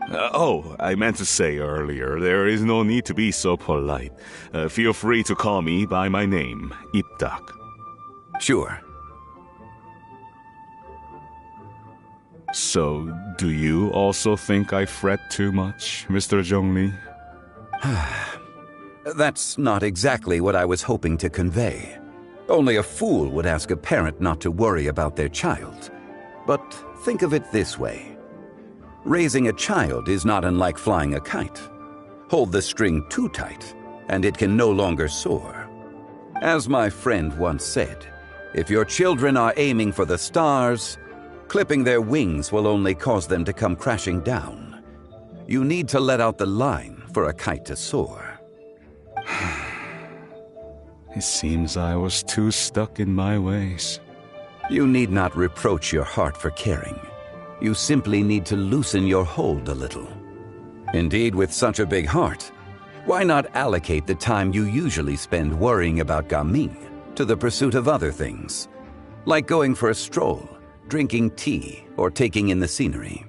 I meant to say earlier, there is no need to be so polite. Feel free to call me by my name, Iptak. Sure. So, do you also think I fret too much, Mr. Zhongli? That's not exactly what I was hoping to convey. Only a fool would ask a parent not to worry about their child. But think of it this way. Raising a child is not unlike flying a kite. Hold the string too tight, and it can no longer soar. As my friend once said, if your children are aiming for the stars, clipping their wings will only cause them to come crashing down. You need to let out the line for a kite to soar. It seems I was too stuck in my ways. You need not reproach your heart for caring. You simply need to loosen your hold a little. Indeed, with such a big heart, why not allocate the time you usually spend worrying about Gaming to the pursuit of other things, like going for a stroll, drinking tea, or taking in the scenery?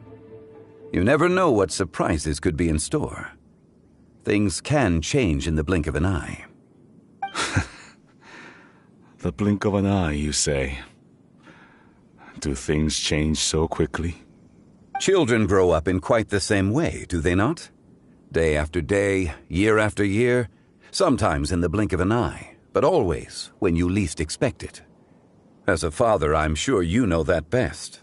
You never know what surprises could be in store. Things can change in the blink of an eye. The blink of an eye, you say? Do things change so quickly? Children grow up in quite the same way, do they not? Day after day, year after year, sometimes in the blink of an eye, but always when you least expect it. As a father, I'm sure you know that best.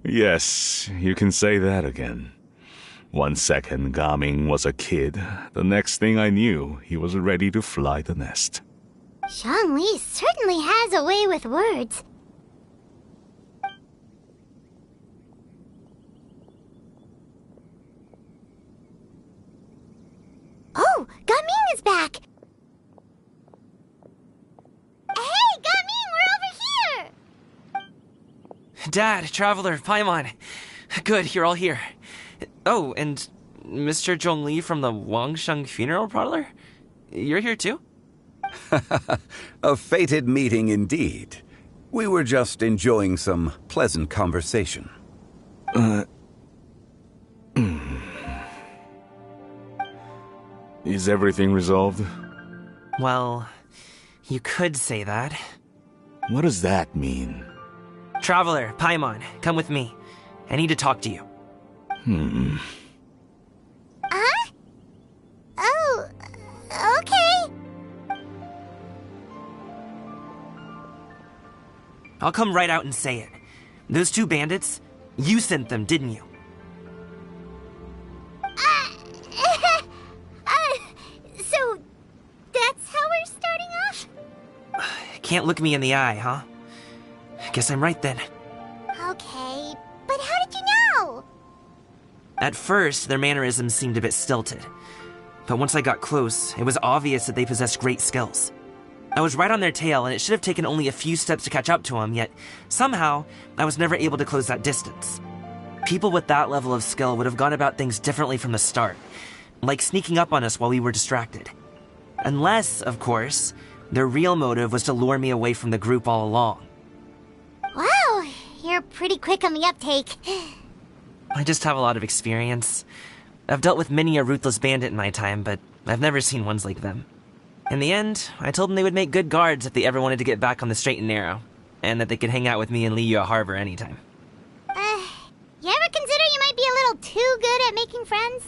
Yes, you can say that again. 1 second, Gaming was a kid. The next thing I knew, he was ready to fly the nest. Zhongli certainly has a way with words. Oh, Gaming is back! Hey, Gaming, we're over here! Dad, Traveler, Paimon. Good, you're all here. Oh, and Mr. Zhongli from the Wangsheng Funeral Parlor? You're here too? A fated meeting indeed. We were just enjoying some pleasant conversation. Is everything resolved? Well, you could say that. What does that mean? Traveler, Paimon, come with me. I need to talk to you. Oh, okay. I'll come right out and say it. Those 2 bandits, you sent them, didn't you? So, that's how we're starting off? Can't look me in the eye, huh? Guess I'm right then. Okay, but how did you know? At first, their mannerisms seemed a bit stilted. But once I got close, it was obvious that they possessed great skills. I was right on their tail, and it should have taken only a few steps to catch up to them, yet somehow, I was never able to close that distance. People with that level of skill would have gone about things differently from the start, like sneaking up on us while we were distracted. Unless, of course, their real motive was to lure me away from the group all along. Wow, you're pretty quick on the uptake. I just have a lot of experience. I've dealt with many a ruthless bandit in my time, but I've never seen ones like them. In the end, I told them they would make good guards if they ever wanted to get back on the straight and narrow, and that they could hang out with me in Liyue Harbor anytime. You ever consider you might be a little too good at making friends?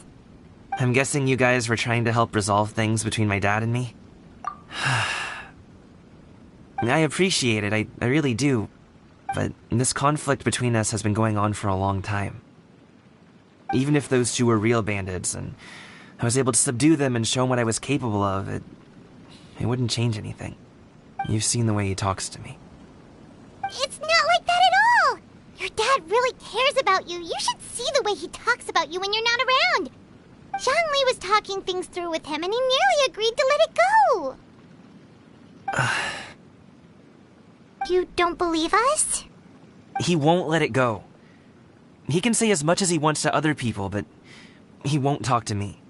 I'm guessing you guys were trying to help resolve things between my dad and me? I appreciate it, I really do. But this conflict between us has been going on for a long time. Even if those 2 were real bandits, and I was able to subdue them and show them what I was capable of, it wouldn't change anything. You've seen the way he talks to me. It's not like that at all! Your dad really cares about you. You should see the way he talks about you when you're not around. Zhongli was talking things through with him, and he nearly agreed to let it go. You don't believe us? He won't let it go. He can say as much as he wants to other people, but he won't talk to me.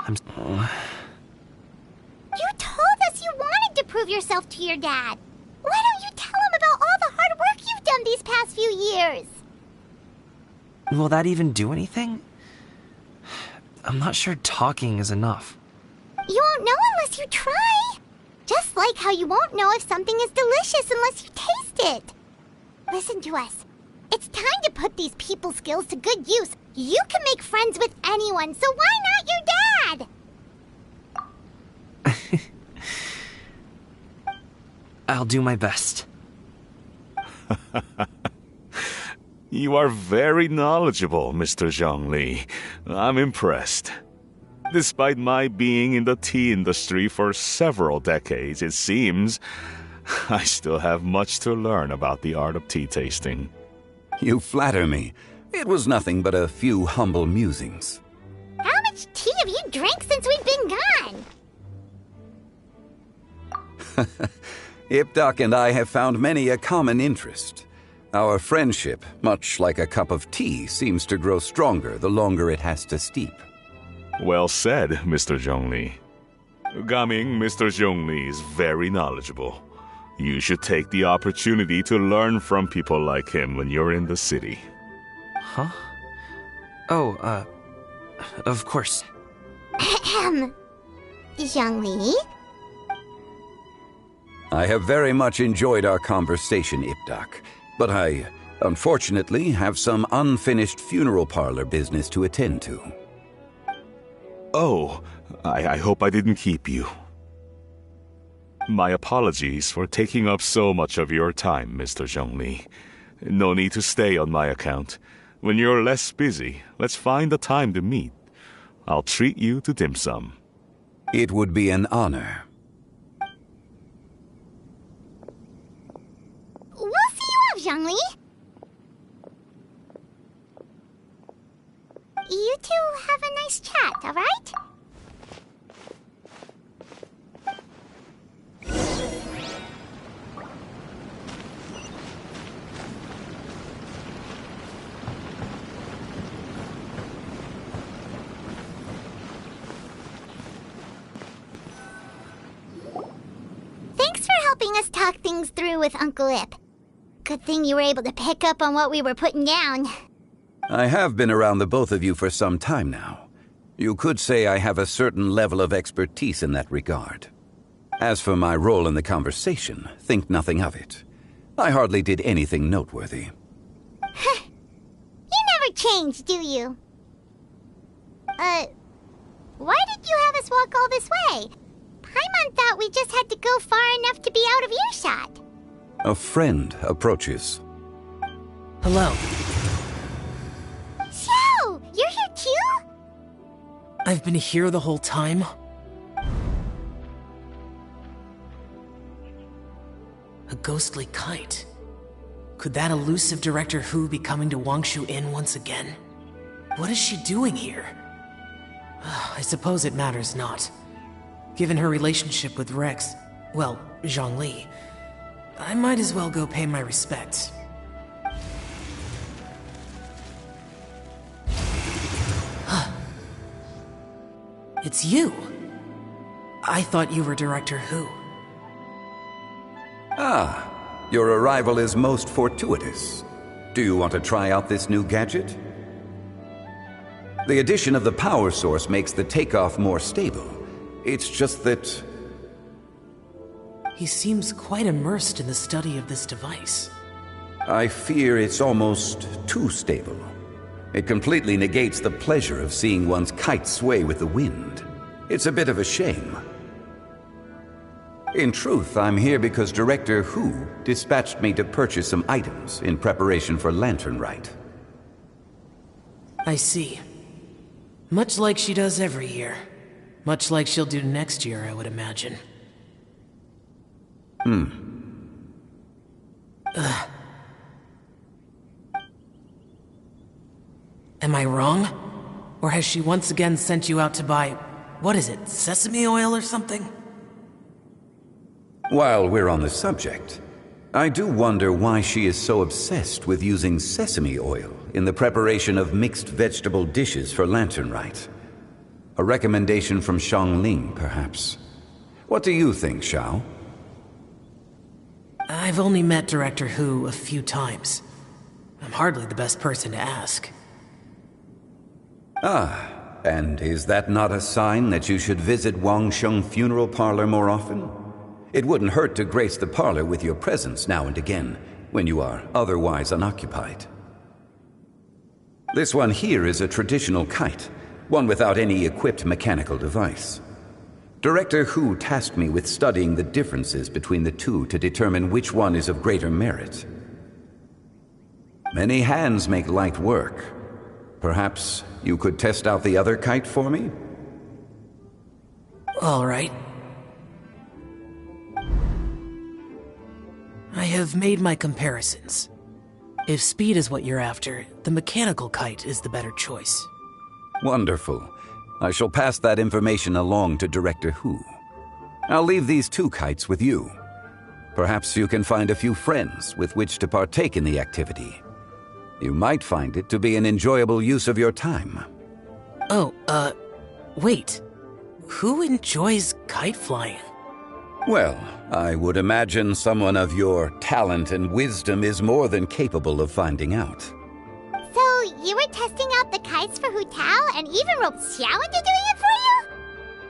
You told us you wanted to prove yourself to your dad. Why don't you tell him about all the hard work you've done these past few years? Will that even do anything? I'm not sure talking is enough. You won't know unless you try. Just like how you won't know if something is delicious unless you taste it. Listen to us. It's time to put these people skills to good use. You can make friends with anyone, so why not your dad? I'll do my best. You are very knowledgeable, Mr. Zhongli. I'm impressed. Despite my being in the tea industry for several decades, it seems I still have much to learn about the art of tea tasting. You flatter me. It was nothing but a few humble musings. How much tea have you drank since we've been gone? Ipdak and I have found many a common interest. Our friendship, much like a cup of tea, seems to grow stronger the longer it has to steep. Well said, Mr. Zhongli. Gaming, Mr. Zhongli is very knowledgeable. You should take the opportunity to learn from people like him when you're in the city. Huh? Oh, of course. Zhongli? I have very much enjoyed our conversation, Ipdak, but I, unfortunately, have some unfinished funeral parlor business to attend to. Oh, I hope I didn't keep you. My apologies for taking up so much of your time, Mr. Zhongli. No need to stay on my account. When you're less busy, let's find a time to meet. I'll treat you to dim sum. It would be an honor. We'll see you off, Zhongli. You two have a nice chat, all right? Thanks for helping us talk things through with Uncle Ip. Good thing you were able to pick up on what we were putting down. I have been around the both of you for some time now. You could say I have a certain level of expertise in that regard. As for my role in the conversation, think nothing of it. I hardly did anything noteworthy. You never change, do you? Why did you have us walk all this way? Paimon thought we just had to go far enough to be out of earshot. A friend approaches. Hello. Xiao! You're here too? I've been here the whole time? A ghostly kite. Could that elusive Director Hu be coming to Wangshu Inn once again? What is she doing here? I suppose it matters not. Given her relationship with Rex, well, Zhongli, I might as well go pay my respects. It's you! I thought you were Director Hu. Ah, your arrival is most fortuitous. Do you want to try out this new gadget? The addition of the power source makes the takeoff more stable. It's just that... He seems quite immersed in the study of this device. I fear it's almost too stable. It completely negates the pleasure of seeing one's kite sway with the wind. It's a bit of a shame. In truth, I'm here because Director Hu dispatched me to purchase some items in preparation for Lantern Rite. I see. Much like she does every year. Much like she'll do next year, I would imagine. Am I wrong? Or has she once again sent you out to buy, what is it, sesame oil or something? While we're on the subject, I do wonder why she is so obsessed with using sesame oil in the preparation of mixed vegetable dishes for Lantern Rite. A recommendation from Xiangling, perhaps. What do you think, Xiao? I've only met Director Hu a few times. I'm hardly the best person to ask. Ah, and is that not a sign that you should visit Wangsheng Funeral Parlor more often? It wouldn't hurt to grace the parlor with your presence now and again, when you are otherwise unoccupied. This one here is a traditional kite, one without any equipped mechanical device. Director Hu tasked me with studying the differences between the two to determine which one is of greater merit. Many hands make light work. Perhaps you could test out the other kite for me? All right. I have made my comparisons. If speed is what you're after, the mechanical kite is the better choice. Wonderful. I shall pass that information along to Director Hu. I'll leave these two kites with you. Perhaps you can find a few friends with which to partake in the activity. You might find it to be an enjoyable use of your time. Oh, wait. Who enjoys kite flying? Well, I would imagine someone of your talent and wisdom is more than capable of finding out. So, you were testing out the kites for Hu Tao and even roped Xiao into doing it for you?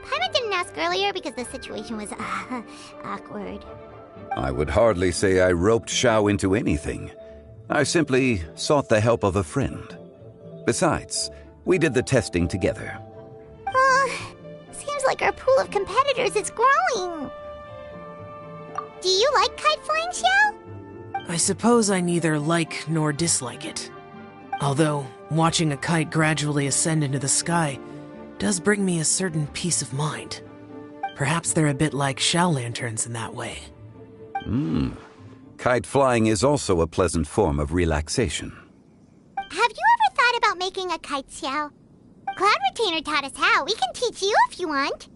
Paimon didn't ask earlier because the situation was, awkward. I would hardly say I roped Xiao into anything. I simply sought the help of a friend. Besides, we did the testing together. Seems like our pool of competitors is growing. Do you like kite flying, Xiao? I suppose I neither like nor dislike it. Although, watching a kite gradually ascend into the sky does bring me a certain peace of mind. Perhaps they're a bit like xiao lanterns in that way. Kite flying is also a pleasant form of relaxation. Have you ever thought about making a kite, Xiao? Cloud Retainer taught us how. We can teach you if you want.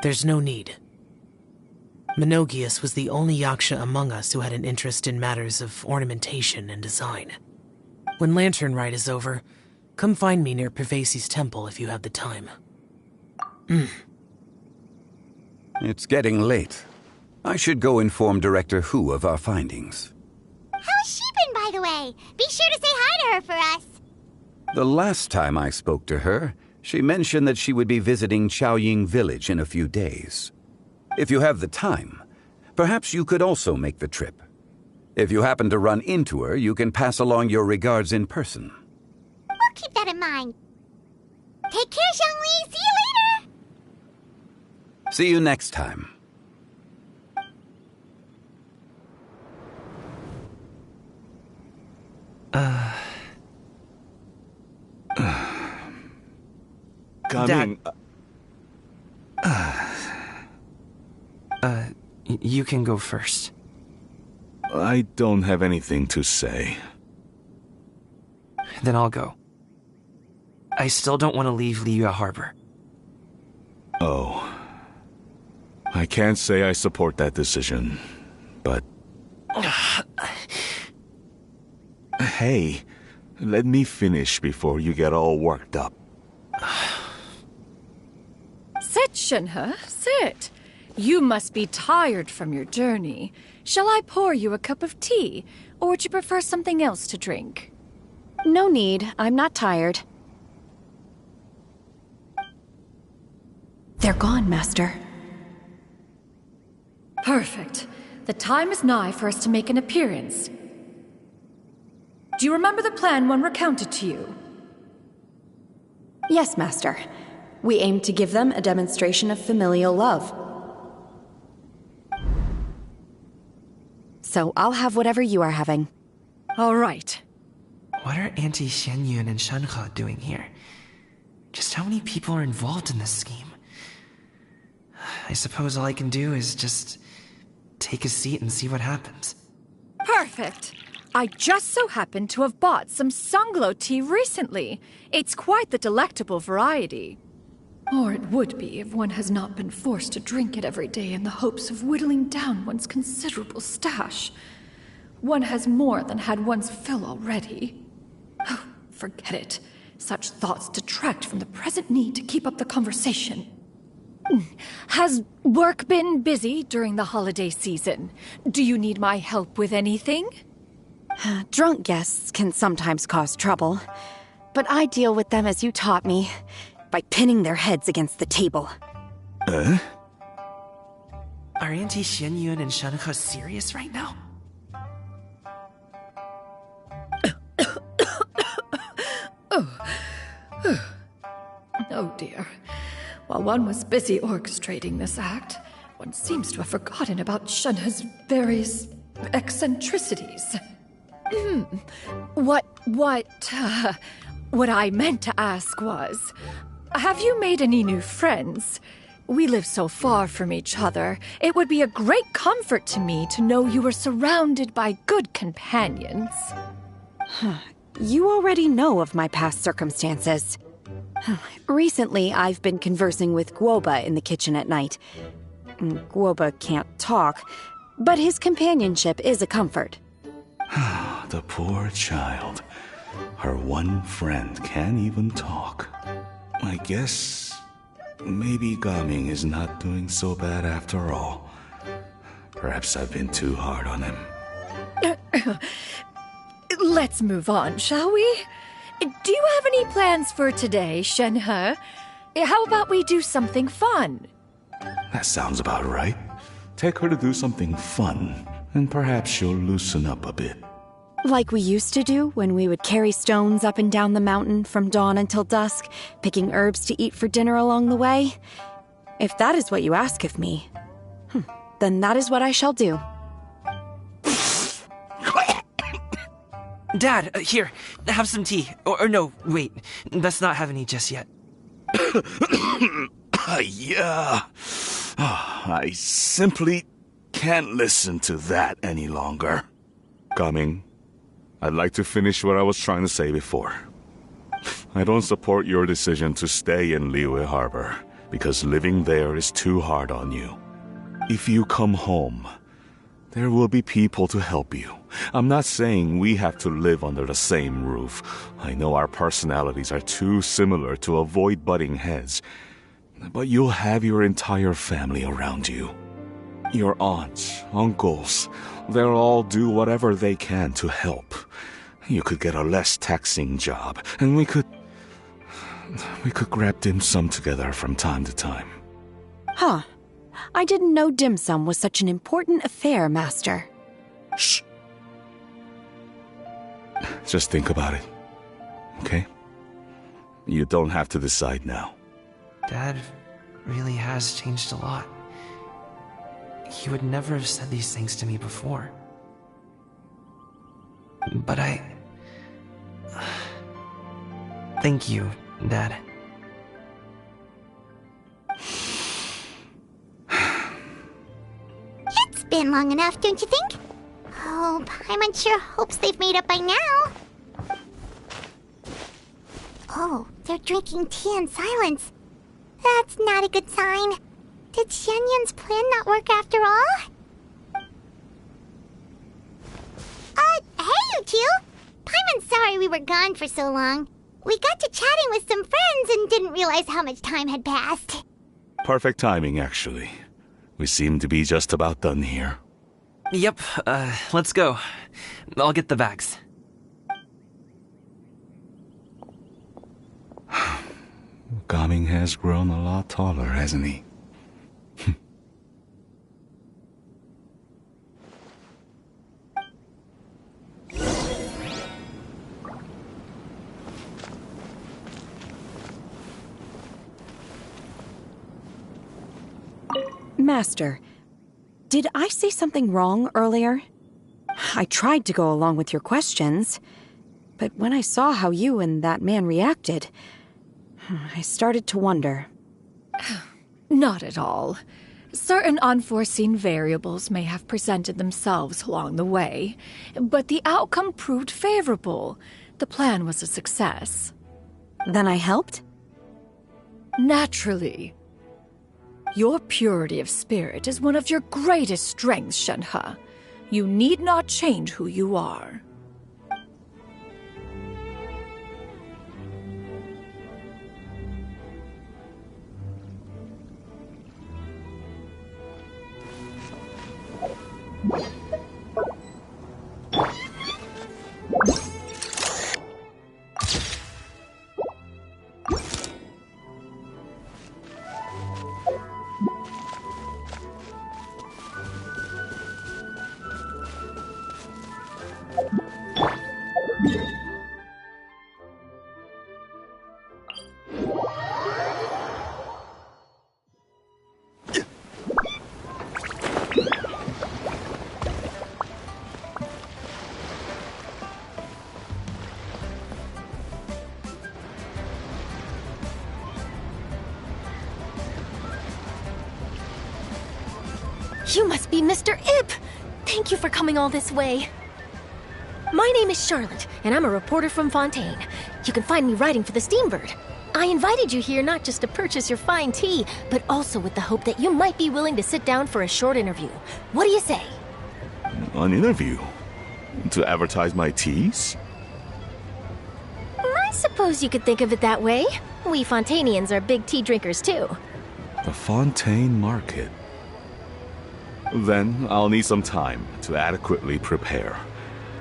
There's no need. Menogius was the only yaksha among us who had an interest in matters of ornamentation and design. When Lantern Rite is over, come find me near Pervasi's temple if you have the time. It's getting late. I should go inform Director Hu of our findings. How's she been, by the way? Be sure to say hi to her for us. The last time I spoke to her, she mentioned that she would be visiting Xiaoying Village in a few days. If you have the time, perhaps you could also make the trip. If you happen to run into her, you can pass along your regards in person. We'll keep that in mind. Take care, Xiangli. See you later. See you next time. Coming. You can go first. I don't have anything to say. Then I'll go. I still don't want to leave Liyue Harbor. Oh. I can't say I support that decision, but... Hey, let me finish before you get all worked up. Sit, Shenhe, sit. You must be tired from your journey. Shall I pour you a cup of tea, or would you prefer something else to drink? No need. I'm not tired. They're gone, Master. Perfect. The time is nigh for us to make an appearance. Do you remember the plan one recounted to you? Yes, Master. We aim to give them a demonstration of familial love. So I'll have whatever you are having. All right. What are Auntie Xianyun and Shenhe doing here? Just how many people are involved in this scheme? I suppose all I can do is just take a seat and see what happens. Perfect. I just so happen to have bought some Sunglow tea recently. It's quite the delectable variety. Or it would be if one has not been forced to drink it every day in the hopes of whittling down one's considerable stash. One has more than had one's fill already. Oh, forget it. Such thoughts detract from the present need to keep up the conversation. Has work been busy during the holiday season? Do you need my help with anything? Drunk guests can sometimes cause trouble, but I deal with them as you taught me, by pinning their heads against the table. Are Auntie Xianyun and Shenhe serious right now? Oh dear. While one was busy orchestrating this act, one seems to have forgotten about Shenhe's various eccentricities. What I meant to ask was, have you made any new friends? We live so far from each other. It would be a great comfort to me to know you were surrounded by good companions. You already know of my past circumstances. Recently, I've been conversing with Guoba in the kitchen at night. Guoba can't talk, but his companionship is a comfort. The poor child. Her one friend can't even talk. I guess maybe Gaming is not doing so bad after all. Perhaps I've been too hard on him. Let's move on, shall we? Do you have any plans for today, Shenhe? How about we do something fun? That sounds about right. Take her to do something fun, and perhaps she'll loosen up a bit. Like we used to do when we would carry stones up and down the mountain from dawn until dusk, picking herbs to eat for dinner along the way? If that is what you ask of me, then that is what I shall do. Dad, here, have some tea. Or no, wait, let's not have any just yet. Yeah. I simply can't listen to that any longer. Gaming, I'd like to finish what I was trying to say before. I don't support your decision to stay in Liyue Harbor, because living there is too hard on you. If you come home, there will be people to help you. I'm not saying we have to live under the same roof. I know our personalities are too similar to avoid butting heads. But you'll have your entire family around you. Your aunts, uncles, they'll all do whatever they can to help. You could get a less taxing job, and we could grab dim sum together from time to time. Huh. I didn't know dim sum was such an important affair, Master. Shh. Just think about it, okay? You don't have to decide now. Dad really has changed a lot. He would never have said these things to me before. But thank you, Dad. It's been long enough, don't you think? Oh, Paimon sure hopes they've made up by now. Oh, they're drinking tea in silence. That's not a good sign. Did Xianyun's plan not work after all? Hey, you two! Paimon's sorry we were gone for so long. We got to chatting with some friends and didn't realize how much time had passed. Perfect timing, actually. We seem to be just about done here. Yep, let's go. I'll get the bags. Gaming has grown a lot taller, hasn't he? Master, did I say something wrong earlier? I tried to go along with your questions, but when I saw how you and that man reacted, I started to wonder. Not at all. Certain unforeseen variables may have presented themselves along the way, but the outcome proved favorable. The plan was a success. Then I helped? Naturally. Your purity of spirit is one of your greatest strengths, Shenhe. You need not change who you are. You must be Mr. Ip! Thank you for coming all this way. My name is Charlotte, and I'm a reporter from Fontaine. You can find me writing for the Steambird. I invited you here not just to purchase your fine tea, but also with the hope that you might be willing to sit down for a short interview. What do you say? An interview? To advertise my teas? I suppose you could think of it that way. We Fontainians are big tea drinkers, too. The Fontaine Market. Then I'll need some time to adequately prepare.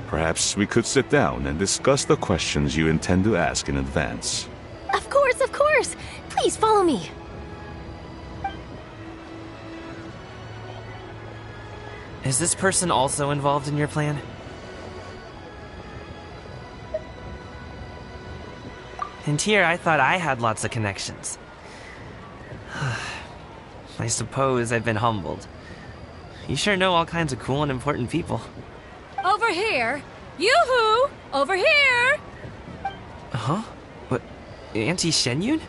Perhaps we could sit down and discuss the questions you intend to ask in advance. Of course, of course! Please follow me. Is this person also involved in your plan? And here I thought I had lots of connections. I suppose I've been humbled. You sure know all kinds of cool and important people. Over here! Yoo-hoo! Over here! Huh? What? Auntie Shenyun?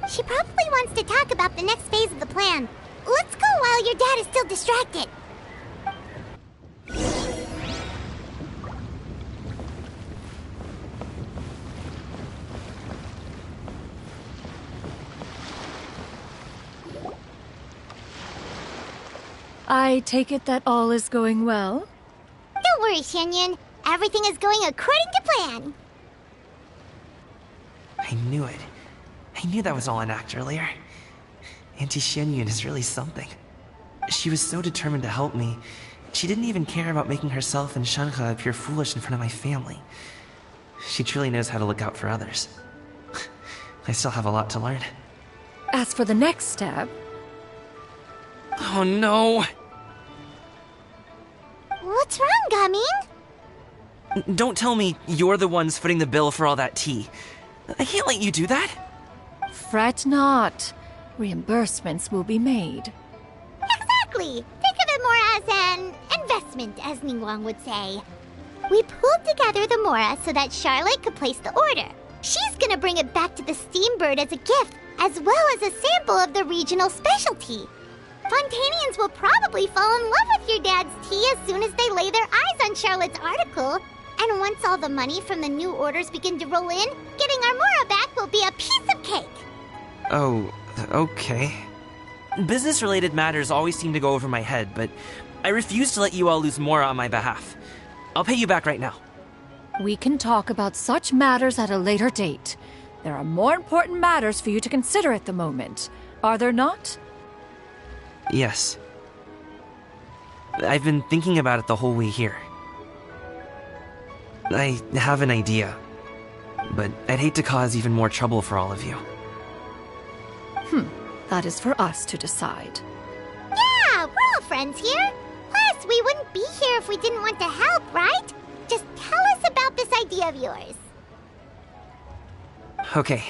She probably wants to talk about the next phase of the plan. Let's go while your dad is still distracted. I take it that all is going well? Don't worry, Shenyun. Everything is going according to plan. I knew it. I knew that was all an act earlier. Auntie Shenyun is really something. She was so determined to help me. She didn't even care about making herself and Shenhe appear foolish in front of my family. She truly knows how to look out for others. I still have a lot to learn. As for the next step... Oh no! What's wrong, Gamin? Don't tell me you're the ones footing the bill for all that tea. I can't let you do that. Fret not. Reimbursements will be made. Exactly! Think of it more as an investment, as Ningguang would say. We pooled together the Mora so that Charlotte could place the order. She's gonna bring it back to the Steambird as a gift, as well as a sample of the regional specialty. Fontainians will probably fall in love with your dad's tea as soon as they lay their eyes on Charlotte's article. And once all the money from the new orders begin to roll in, getting our Mora back will be a piece of cake. Oh, okay. Business-related matters always seem to go over my head, but I refuse to let you all lose Mora on my behalf. I'll pay you back right now. We can talk about such matters at a later date. There are more important matters for you to consider at the moment, are there not? Yes. I've been thinking about it the whole way here. I have an idea, but I'd hate to cause even more trouble for all of you. That is for us to decide. Yeah, we're all friends here. Plus, we wouldn't be here if we didn't want to help, right? Just tell us about this idea of yours. Okay.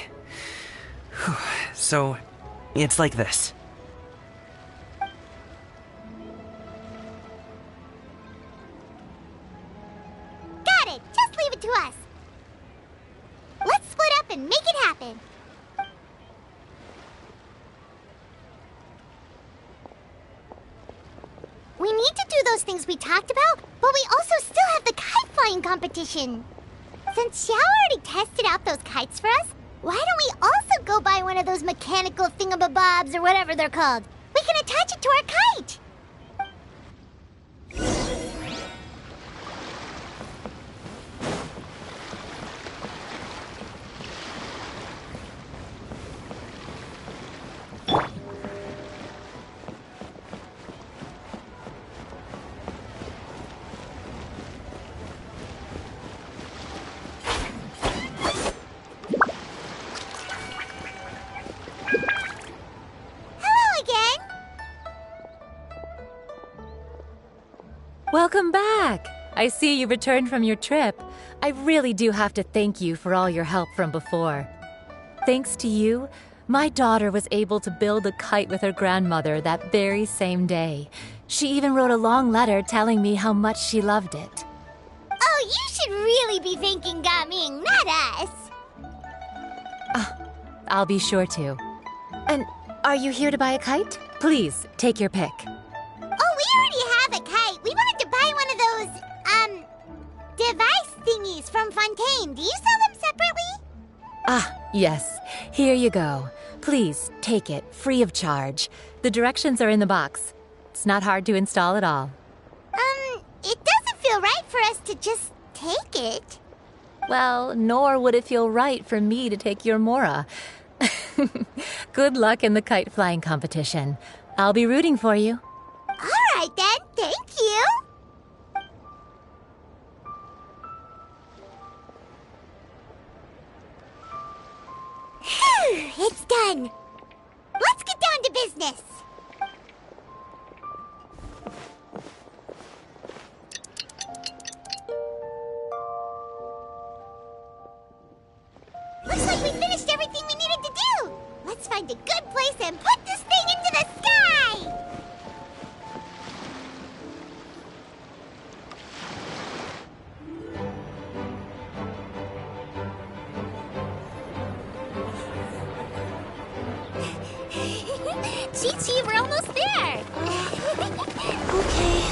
So, it's like this. Got it! Just leave it to us. Let's split up and make it happen. things we talked about, but we also still have the kite flying competition. Since Xiao already tested out those kites for us, why don't we also go buy one of those mechanical thingamabobs or whatever they're called? We can attach it to our kite! Welcome back! I see you returned from your trip. I really do have to thank you for all your help from before. Thanks to you, my daughter was able to build a kite with her grandmother that very same day. She even wrote a long letter telling me how much she loved it. Oh, you should really be thanking Gaming, not us! I'll be sure to. And are you here to buy a kite? Please, take your pick. Oh, we already have a kite. We wanted to buy one of those, device thingies from Fontaine. Do you sell them separately? Yes. Here you go. Please, take it, free of charge. The directions are in the box. It's not hard to install at all. It doesn't feel right for us to just take it. Well, nor would it feel right for me to take your Mora. Good luck in the kite flying competition. I'll be rooting for you. All right, then. Thank you. Phew, it's done. Let's get down to business. Looks like we finished everything we needed to do. Let's find a good place and put this thing into the sky. Chi-Chi, we're almost there! Okay.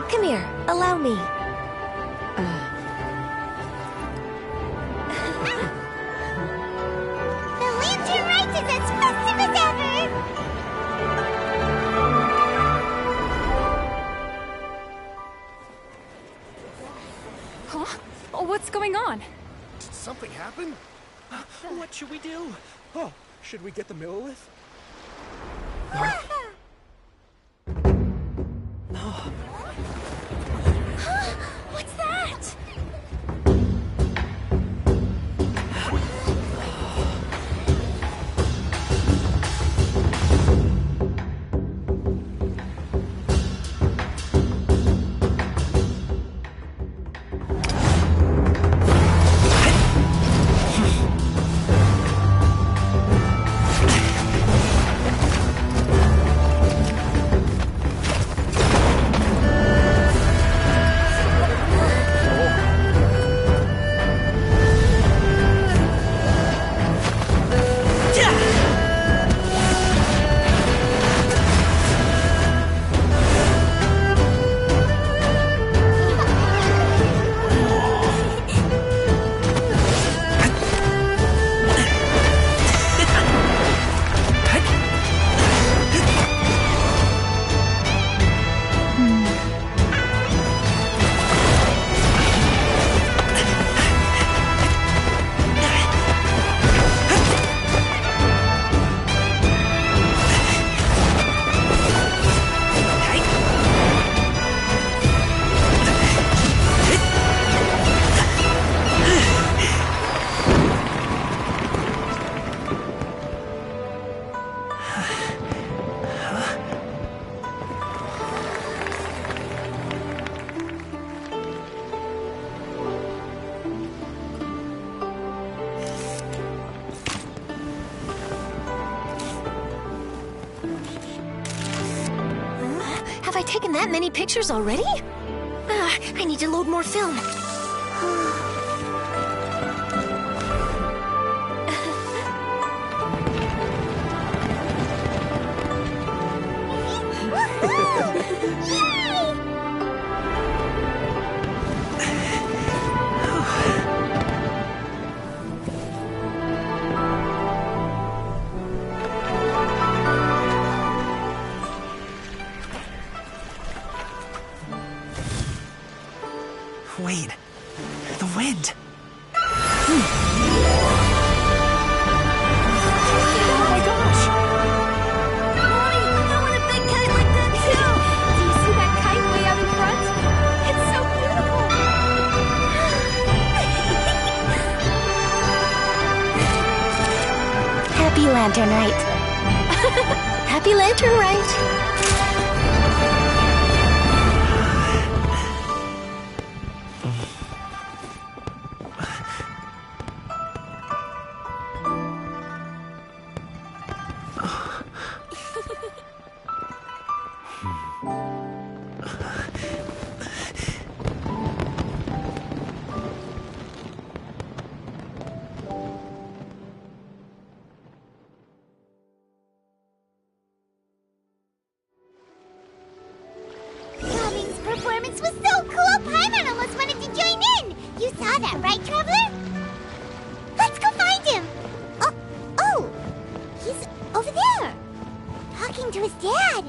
Come here, allow me. The lantern rite is as festive as ever! Huh? Oh, what's going on? Did something happen? What should we do? Oh, should we get the Millilith? What's that? I taken that many pictures already? I need to load more film. Wait, the wind. Oh my gosh! Mommy, I want a big kite like that too! Do you see that kite way out in front? It's so beautiful! Happy Lantern Rite. Happy Lantern Rite. Calving's performance was so cool, Paimon almost wanted to join in! You saw that, right, Traveler? Let's go find him! Oh! He's over there! Talking to his dad!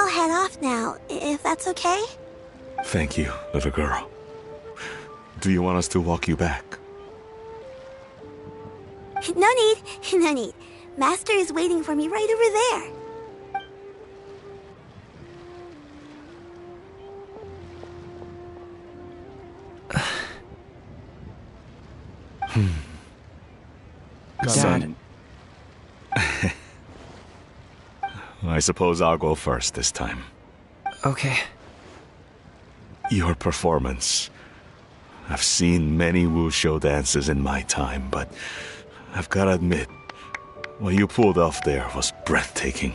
I'll head off now, if that's okay? Thank you, little girl. Do you want us to walk you back? No need, no need. Master is waiting for me right over there. Son. I suppose I'll go first this time. Okay. Your performance. I've seen many wuxia dances in my time, but I've gotta admit, what you pulled off there was breathtaking.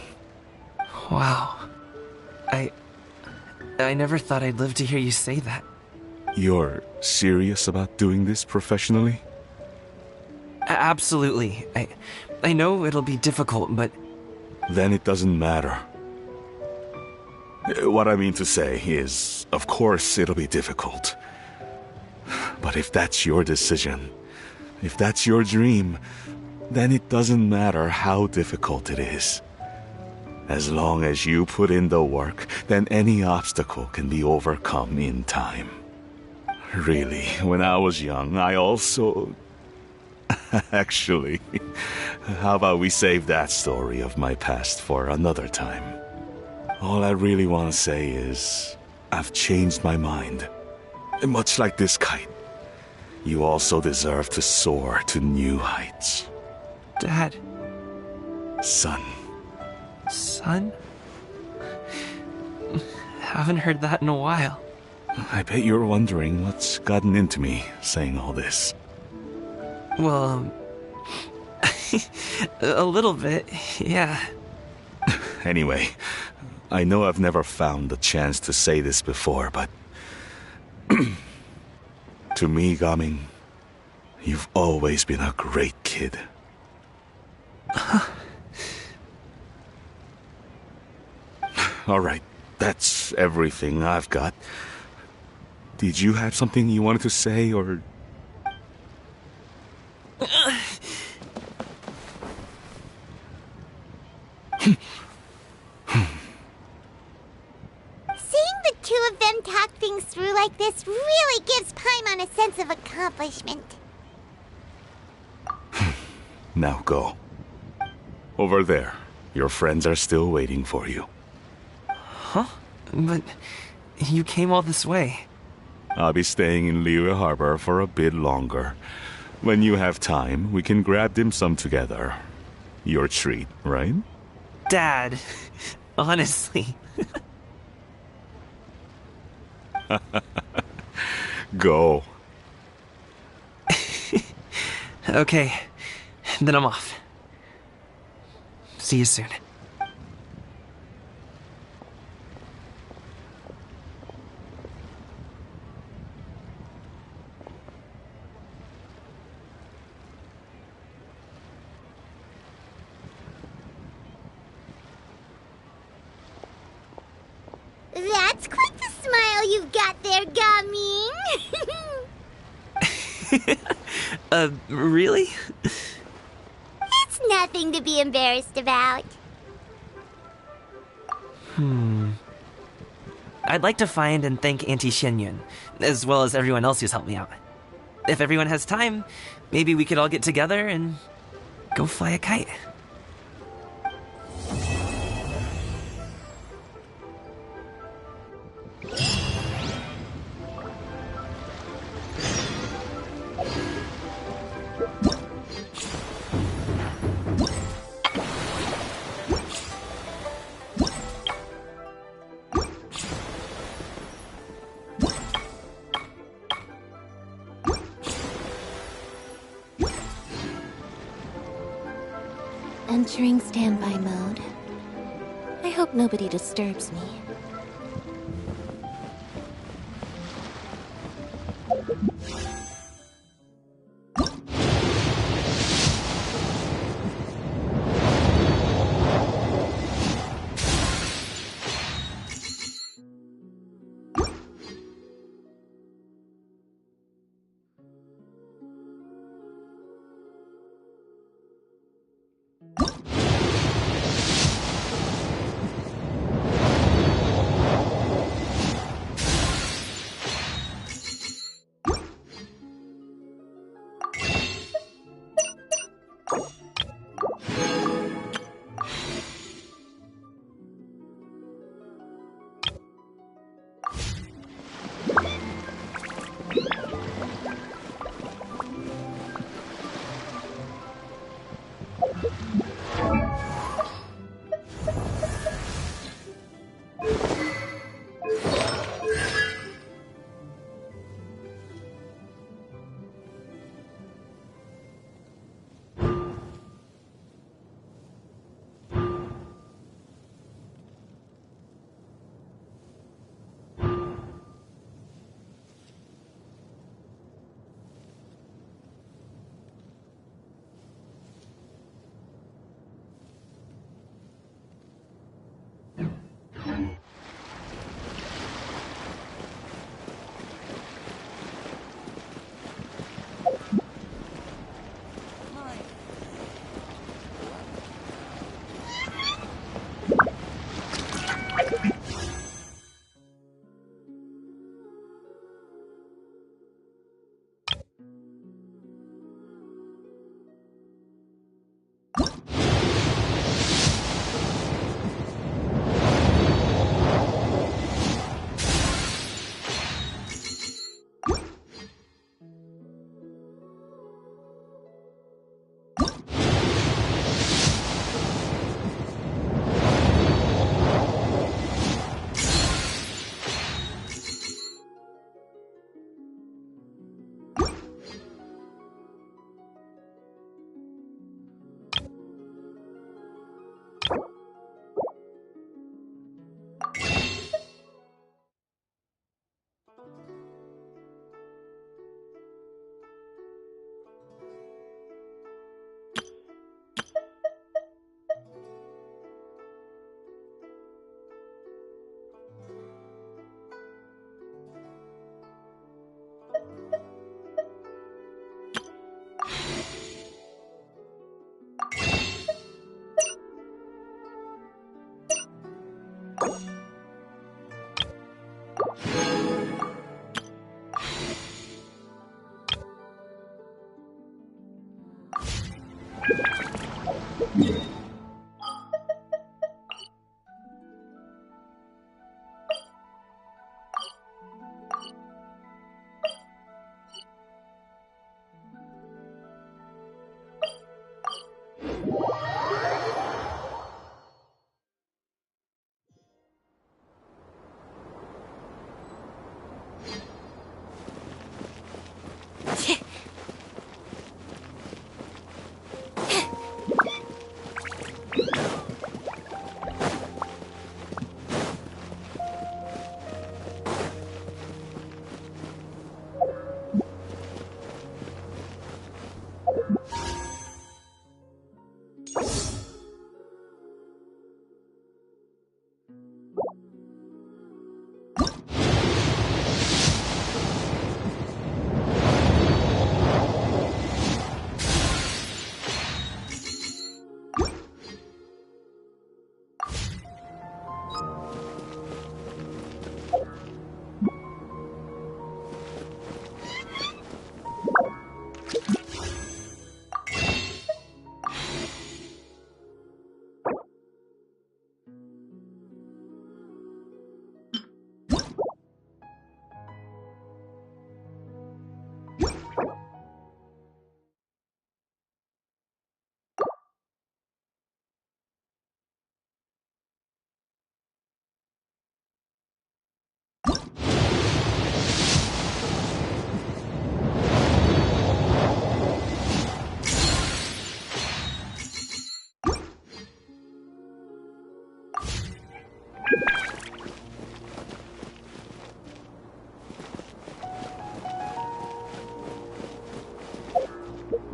Wow. I never thought I'd live to hear you say that. You're serious about doing this professionally? Absolutely. I know it'll be difficult, but... Then it doesn't matter. What I mean to say is, of course it'll be difficult. But if that's your decision, if that's your dream, then it doesn't matter how difficult it is. As long as you put in the work, then any obstacle can be overcome in time. Really, when I was young, I also... Actually, how about we save that story of my past for another time? All I really want to say is, I've changed my mind. Much like this kite, you also deserve to soar to new heights. Dad. Son. Son? Haven't heard that in a while. I bet you're wondering what's gotten into me saying all this. Well, a little bit, yeah. Anyway, I know I've never found the chance to say this before, but... to me, Gaming, you've always been a great kid. Alright, that's everything I've got. Did you have something you wanted to say, or... Seeing the two of them talk things through like this really gives Paimon a sense of accomplishment. Now go. Over there. Your friends are still waiting for you. Huh? But you came all this way. I'll be staying in Liyue Harbor for a bit longer. When you have time, we can grab dim sum together. Your treat, right? Dad, honestly. Go. Okay, then I'm off. See you soon. That's quite the smile you've got there, Gaming. Really? It's nothing to be embarrassed about. I'd like to find and thank Auntie Xianyun, as well as everyone else who's helped me out. If everyone has time, maybe we could all get together and go fly a kite. Entering standby mode. I hope nobody disturbs me.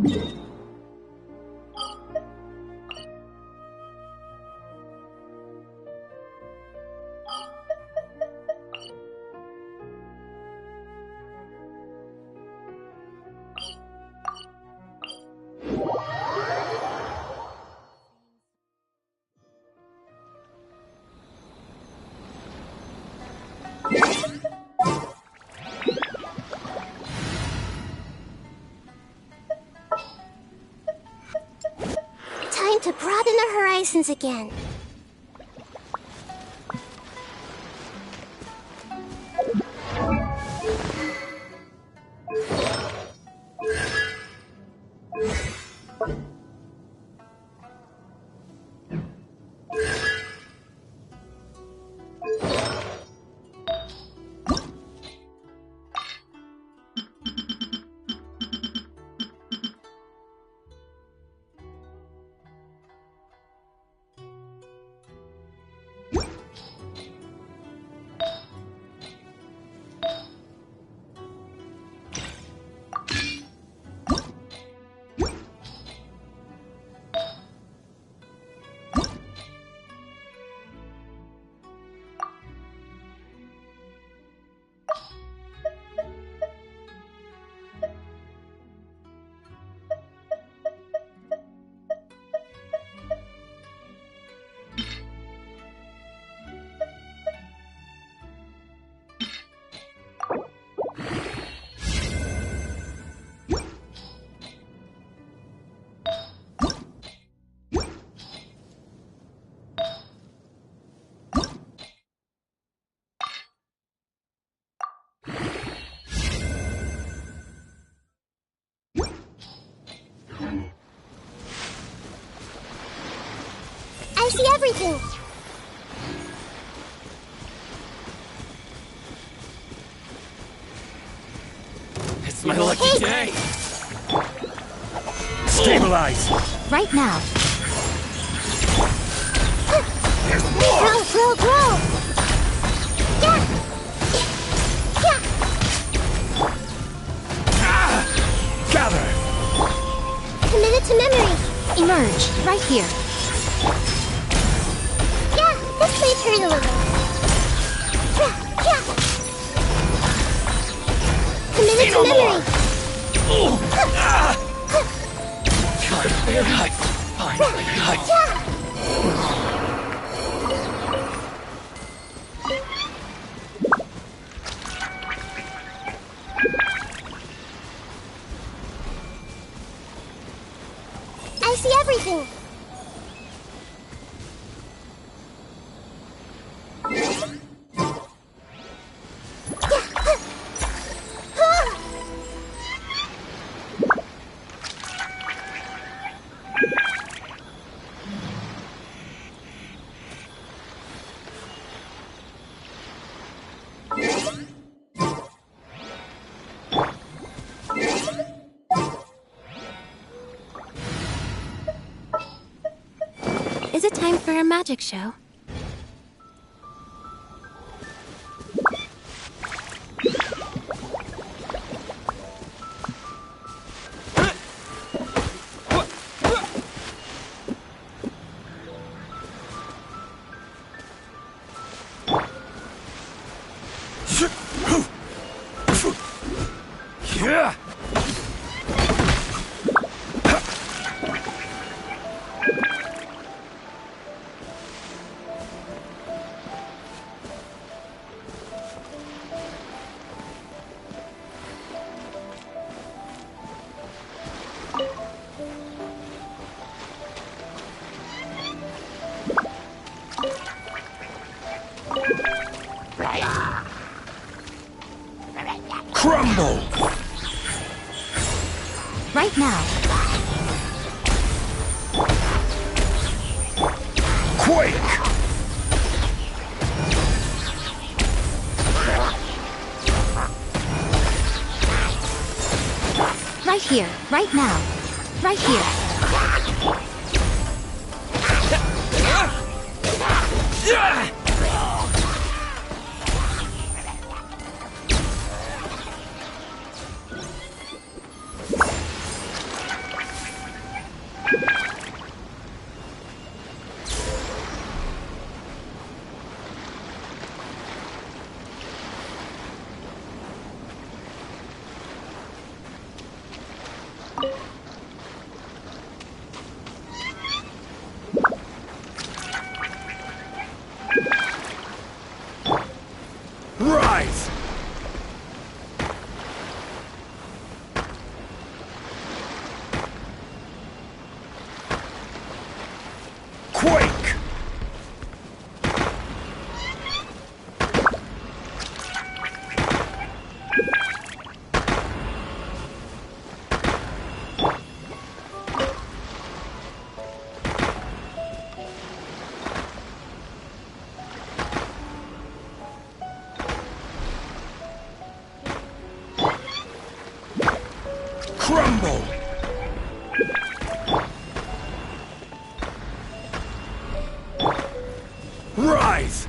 Time to broaden the horizons again. I see everything. It's my lucky day! Stabilize! Right now. Grow, grow, grow! Yeah! Yeah! Gather! Committed to memory. Emerge, right here. Yeah, this may hurt a little. Yeah, yeah! Committed to memory. I see everything. Is it time for a magic show? Crumble! Right now. Quake! Right here, right now. Right here. Quake! Crumble! Rise!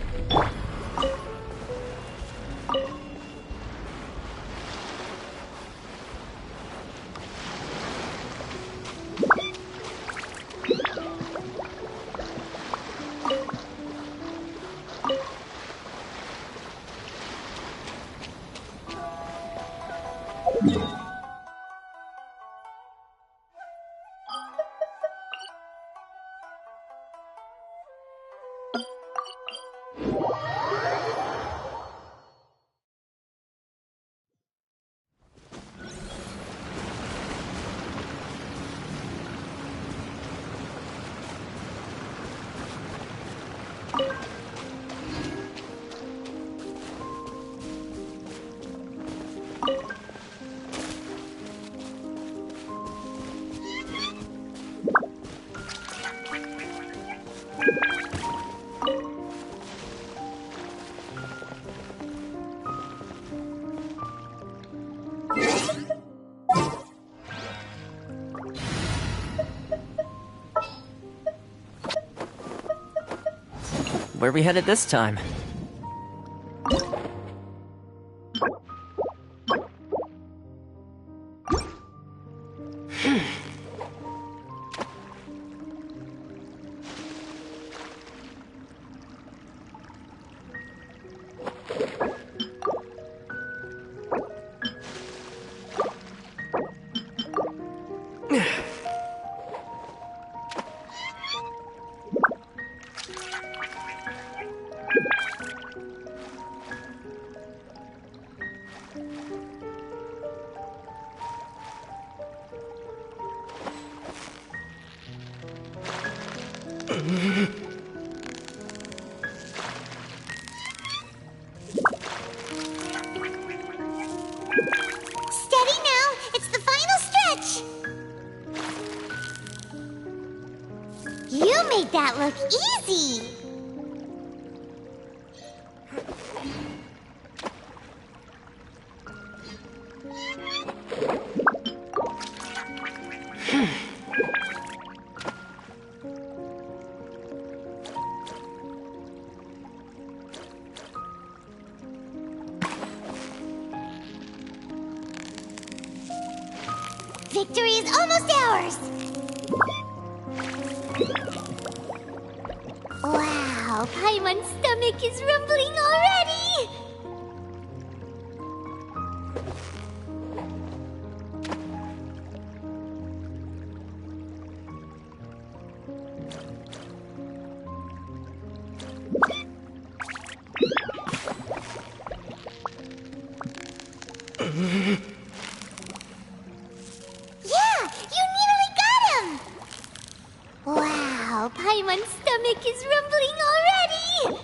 Where are we headed this time? Steady now, it's the final stretch! You made that look easy! Victory is almost ours! Wow, Paimon's stomach is rumbling already! Yeah, you nearly got him! Wow, Paimon's stomach is rumbling already!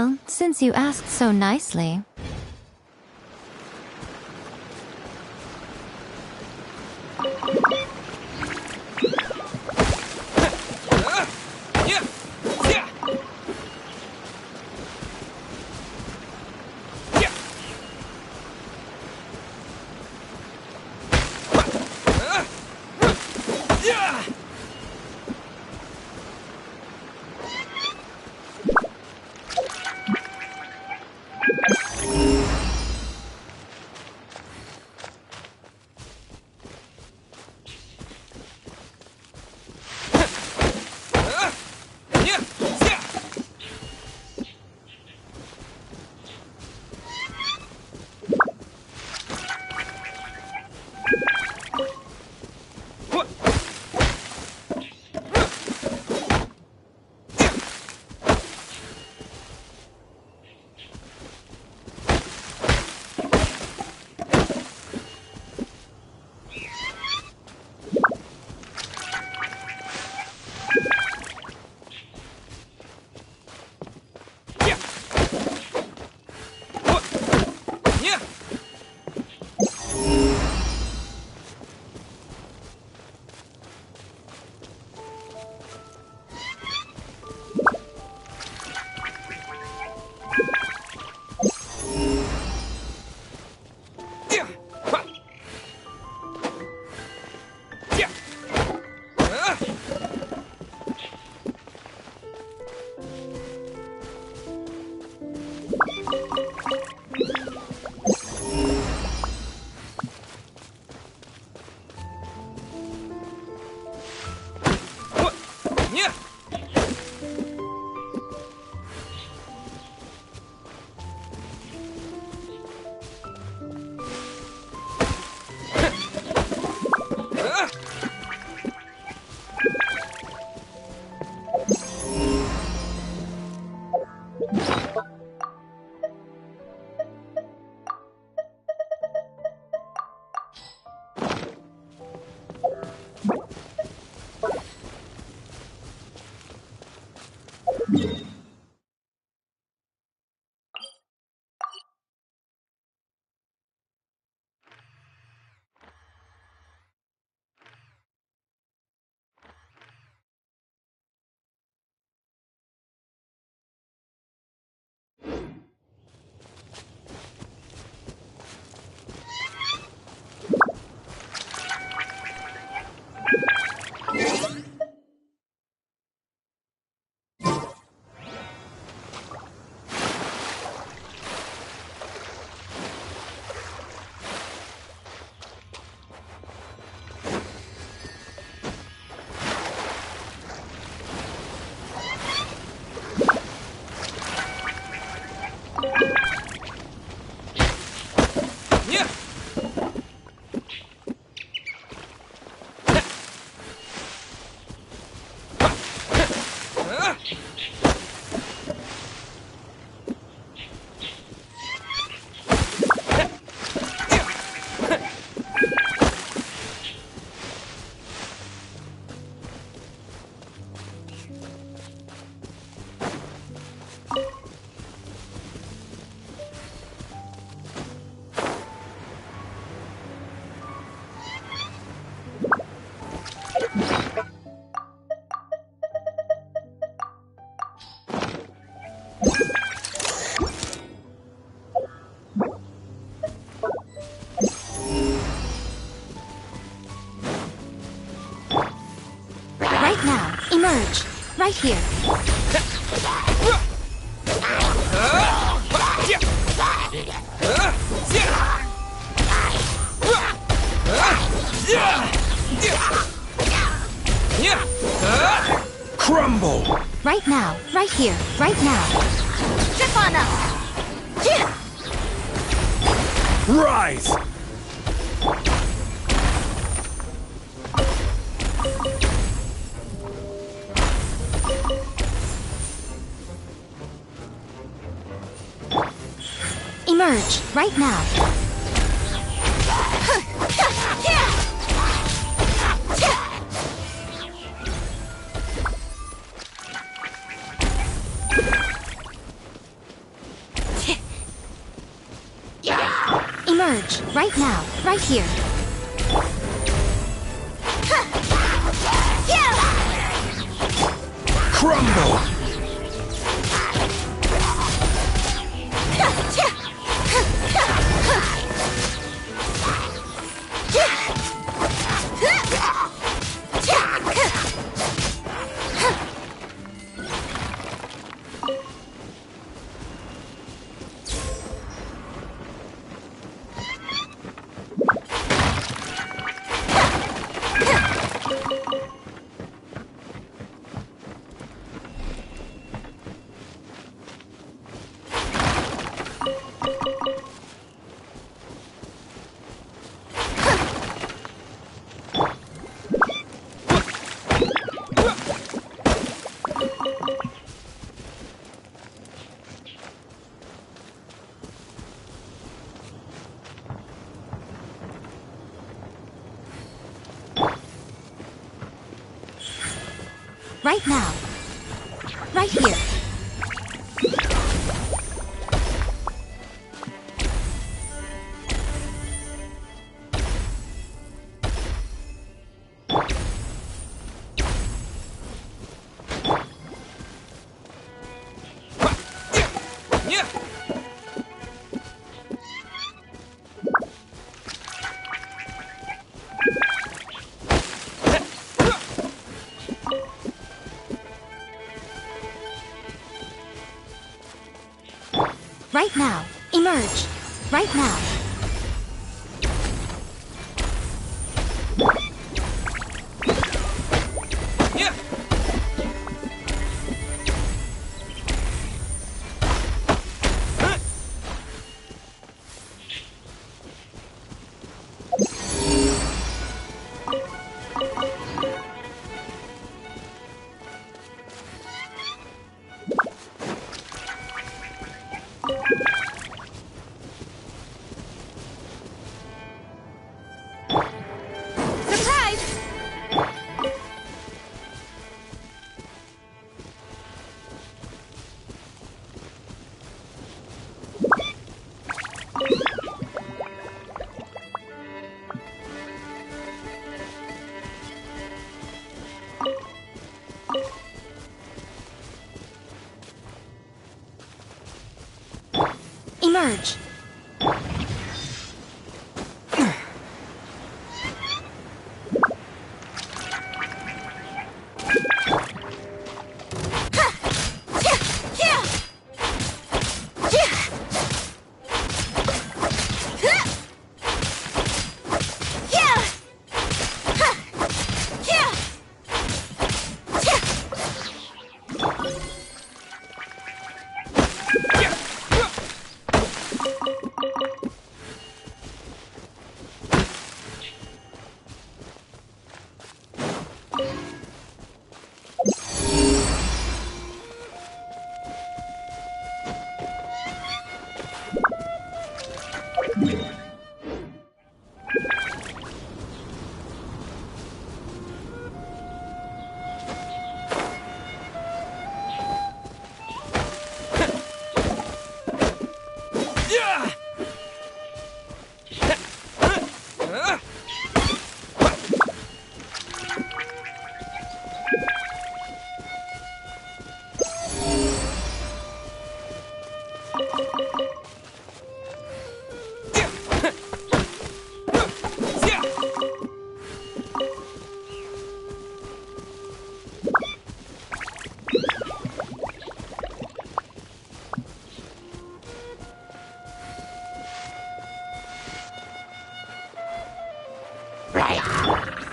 Well, since you asked so nicely. Emerge. Right here. Crumble! Right now. Right here. Right now. Trip on up! Rise! Emerge. Right now. Emerge! Right now! Right here! Crumble! Right now! Right here! Right now! Emerge! Right now! Emerge!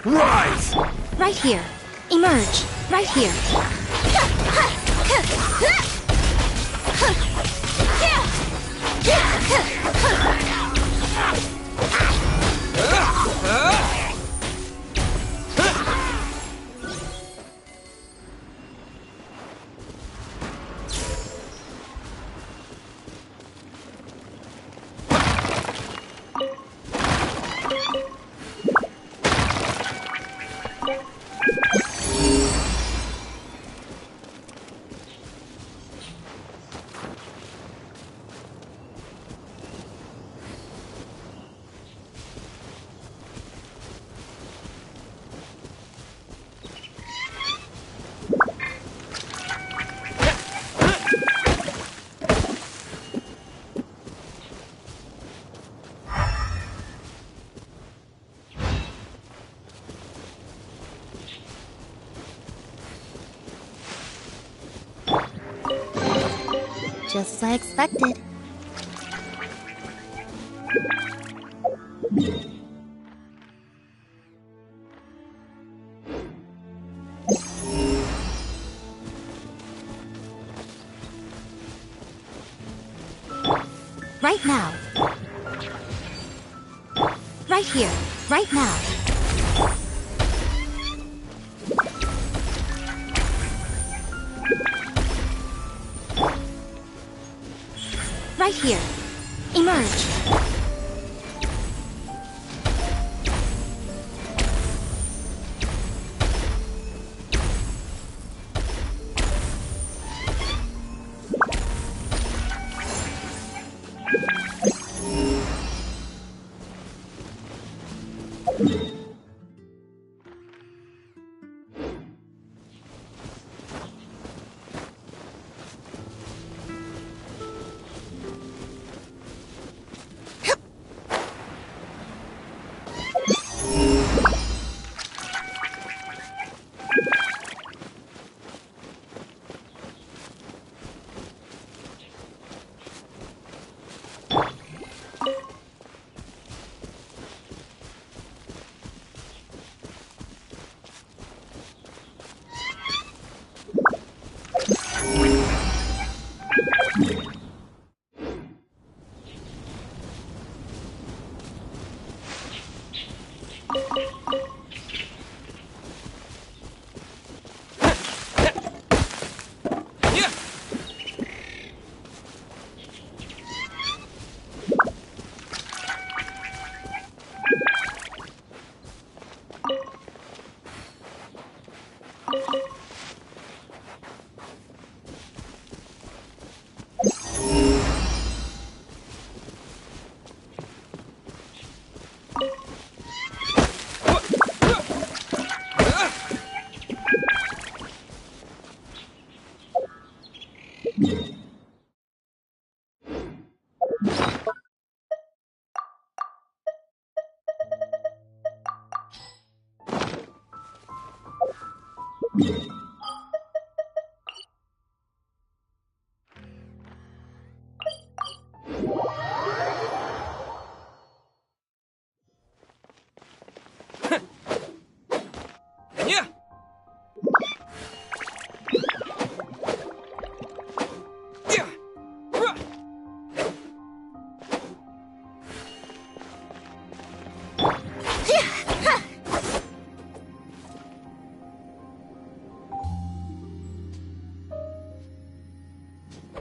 Rise! Right here! Emerge! Right here! Just as I expected. Right now. Right here. Right now. Right here. Emerge.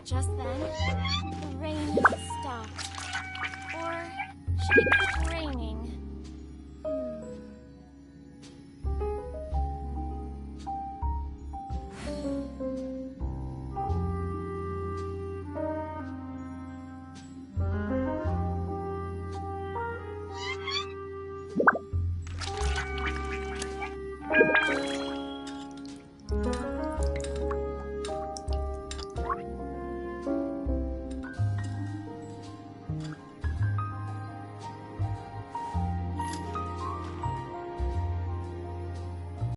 Just then, the rain stopped. Or should it keep raining?